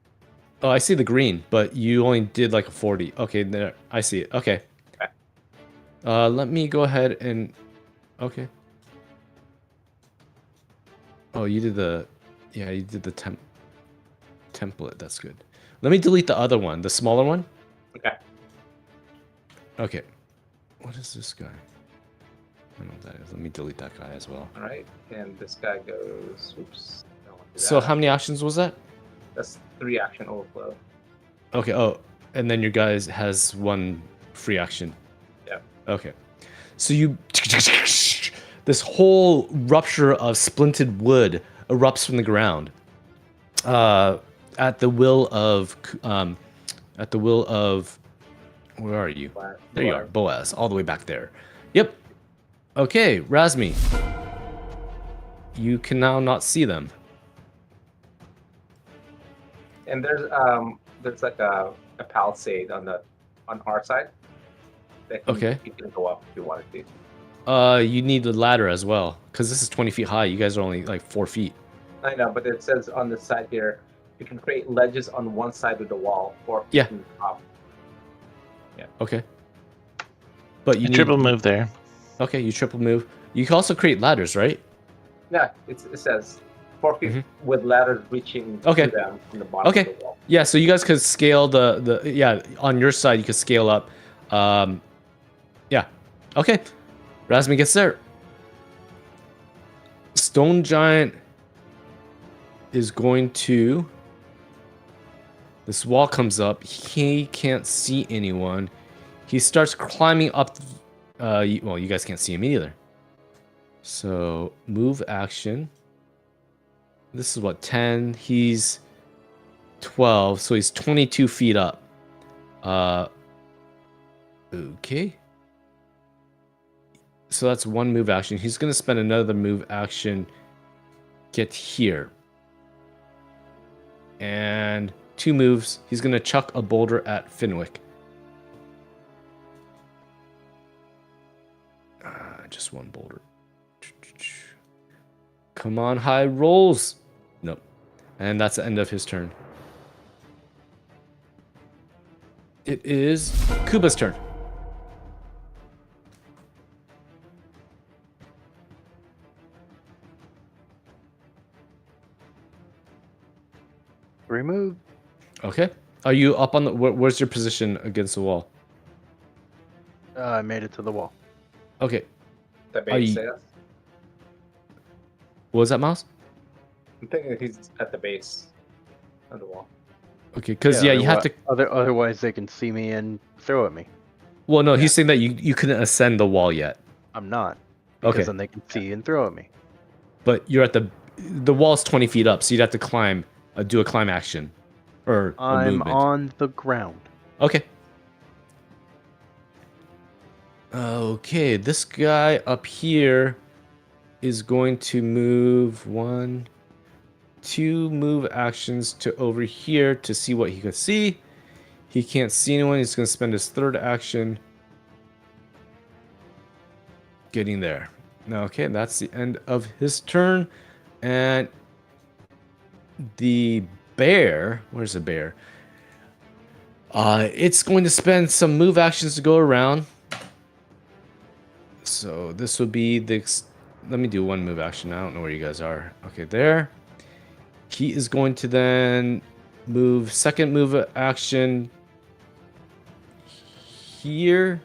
Oh, I see the green, but you only did like a 40. Okay, there, I see it. Okay. Okay. Let me go ahead and. Okay. Oh, you did the. Yeah, you did the template. That's good. Let me delete the other one, the smaller one. Okay. Okay. What is this guy? I don't know what that is. Let me delete that guy as well. All right, and this guy goes. Oops. I don't want to do So that. how many actions was that? That's 3 action overflow. Okay. Oh, and then your guys has 1 free action. Yeah. Okay. So you. This whole rupture of splinted wood erupts from the ground. At the will of. At the will of. Where are you? There you are, Boaz, all the way back there. Yep. Okay, Razmi. You can now not see them. And there's like a palisade on our side. That Okay. You can go up if you wanted to. You need the ladder as well, because this is 20 feet high. You guys are only like 4 feet. I know, but it says on the side here, you can create ledges on one side of the wall or Yeah. from the top. Okay. But you You need triple move there. Okay, you triple move. You can also create ladders, right? Yeah, it says 4 feet Mhm. with ladders reaching Okay. to them from the bottom Okay. of the wall. Yeah, so you guys could scale the on your side you could scale up. Yeah. Okay. Razmi gets there. Stone Giant is going to. This wall comes up. He can't see anyone. He starts climbing up. Well, you guys can't see him either. So move action. This is what 10. He's 12, so he's 22 feet up. Okay. So that's one move action. He's gonna spend another move action. Get here. And 2 moves. He's gonna chuck a boulder at Finwick. Just one boulder. Come on, high rolls. Nope. And that's the end of his turn. It is Kuba's turn. Remove. Okay. Are you up on the... Where's your position against the wall? I made it to the wall. Okay. The Are base you- says. What was that, Mouse? I'm thinking that he's at the base of the wall. Okay, because yeah, you have to... Otherwise, they can see me and throw at me. Well, no, Yeah. he's saying that you couldn't ascend the wall yet. I'm not. Because Okay. then they can see and throw at me. But you're at the wall's 20 feet up, so you'd have to climb, do a climb action. Or a I'm movement. on the ground. Okay. Okay, this guy up here is going to move 2 move actions to over here to see what he can see. He can't see anyone. He's going to spend his 3rd action getting there. Okay, that's the end of his turn. And the bear, where's the bear? It's going to spend some move actions to go around. So this would be the... Let me do 1 move action. I don't know where you guys are. Okay, there. He is going to then move 2nd move action here.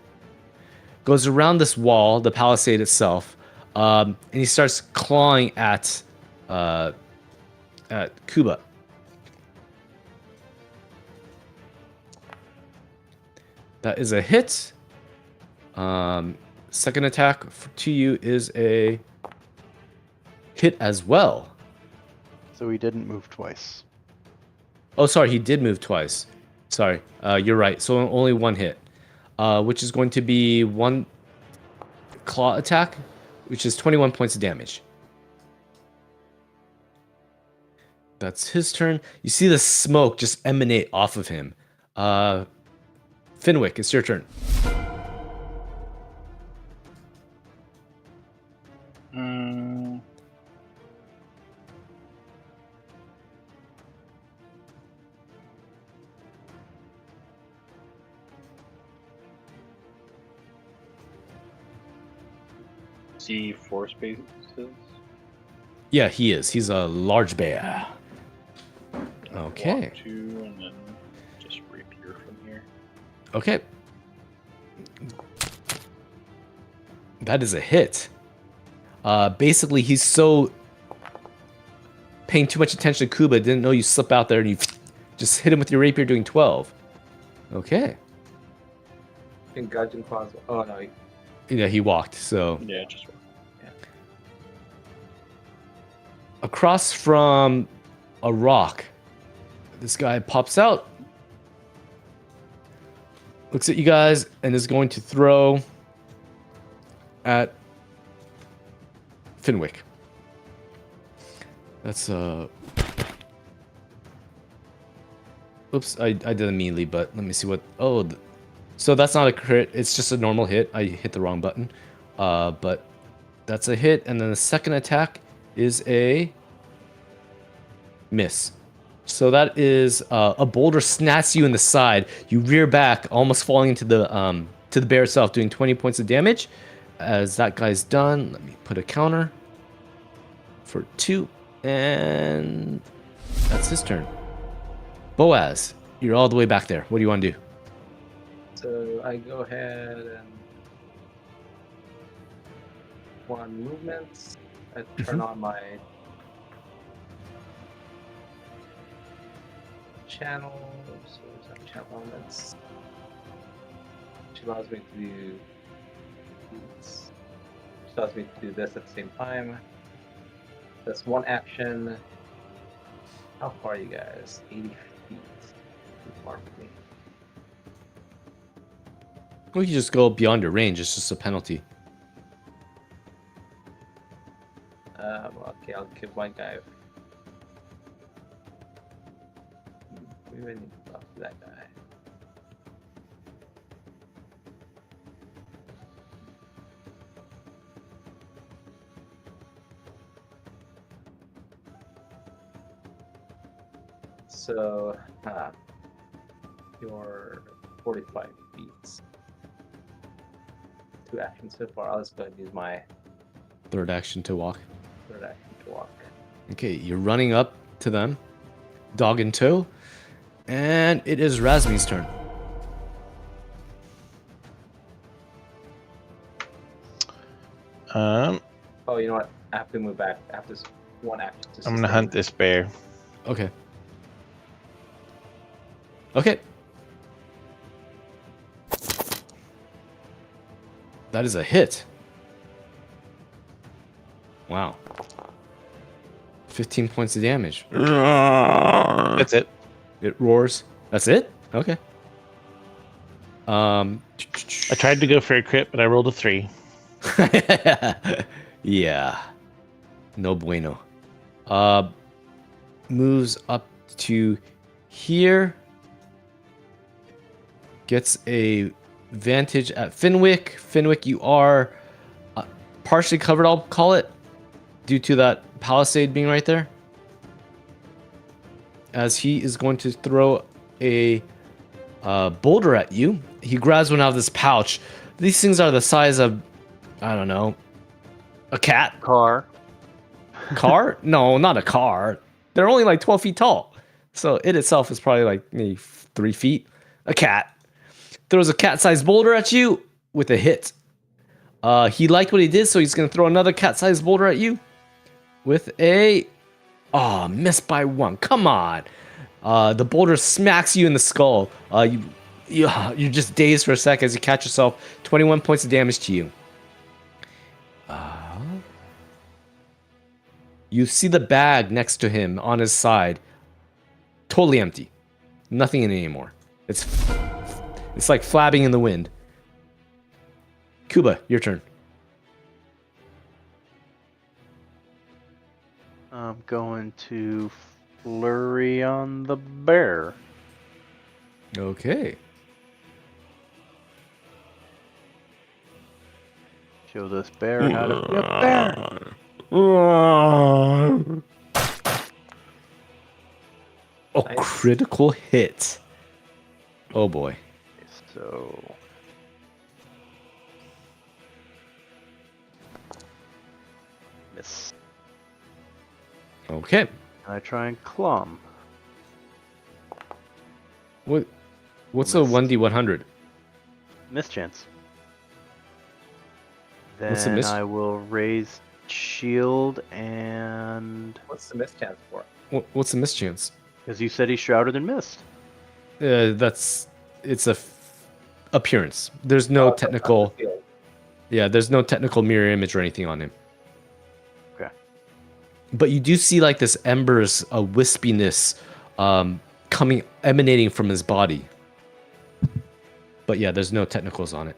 Goes around this wall, the palisade itself, and he starts clawing at Kuba. That is a hit. 2nd attack to you is a hit as well. So he didn't move twice. Oh, sorry, he did move twice. Sorry, you're right. So only 1 hit, which is going to be 1 claw attack, which is 21 points of damage. That's his turn. You see the smoke just emanate off of him. Finwick, it's your turn. See 4 spaces. Yeah, he is. He's a large bear. Okay. Walk 2 and then just rapier from here. Okay. That is a hit. Basically, he's so paying too much attention to Kuba, didn't know you slip out there and you just hit him with your rapier doing 12. Okay. In Gudgeon Claws. Oh, no. Yeah, he walked, so... Yeah, just Across from a rock, this guy pops out, looks at you guys, and is going to throw at Finwick. That's oops, I did a melee, but let me see what... Oh, so that's not a crit. It's just a normal hit. I hit the wrong button. But that's a hit, and then the second attack is a miss. So that is a boulder snaps you in the side. You rear back, almost falling into the bear itself, doing 20 points of damage. As that guy's done, let me put a counter for 2, and that's his turn. Boaz, you're all the way back there. What do you want to do? So I go ahead and 1 movement. I turn on my channel. So there's some channel elements. Which allows me to do this at the same time. That's 1 action. How far are you guys? 80 feet. Too far for me. We can just go beyond your range. It's just a penalty. Okay, I'll give my guy. We really need to talk to that guy. So, you're 45 feet. 2 actions so far. I'll just go ahead and use my Third action to walk. third action to walk. Okay, you're running up to them, dog in tow, and it is Razmi's turn. Um, Oh, you know what? I have to move back. I have this 1 action. To I'm gonna hunt this bear. Okay. Okay. That is a hit. Wow. 15 points of damage. That's it. It roars. That's it? Okay. I tried to go for a crit, but I rolled a 3. Yeah. No bueno. Moves up to here. Gets a vantage at Finwick. Finwick, you are partially covered, I'll call it, due to that palisade being right there. As he is going to throw a boulder at you. He grabs one out of this pouch. These things are the size of, I don't know, a cat. Car. Car? No, not a car. They're only like 12 feet tall. So it itself is probably like maybe 3 feet. A cat. Throws a cat-sized boulder at you with a hit. He liked what he did, so he's going to throw another cat-sized boulder at you with a... Oh, missed by 1. Come on. The boulder smacks you in the skull. You're just dazed for a second as you catch yourself. 21 points of damage to you. You see the bag next to him on his side. Totally empty. Nothing in it anymore. It's like flapping in the wind. Kuba, your turn. I'm going to flurry on the bear. Okay. Show this bear how to be a bear. Oh, Nice. critical hit. Oh boy. So miss. Okay. I try and clum. What's a 1d100? Mischance. What's the Then miss? I will raise shield and What's the mischance for? What's the mischance? because you said he's shrouded in mist. It's a appearance. There's no Oh, technical. that's the field. Yeah, there's no technical mirror image or anything on him. Okay. But you do see like this embers, a wispiness, emanating from his body. But yeah, there's no technicals on it.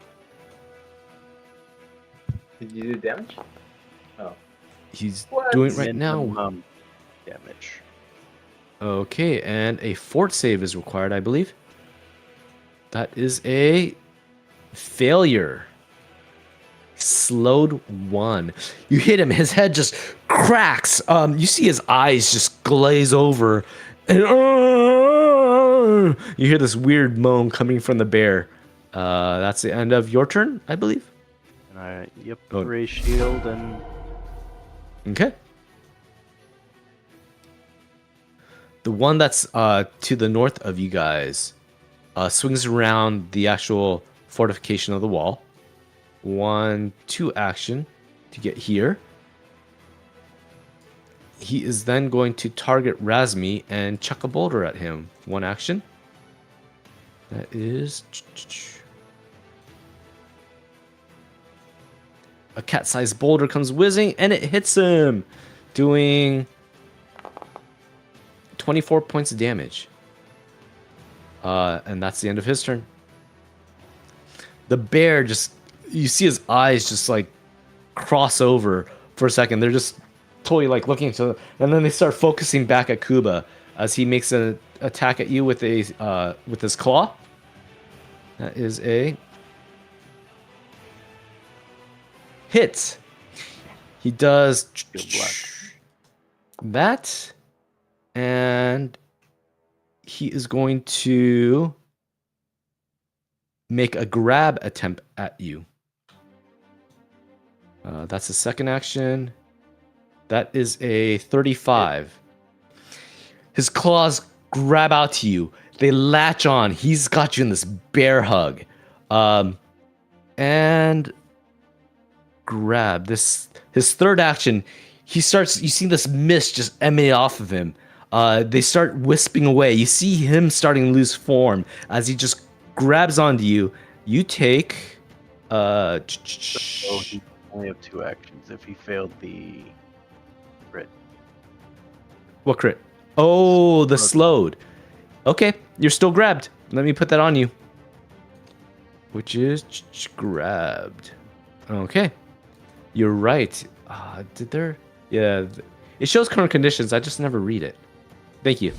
Did you do damage? Oh. He's What? doing it right now. Minimum damage. Okay, and a fort save is required, I believe. That is a failure. slowed 1. You hit him. His head just cracks. You see his eyes just glaze over. And you hear this weird moan coming from the bear. That's the end of your turn, I believe. And Oh. raise shield and Okay. The one that's to the north of you guys swings around the actual fortification of the wall. 1, 2 action to get here. He is then going to target Razmi and chuck a boulder at him. 1 action. That is a cat-sized boulder comes whizzing and it hits him, doing 24 points of damage. And that's the end of his turn. The bear just, you see his eyes just like cross over for a second. They're just totally like looking to, and then they start focusing back at Kuba as he makes an attack at you with his claw. That is a hit. He does that, and he is going to make a grab attempt at you. That's the second action. That is a 35. His claws grab out to you. They latch on. He's got you in this bear hug. And grab. His third action, he starts, you see this mist just emanate off of him. They start wisping away. You see him starting to lose form as he just grabs onto you. You take so he only have 2 actions if he failed the crit. What crit? Oh, the slowed. Okay, you're still grabbed. Let me put that on you. Which is grabbed. Okay. You're right. Did there? Yeah. It shows current conditions. I just never read it. Thank you.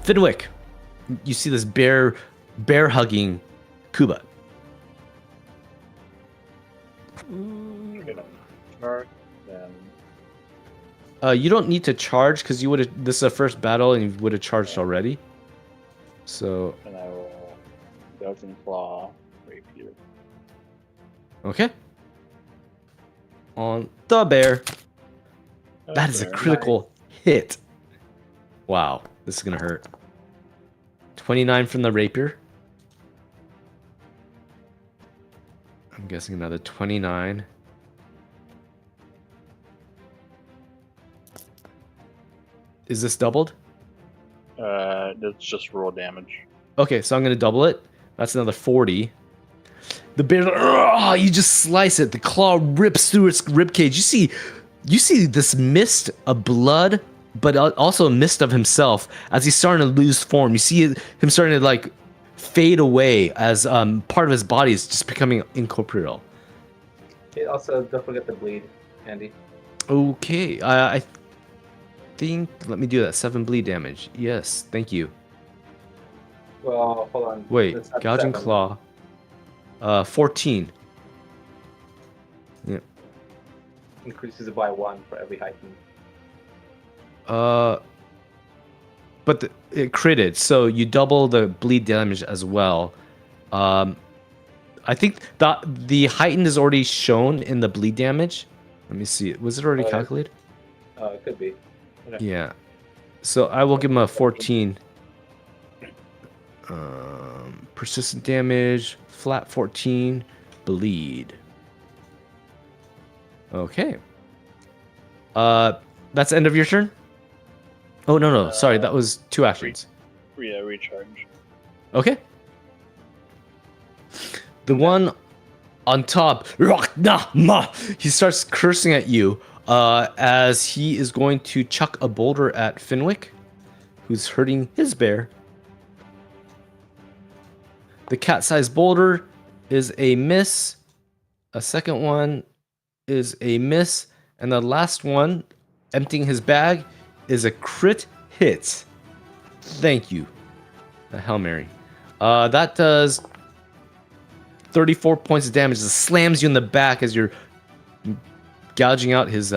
Fenwick. You see this bear hugging Kuba. I'm gonna charge, then You don't need to charge because you would have. This is a first battle and you would have charged already. So and I will Belgian Claw, Rapier. okay. On the bear. That is a There. critical hit. Wow, this is gonna hurt. 29 from the rapier. I'm guessing another 29. Is this doubled? That's just raw damage. Okay, so I'm gonna double it. That's another 40. The bear, you just slice it. The claw rips through its ribcage. You see this mist of blood, but also a mist of himself as he's starting to lose form. You see him starting to like fade away as part of his body is just becoming incorporeal. Okay, also, don't forget the bleed, Andy. Okay, I think, let me do that. 7 bleed damage. Yes, thank you. Well, hold on. Wait, That's not gouging 7. claw. 14. Yeah. Increases it by 1 for every heightened. But it critted, so you double the bleed damage as well. I think that the heightened is already shown in the bleed damage. Let me see. Was it already Oh, yeah. calculated? It could be. Okay. Yeah. So I will give him a 14. Persistent damage, flat 14, bleed. Okay. That's the end of your turn? Oh, no. Sorry, that was 2 actions. Yeah, recharge. Okay. The one on top, he starts cursing at you as he is going to chuck a boulder at Fenwick, who's hurting his bear. The cat-sized boulder is a miss. A second one is a miss. And the last one, emptying his bag, is a crit hit. Thank you. A Hail Mary. That does 34 points of damage. Just slams you in the back as you're gouging out his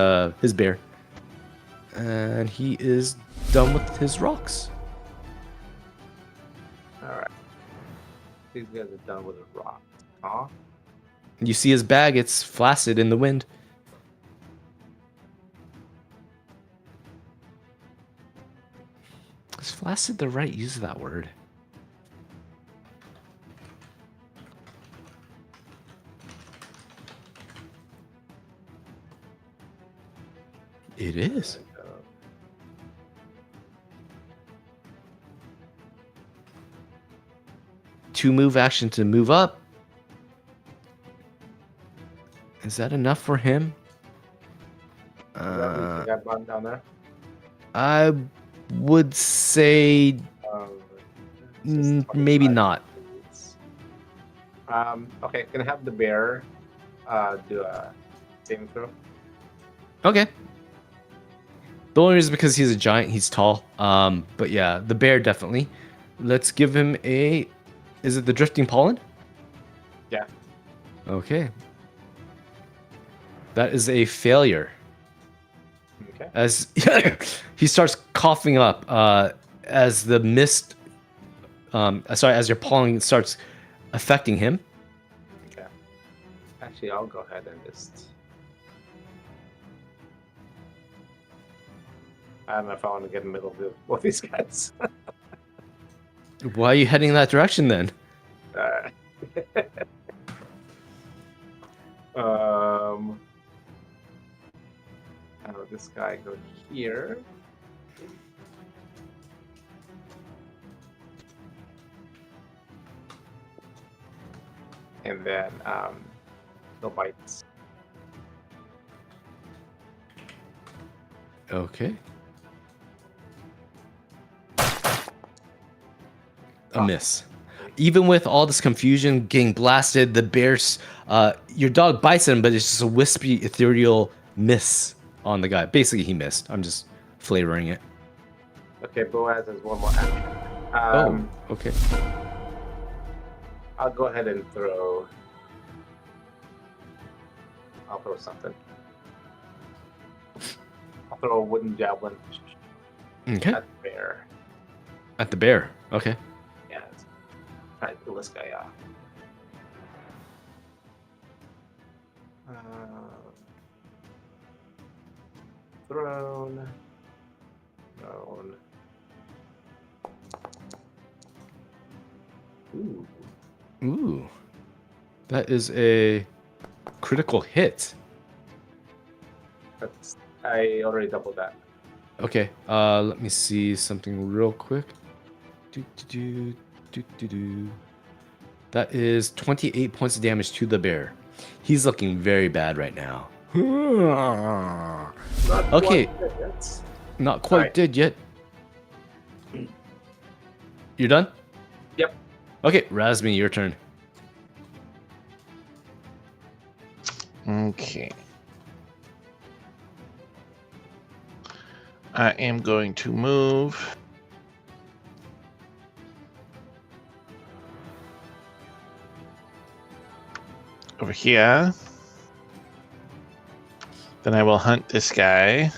bear. And he is done with his rocks. Alright. These guys are done with a rock. Aw. You see his bag, it's flaccid in the wind. Is flaccid the right use of that word? It is. Two move action to move up. Is that enough for him? That button down there. I would say maybe not. Okay, can I have the bear do a saving throw? Okay. The only reason is because he's a giant, he's tall. But yeah, the bear definitely. Let's give him a. Is it the drifting pollen? Yeah. Okay. That is a failure. Okay. As he starts coughing up, as the mist, as your pollen starts affecting him. Okay. Actually, I'll go ahead and just. I don't know if I want to get in the middle of both these guys. Why are you heading in that direction then? How would this guy go here? And then the bites. Okay. A miss. Even with all this confusion, getting blasted, the bear's your dog bites him, but it's just a wispy, ethereal miss on the guy. Basically, he missed. I'm just flavoring it. Okay, Boaz has one more action. Okay. I'll go ahead and throw. I'll throw something. I'll throw a wooden javelin Okay. at the bear. At the bear. Okay. Yeah, try to pull this guy off. Thrown. Ooh. Ooh. That is a critical hit. I already doubled that. Okay. Let me see something real quick. That is 28 points of damage to the bear. He's looking very bad right now. Okay. Not quite Alright. dead yet. You're done? Yep. Okay, Razmi, your turn. Okay. I am going to move over here. Then I will hunt this guy.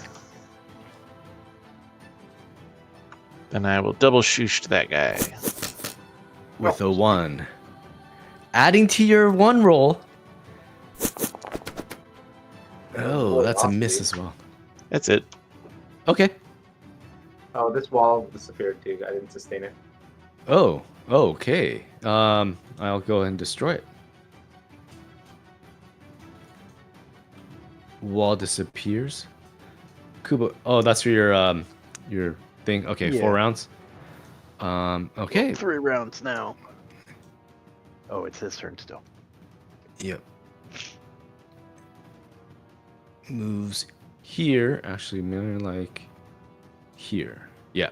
Then I will double shoosh to that guy. With a 1. Adding to your 1 roll. Oh, that's a miss as well. That's it. Okay. Oh, this wall disappeared too. I didn't sustain it. Oh, okay. I'll go ahead and destroy it. Wall disappears. Kubo. Oh, that's for your thing. Okay, Yeah. 4 rounds. Okay. 3 rounds now. Oh, it's his turn still. Yep. Moves here. Actually, more like here. Yeah.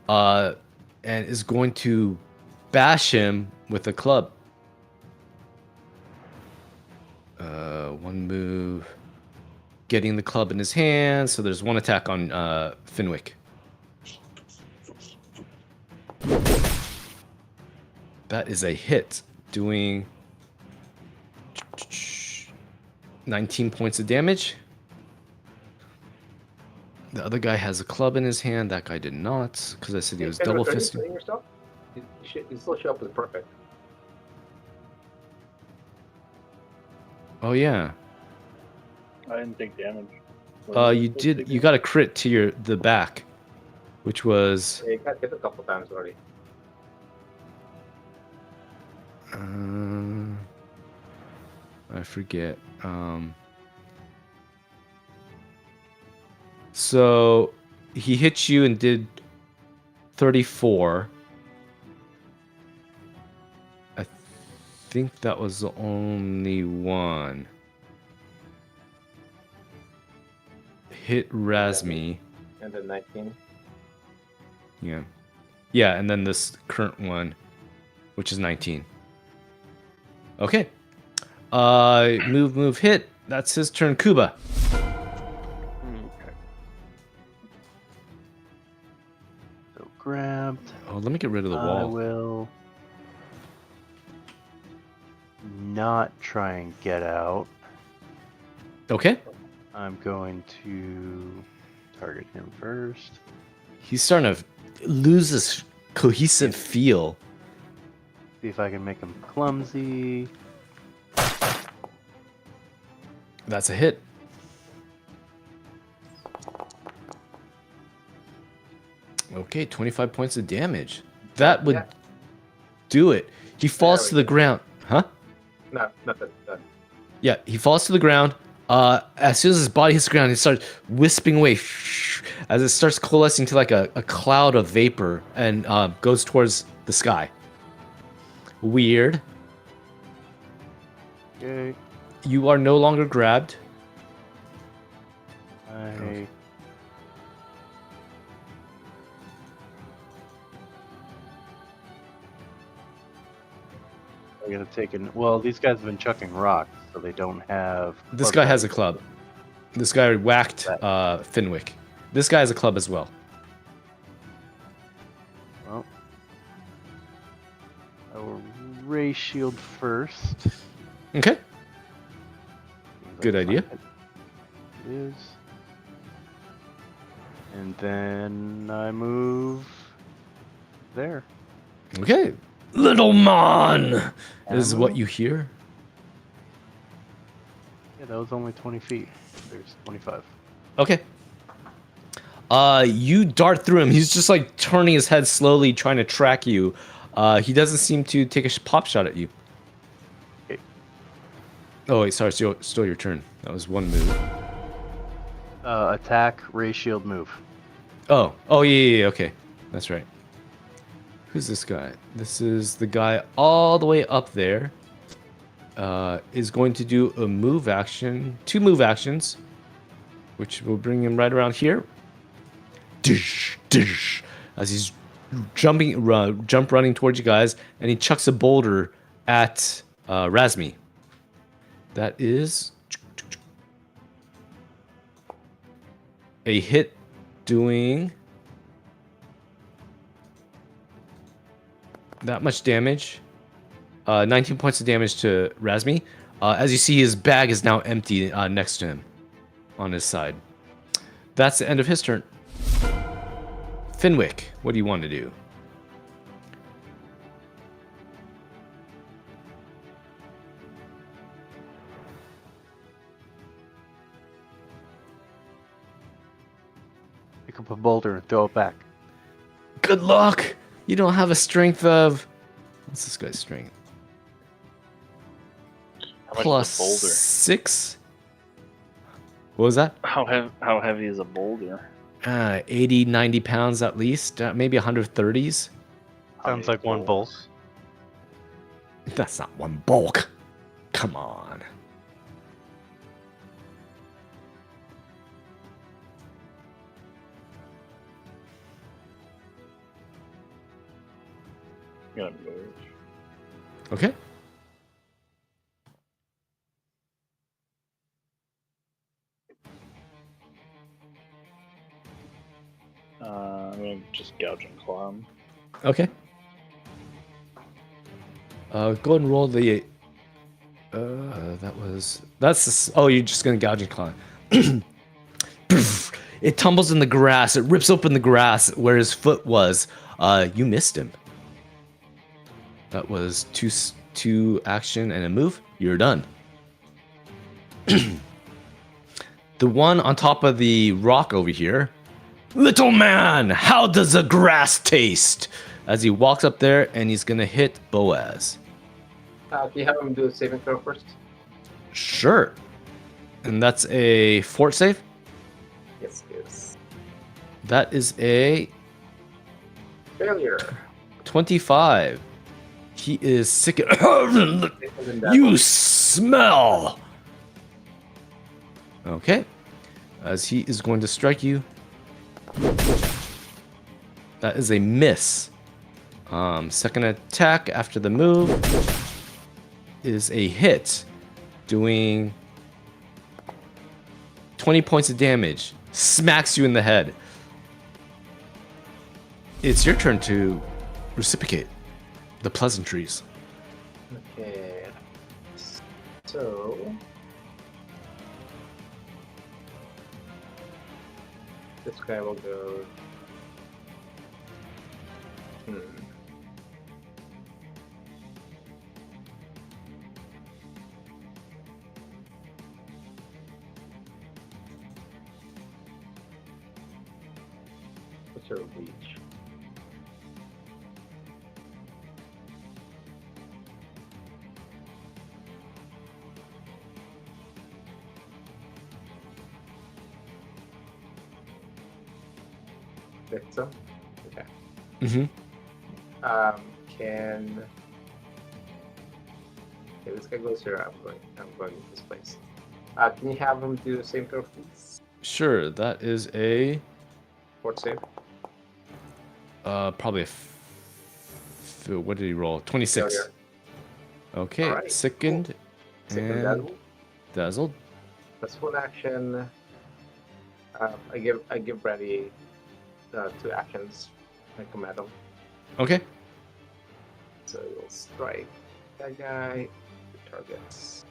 And is going to bash him with a club. 1 move. Getting the club in his hand. So there's 1 attack on Finwick. That is a hit. Doing 19 points of damage. The other guy has a club in his hand. That guy did not, because I said he was Pedro, double are you fisting. killing yourself? You still show up as perfect. Oh yeah. I didn't take damage. You did. You got a crit to the back, which was. Yeah, you got hit a couple times already. I forget. So he hit you and did 34. I think that was the only one. Hit Razmi. And then 19. Yeah. Yeah, and then this current one, which is 19. Okay. Move, hit. That's his turn. Kuba. Okay. So grabbed. Oh, let me get rid of the I wall. will not try and get out. Okay. I'm going to target him first. He's starting to lose this cohesive feel. See if I can make him clumsy. That's a hit. Okay, 25 points of damage. That would do it. He falls to the ground. Huh? No, nothing. Yeah, he falls to the ground. As soon as his body hits the ground, he starts wisping away as it starts coalescing to like a cloud of vapor and goes towards the sky. Weird. Okay. You are no longer grabbed. I gotta take an. Well, these guys have been chucking rocks, so they don't have. This club guy has a damage. club. This guy whacked Finwick. This guy has a club as well. Well, I will ray shield first. Okay. Seems Good like idea. It is. And then I move there. Okay. Little man is Ammo? what you hear. Yeah, that was only 20 feet. There's 25. Okay. You dart through him. He's just like turning his head slowly, trying to track you. He doesn't seem to take a pop shot at you. Okay. Oh wait, sorry, still your turn. That was one move. Attack, ray shield, move. Oh, yeah, okay. That's right. Who's this guy? This is the guy all the way up there. Is going to do a move action, 2 move actions, which will bring him right around here. Dish, dish, as he's jump running towards you guys, and he chucks a boulder at Razmi. That is a hit, doing that much damage. 19 points of damage to Razmi. As you see, his bag is now empty next to him on his side. That's the end of his turn. Finwick, what do you want to do? Pick up a boulder and throw it back. Good luck! You don't have a strength of... What's this guy's strength? How much Plus is a boulder? 6? What was that? How heavy is a boulder? 80, 90 pounds at least. Maybe 130s. Sounds like one bulk. That's not one bulk. Come on. Gonna move. Okay. I'm gonna just gouge and claw him. Okay. Go ahead and roll the Oh, you're just gonna gouging climb. It tumbles in the grass. It rips open the grass where his foot was. You missed him. That was two action and a move. You're done. The one on top of the rock over here. Little man, how does the grass taste? As he walks up there and he's gonna hit Boaz. Do you have him do a saving throw first? Sure. And that's a fort save. Yes, it is. That is a Failure. 25. He is sick. You smell. Okay. As he is going to strike you. That is a miss. Second attack after the move is a hit, doing 20 points of damage. Smacks you in the head. It's your turn to reciprocate the pleasantries. Okay. So. This guy will go. What's your reach? Victim? Okay. Mm-hmm. Can. Okay, this guy goes here. I'm going this place. Can you have him do the same throw, please? Sure, that is a Fort save. probably what did he roll? 26. Failure. Okay, Alright, sickened Second and dazzle. dazzled. That's one action. I give Brady 2 actions. I command him. Okay. So you'll strike that guy. Targets.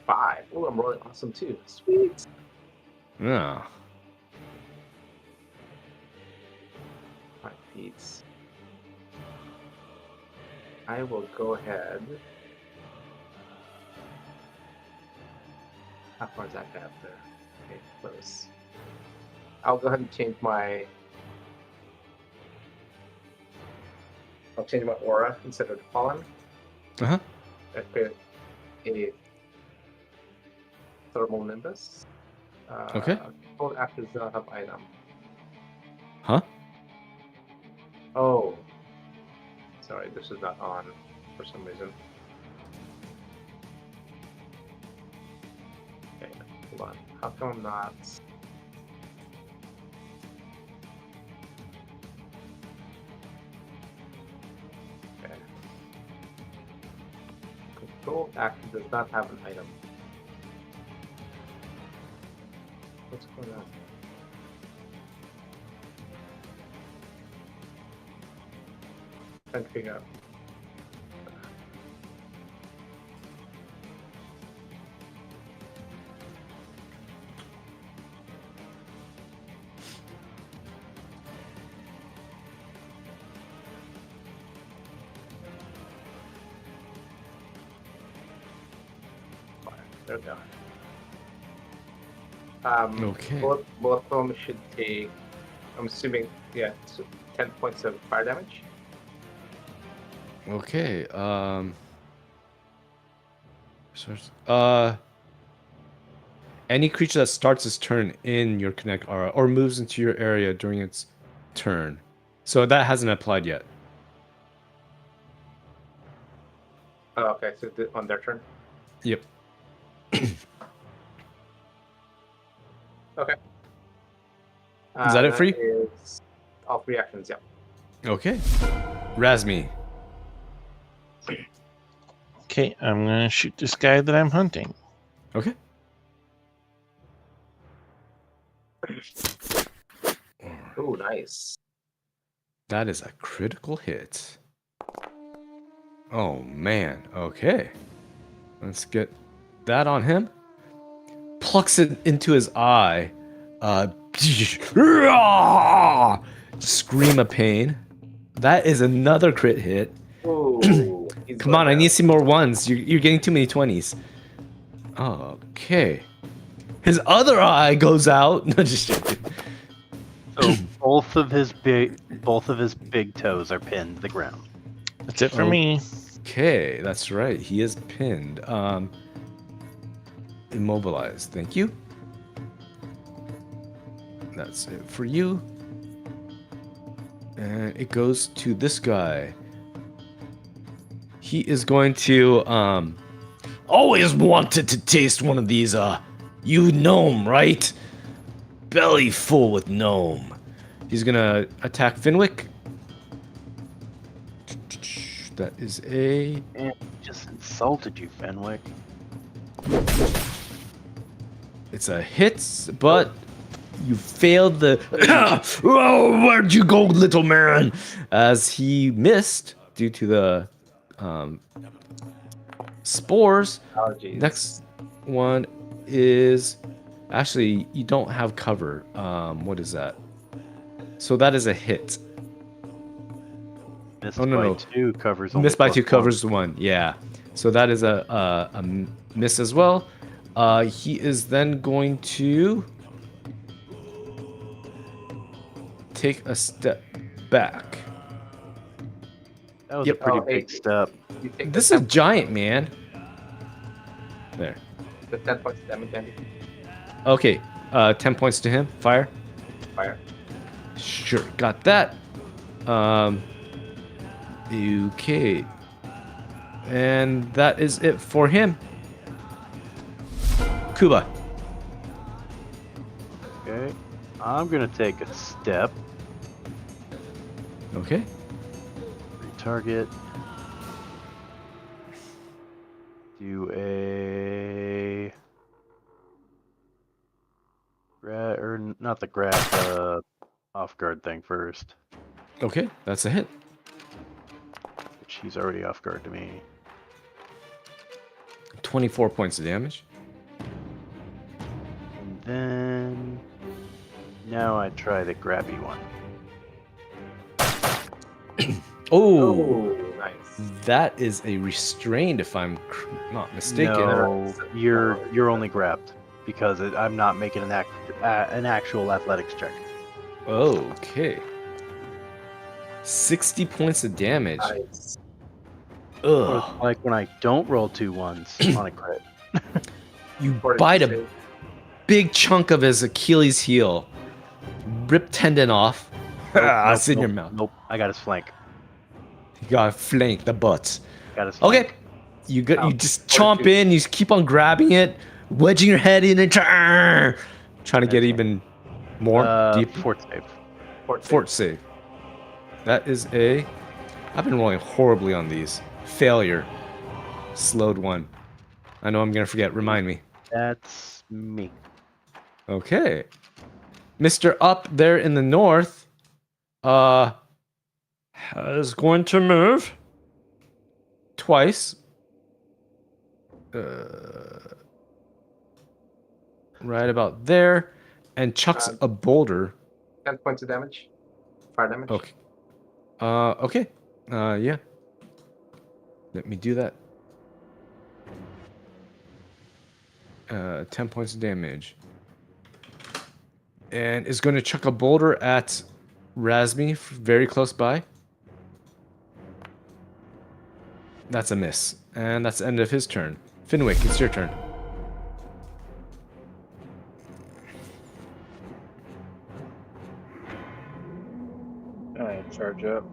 Five. Oh, I'm rolling awesome too. Sweet. Yeah. 5 feet. I will go ahead. How far is that guy up there? Okay, close. I'll go ahead and change my. I'll change my aura instead of the pollen. Uh-huh. I create a thermal nimbus. Okay. Both actors don't have item. Huh? Oh. Sorry, this is not on for some reason. Okay, hold on. How come I'm not? Okay. Control actor does not have an item. What's going on? Trying to figure out. They're gone. Okay. Both of them should take. I'm assuming, yeah, 10 points of fire damage. Okay. Any creature that starts its turn in your connect aura or moves into your area during its turn. So that hasn't applied yet. Oh, okay, so on their turn. Yep. Okay. Is that it for you? Is all 3 actions, yeah. Okay. Razmi. Okay, I'm gonna shoot this guy that I'm hunting. Okay. Oh, nice. That is a critical hit. Oh man. Okay. Let's get that on him. Plucks it into his eye. Scream of pain. That is another crit hit. Oh, Come on, I need to see more ones. You're getting too many 20s. Okay. His other eye goes out. No, just joking. So both of his big toes are pinned to the ground. That's it for Oh. me. Okay, that's right. He is pinned. Immobilized. Thank you. That's it for you. And it goes to this guy. He is going to always wanted to taste one of these you gnome, right? Belly full with gnome. He's gonna attack Finwick. That is a And just insulted you, Fenwick. it's a hit, but you failed the oh, where'd you go, little man? As he missed due to the spores. Allergies. Next one is actually you don't have cover. What is that? So that is a hit. Missed Oh, no, by no. 2 covers only Missed by plus 2 1. covers 1. Yeah. So that is a miss as well. He is then going to take a step back. That was Yep. a pretty Oh, hey. big step. You take This the is a giant, man. There. 10 points damage, Andy. Okay. 10 points to him. Fire. Fire. Sure. Got that. Okay. And that is it for him. Kuba. Okay. I'm gonna take a step. Okay. Retarget. Do a not the grab, off guard thing first, Okay. That's a hit. which he's already off guard to me. 24 points of damage. And then now I try the grabby one. Oh, nice. that is a restrained, if I'm not mistaken. No, you're only grabbed because I'm not making an actual athletics check. Okay. 60 points of damage. Nice. Or Ugh. like when I don't roll 2 ones on a crit. You Fortitude bite a save. big chunk of his Achilles heel. Rip tendon off. It's in your mouth. Nope, I got his flank. You gotta flank the butts. Got his Okay. flank. You Ow. just chomp Fortitude. in, you keep on grabbing it, wedging your head in and trying to get That's even more deep. Fort save. Fort save. That is a. I've been rolling horribly on these. Failure. Slowed one. I know I'm gonna forget. Remind me. That's me. Okay. Mr. Up there in the north, is going to move twice. Right about there, and chucks a boulder. 10 points of damage. Fire damage. Okay. Okay. Yeah. Let me do that. 10 points of damage. And is going to chuck a boulder at Razmi, very close by. That's a miss. And that's the end of his turn. Finwick, it's your turn. Alright, charge up.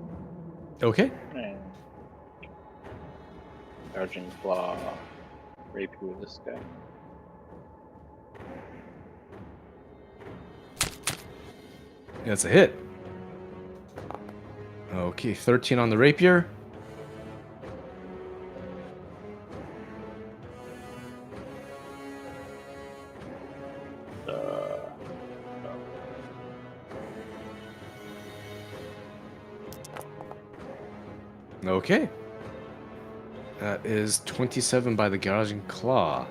Okay. And charging claw. Rapier with this guy. That's a hit. Okay, 13 on the rapier. Okay. That is 27 by the gouging claw.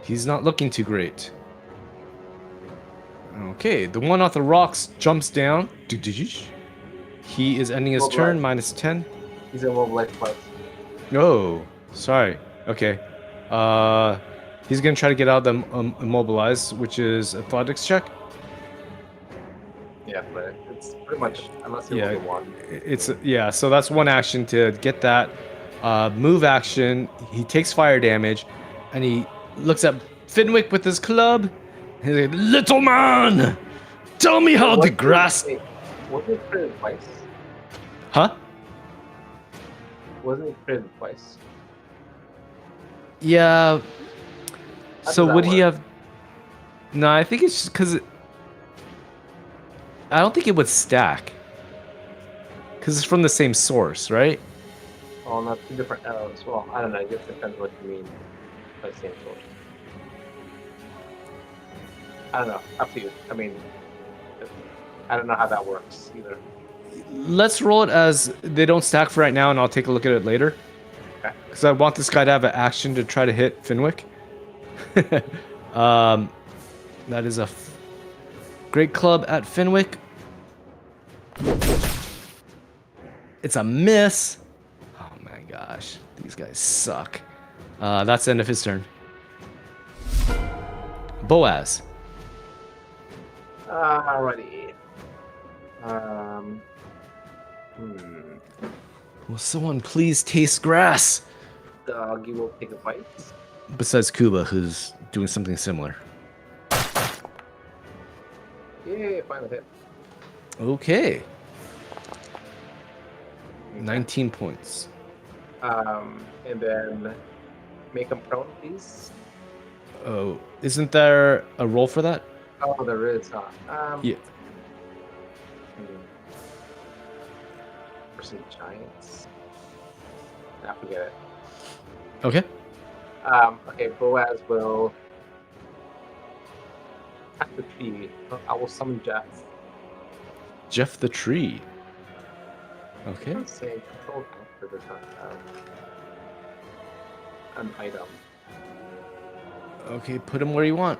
He's not looking too great. Okay, the one off the rocks jumps down. He is ending his turn, -10. He's immobilized twice. Oh, sorry. Okay. He's gonna try to get out of them immobilized, which is athletics check. Yeah, but it's pretty much unless you Yeah, roll the one. it's yeah. So that's one action to get that. Move action. He takes fire damage, and he looks at Finwick with his club. He's like, "Little man, tell me how the grass." Wasn't it critted twice? Huh? Wasn't it critted twice? Yeah. How So does that would he work? have? No, I think it's just because. I don't think it would stack. Because it's from the same source, right? Oh, not two different arrows. Well, I don't know. I guess it depends what you mean by same source. I don't know. Up to you. I mean, I don't know how that works either. Let's roll it as they don't stack for right now, and I'll take a look at it later. Okay. Because I want this guy to have an action to try to hit Finwick. That is a great club at Finwick. It's a miss. Oh my gosh, these guys suck. That's the end of his turn. Boaz. Alrighty. Will someone please taste grass? Doggy will take a bite. Besides Kuba, who's doing something similar. Yay, final hit. Okay. 19 points. And then make him prone, please. Oh, isn't there a roll for that? Oh, there is, huh? Yeah. For some giants. I forget it. Okay. Okay, Boaz will attack the tree. I will summon Jeff. Jeff the Tree. Okay. I'm saying control for this an item. Okay, put him where you want.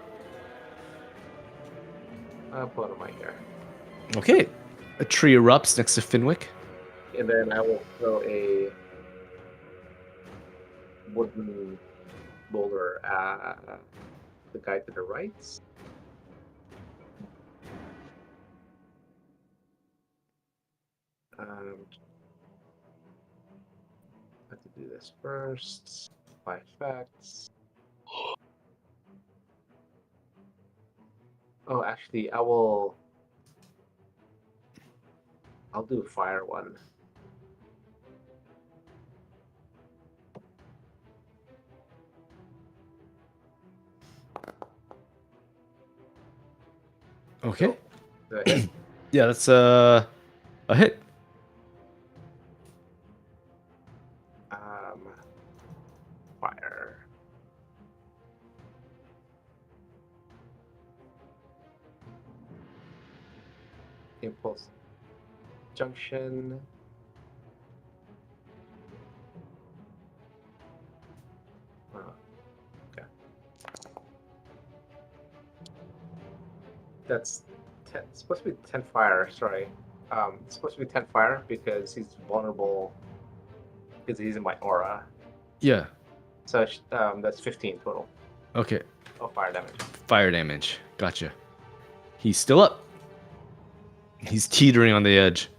I'll put him right here. Okay. A tree erupts next to Finwick. And then I will throw a wooden boulder at the guy to the right. I have to do this first. By effects. Oh, actually, I'll do a fire one. Okay. The hit. Yeah, that's a hit. Fire. Impulse. Junction. Okay. That's 10. It's supposed to be 10 fire. Sorry. It's supposed to be 10 fire because he's vulnerable because he's in my aura. Yeah. So that's 15 total. Okay. Oh, fire damage. Fire damage. Gotcha. He's still up. He's teetering on the edge.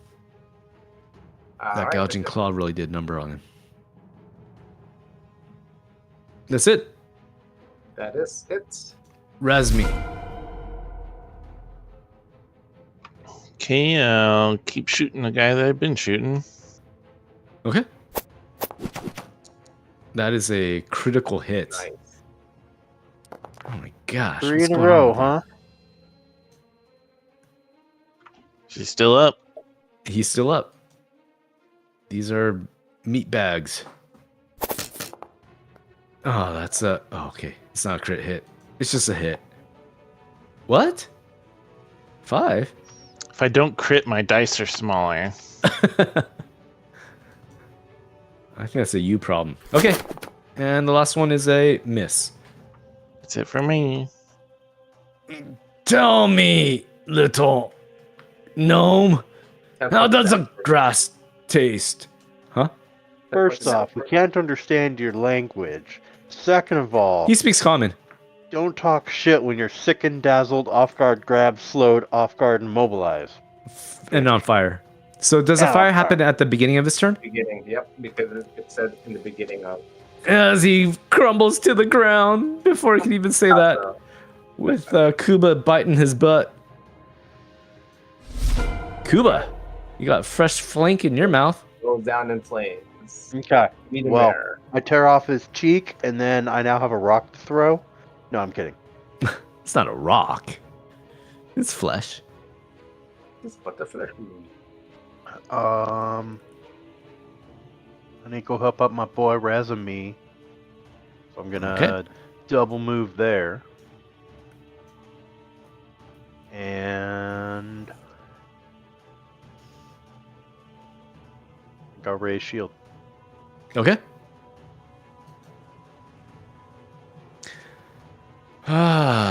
That Alright, gouging that's it. claw really did number on him. That's it. That is it. Razmi. Okay, I'll keep shooting the guy that I've been shooting. Okay. That is a critical hit. Nice. Oh my gosh. 3 what's in a going row, on? huh? She's still up. He's still up. These are meat bags. Oh, that's a... Oh, okay. It's not a crit hit. It's just a hit. What? 5? If I don't crit, my dice are smaller. I think that's a you problem. Okay. And the last one is a miss. That's it for me. Tell me, little gnome, 10 how points does of a damage. grass taste? Huh? 10 First points of off, we damage. can't understand your language. Second of all, He speaks common. don't talk shit when you're sickened, dazzled, off guard, grabbed, slowed, off guard, and mobilized. And on fire. So does a And on fire fire. happen at the beginning of his turn? Beginning, yep, because it said in the beginning of. As he crumbles to the ground before he can even say that, with Kuba biting his butt. Kuba, you got fresh flank in your mouth. Roll down in flames. Okay. Medium Well, rare. I tear off his cheek, and then I now have a rock to throw. No, I'm kidding. It's not a rock. It's flesh. Just what the flesh mean? I need to go help out my boy Razumi. So I'm gonna Okay. double move there. And go raise shield. Okay.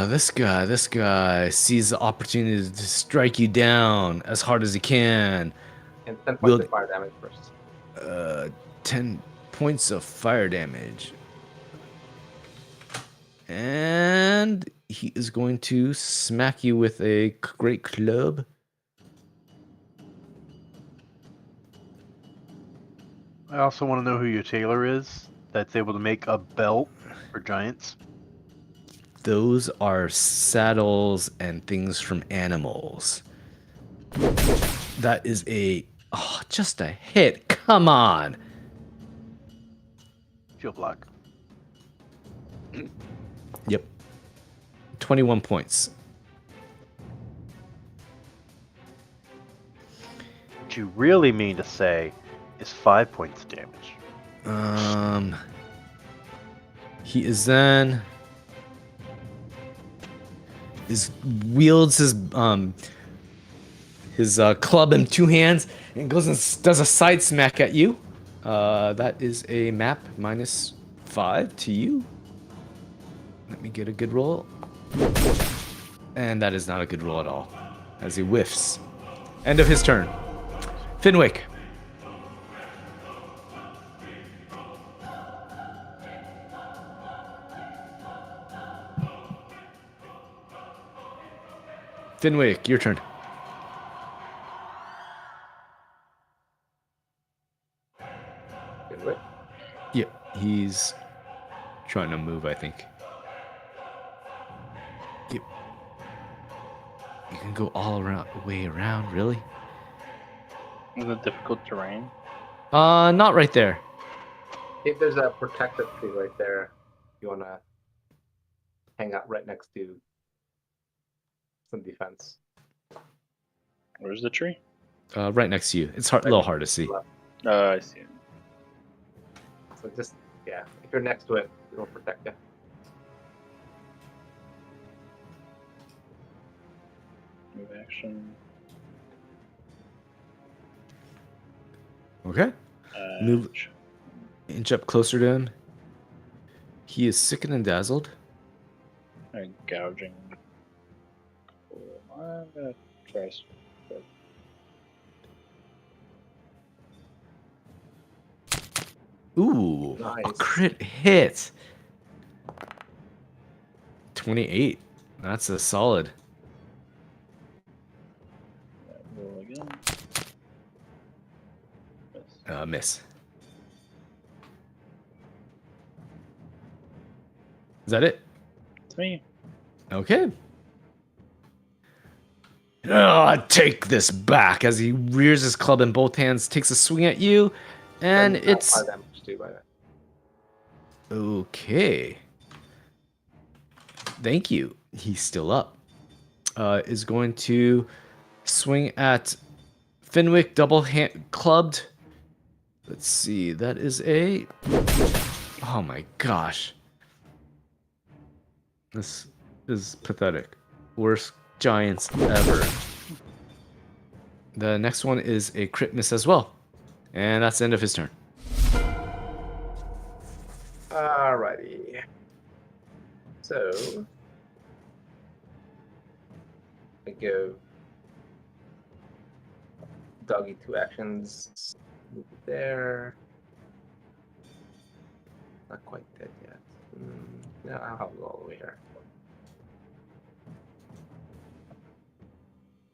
This guy sees the opportunity to strike you down as hard as he can. And 10 points Will- of fire damage first. 10 points of fire damage. And he is going to smack you with a great club. I also want to know who your tailor is that's able to make a belt for giants. Those are saddles and things from animals. That is just a hit. Come on. Shield block. Yep. 21 points. What you really mean to say is 5 points of damage. He is then wields his club in two hands and goes and does a side smack at you. That is a map -5 to you. Let me get a good roll. And that is not a good roll at all, as he whiffs. End of his turn. Finwick. Finwick, your turn. Good whip. Yep, he's trying to move, I think. Yep. You can go all around, way around, really? Is it difficult terrain? Not right there. If there's a protected tree right there, you want to hang out right next to some defense. Where's the tree? Right next to you. It's a little hard to see. I see it. So just, yeah, if you're next to it, it'll protect you. Move action. Okay. Move. Action. Inch up closer to him. He is sickened and dazzled. Gouging. I'm gonna try. Ooh, Nice. a crit hit. 28. That's a solid. Roll again. Miss. Miss. Is that it? It's me. Okay. Take this back as he rears his club in both hands, takes a swing at you, and it's fire damage too by that. okay. Thank you. He's still up. Is going to swing at Finwick, double hand clubbed. Let's see. That is a. Oh my gosh. This is pathetic. Worst giants ever. The next one is a crit miss as well. And that's the end of his turn. Alrighty. So I give doggy 2 actions. Move it there. Not quite dead yet. No, I'll have it all the way here.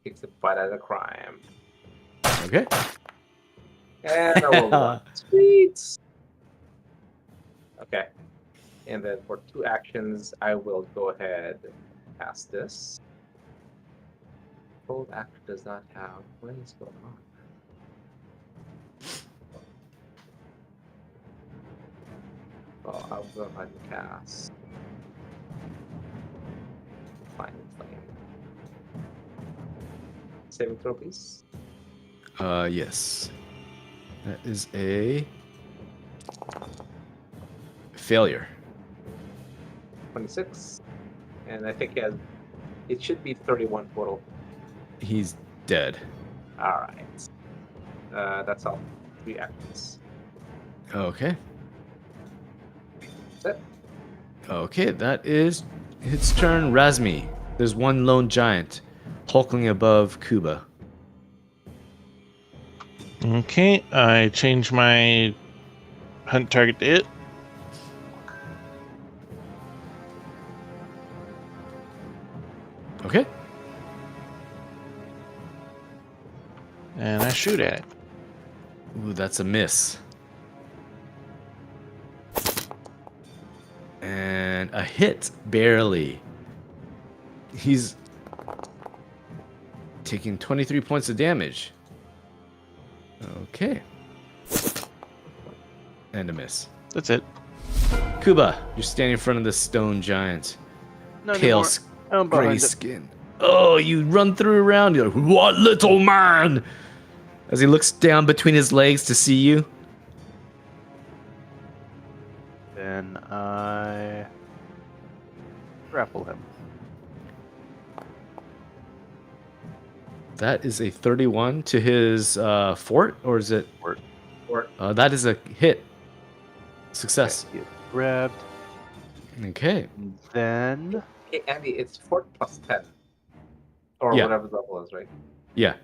Takes the fight out of the crime. Okay. And I rolled one. Sweet. Okay. And then for 2 actions, I will go ahead and cast this. Bold action does not have. What is going on? Well, I'll go ahead and cast. Fine, flame. Saving throw, please. Yes. That is a failure. 26. And I think it should be 31 total. He's dead. Alright. That's all. 3 actions. Okay. That's it. Okay, that is its turn. Razmi. There's one lone giant hulking above Kuba. Okay, I change my hunt target to it. Okay. And I shoot at it. Ooh, that's a miss. And a hit, barely. He's taking 23 points of damage. Okay. And a miss. That's it. Kuba, you're standing in front of the stone giant. No, Pale, I'm gray behind it. skin. Oh, you run through around. You're like, what, little man? As he looks down between his legs to see you. Then I grapple him. That is a 31 to his fort, or is it? Fort. That is a hit. Success. Okay, he is grabbed. Okay. Then Hey, Andy, it's 4 plus 10. Or Yeah. whatever the level is, right? Yeah.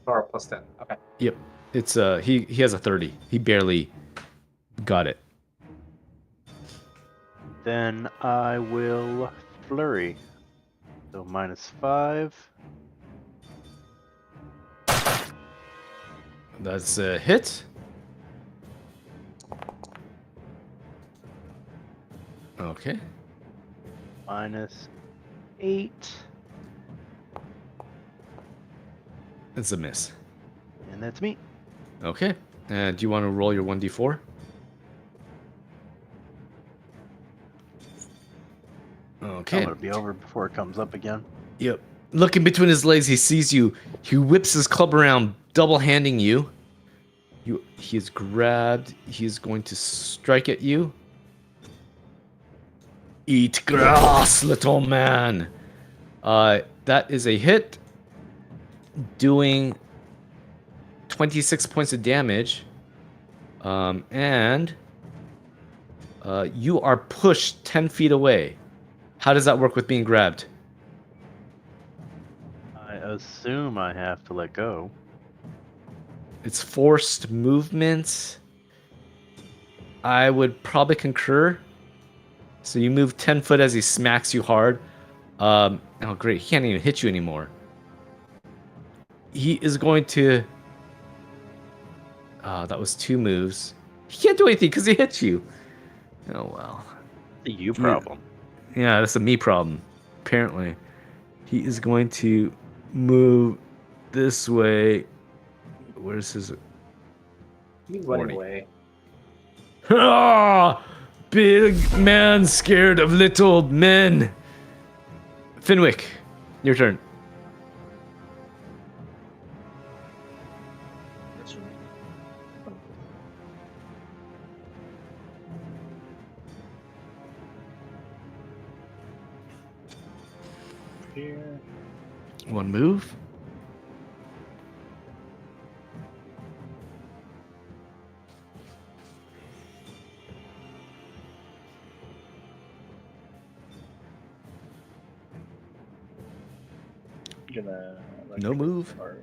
Or plus 10. Okay. Yep. It's he has a 30. He barely got it. Then I will flurry. So -5. That's a hit. Okay. -8. It's a miss. And that's me. Okay. And do you want to roll your 1d4? Okay. I'm gonna be over before it comes up again. Yep. Looking between his legs, he sees you. He whips his club around, double-handing you. He is grabbed. He is going to strike at you. Eat grass, little man. That is a hit, doing 26 points of damage. And you are pushed 10 feet away. How does that work with being grabbed? I assume I have to let go. It's forced movement. I would probably concur. So you move 10 foot as he smacks you hard. Oh, great. He can't even hit you anymore. He is going to... that was 2 moves. He can't do anything because he hit you. Oh, well. The you problem. Yeah, that's a me problem, apparently. He is going to move this way. Where's his... He's running 40. away. Ah! Big man scared of little men. Finwick, your turn. Here. One move. Gonna No move. Or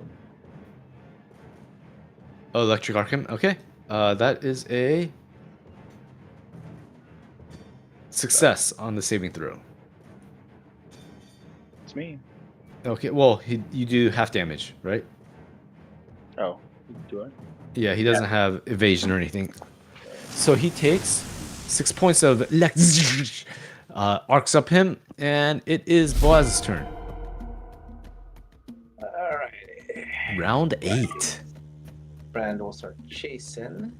Oh, electric arc him. Okay. That is a success on the saving throw. it's me. Okay. Well, you do half damage, right? Oh, do I? Yeah, he doesn't have evasion or anything. So he takes 6 points of arcs up him, and it is Boaz's turn. Alright. Round 8. Brand will start chasing.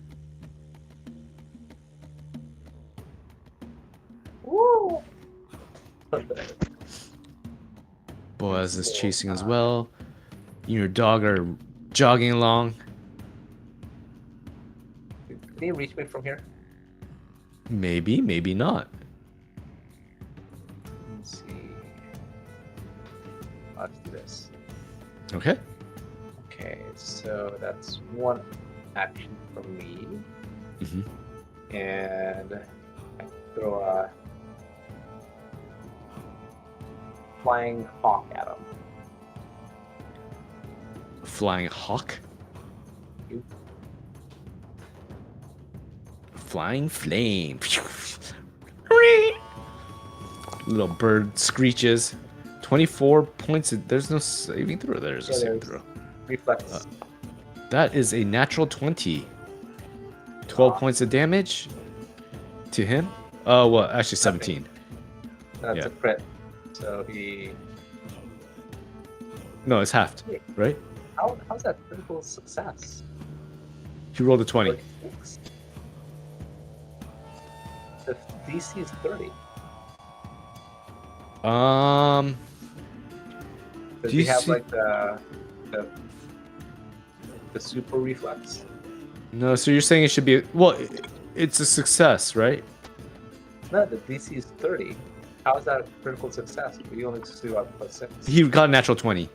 Woo! Boaz is chasing as well. You and your dog are jogging along. Can you reach me from here? Maybe, maybe not. Let's see. Let's do this. Okay. Okay, so that's one action from me. Mm-hmm. And I throw a flying hawk at him. Flying hawk. You- Flying flame. Little bird screeches. 24 points. There's no saving throw. There's a saving throw. Reflex. That is a natural 20. 12 points of damage to him. Oh, well, actually 17. That's yeah. a crit. So he. No, it's halved, right? How's that critical success? He rolled a 20. 46? The DC is 30. Does Do he you have see- like the super reflex? No, so you're saying it should be. Well, it's a success, right? No, the DC is 30. How is that a critical success? You only do a +6. He got a natural 20.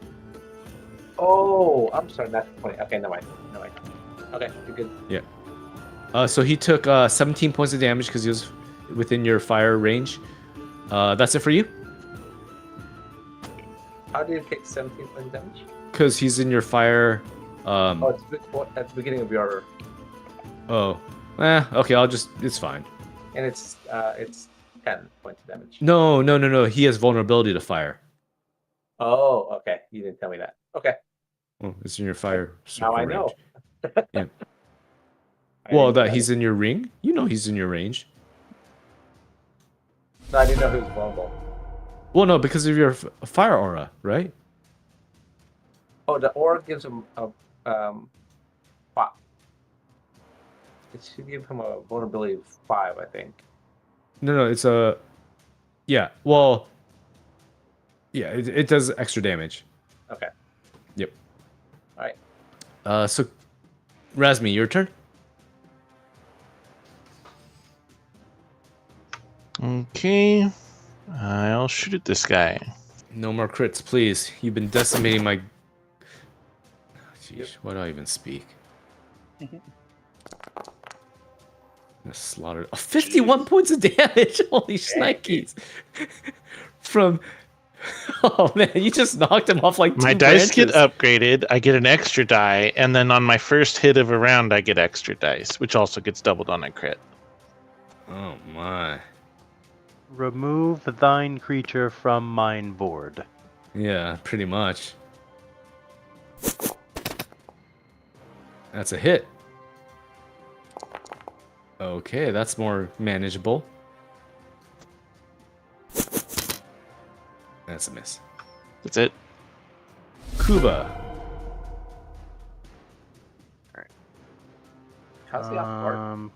Oh, I'm sorry, not 20. Okay, no mind. No mind. Okay, you're good. So he took 17 points of damage because he was within your fire range. That's it for you? How did you take 17 points damage? Because he's in your fire. Oh, it's at the beginning of your, Oh. Okay, it's fine. and it's 10 points of damage. No. He has vulnerability to fire. Oh, okay. You didn't tell me that. Okay, Oh, it's in your fire. now circle I range. know. Yeah. I Well, didn't know that he's in your ring? You know he's in your range. No, I didn't know he was vulnerable. Well, no, because of your fire aura, right? Oh, the aura gives him a wow. It should give him a vulnerability of 5, I think. No, it's a. Yeah, well. Yeah, it does extra damage. Okay. Yep. All right. So, Razmi, your turn? Okay. I'll shoot at this guy. No more crits, please. You've been decimating my. Jeez, why do I even speak? Slaughtered. Oh, 51 points of damage. Holy shnikes. From. Oh man, you just knocked him off like two My dice get branches. upgraded. I get an extra die, and then on my first hit of a round, I get extra dice, which also gets doubled on a crit. Oh my. Remove thine creature from mine board. Yeah, pretty much. That's a hit. Okay, that's more manageable. That's a miss. That's it. Kuba. How's the off guard?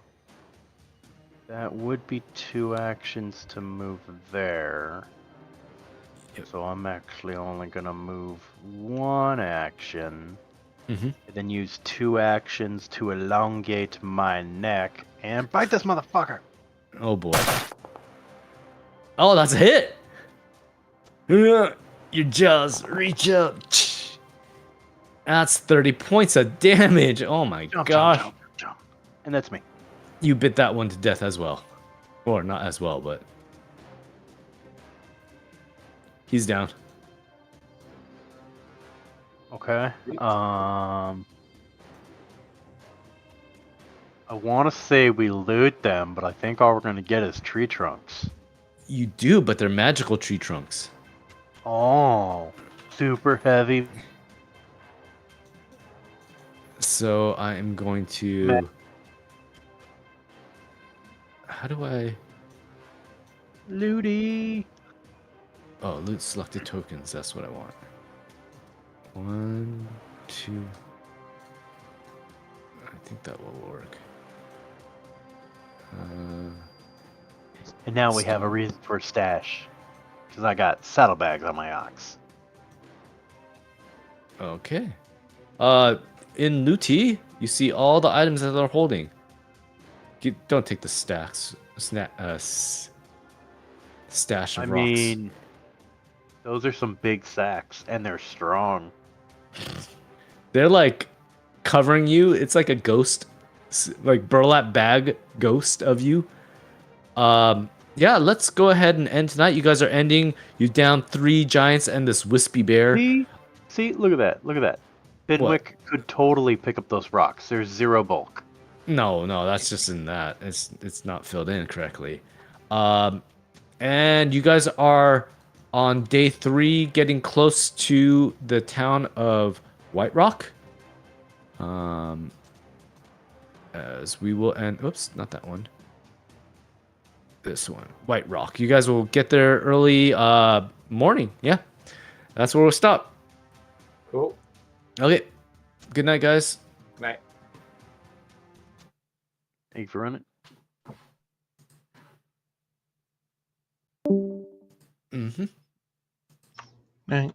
That would be 2 actions to move there. Yep. So I'm actually only gonna move 1 action. Mhm. And then use 2 actions to elongate my neck and bite this motherfucker. Oh boy. Oh, that's a hit. Your jaws reach up. That's 30 points of damage. Oh my gosh. Jump. And that's me. You bit that one to death as well. Or not as well, but. He's down. Okay. I want to say we loot them, but I think all we're gonna get is tree trunks. You do, but they're magical tree trunks. Oh, super heavy. So I am going to. How do I? Looty. Oh, loot selected tokens. That's what I want. 1, 2. I think that will work. And now we have a reason for a stash. Because I got saddlebags on my ox. Okay. In Luti, you see all the items that they're holding. Don't take the stash I of rocks. mean, those are some big sacks, and they're strong. They're like covering you. It's like a ghost, like burlap bag ghost of you. Yeah, let's go ahead and end tonight. You guys are ending. You down 3 giants and this wispy bear. See, look at that. Look at that. Fenwick could totally pick up those rocks. There's 0 bulk. No, that's just in that. It's not filled in correctly. And you guys are on day 3, getting close to the town of Whiterock. As we will end. Oops, not that one. This one, Whiterock. You guys will get there early morning. Yeah, that's where we'll stop. Cool. Okay. Good night, guys. Night. Thank you for running. Mm-hmm. Right.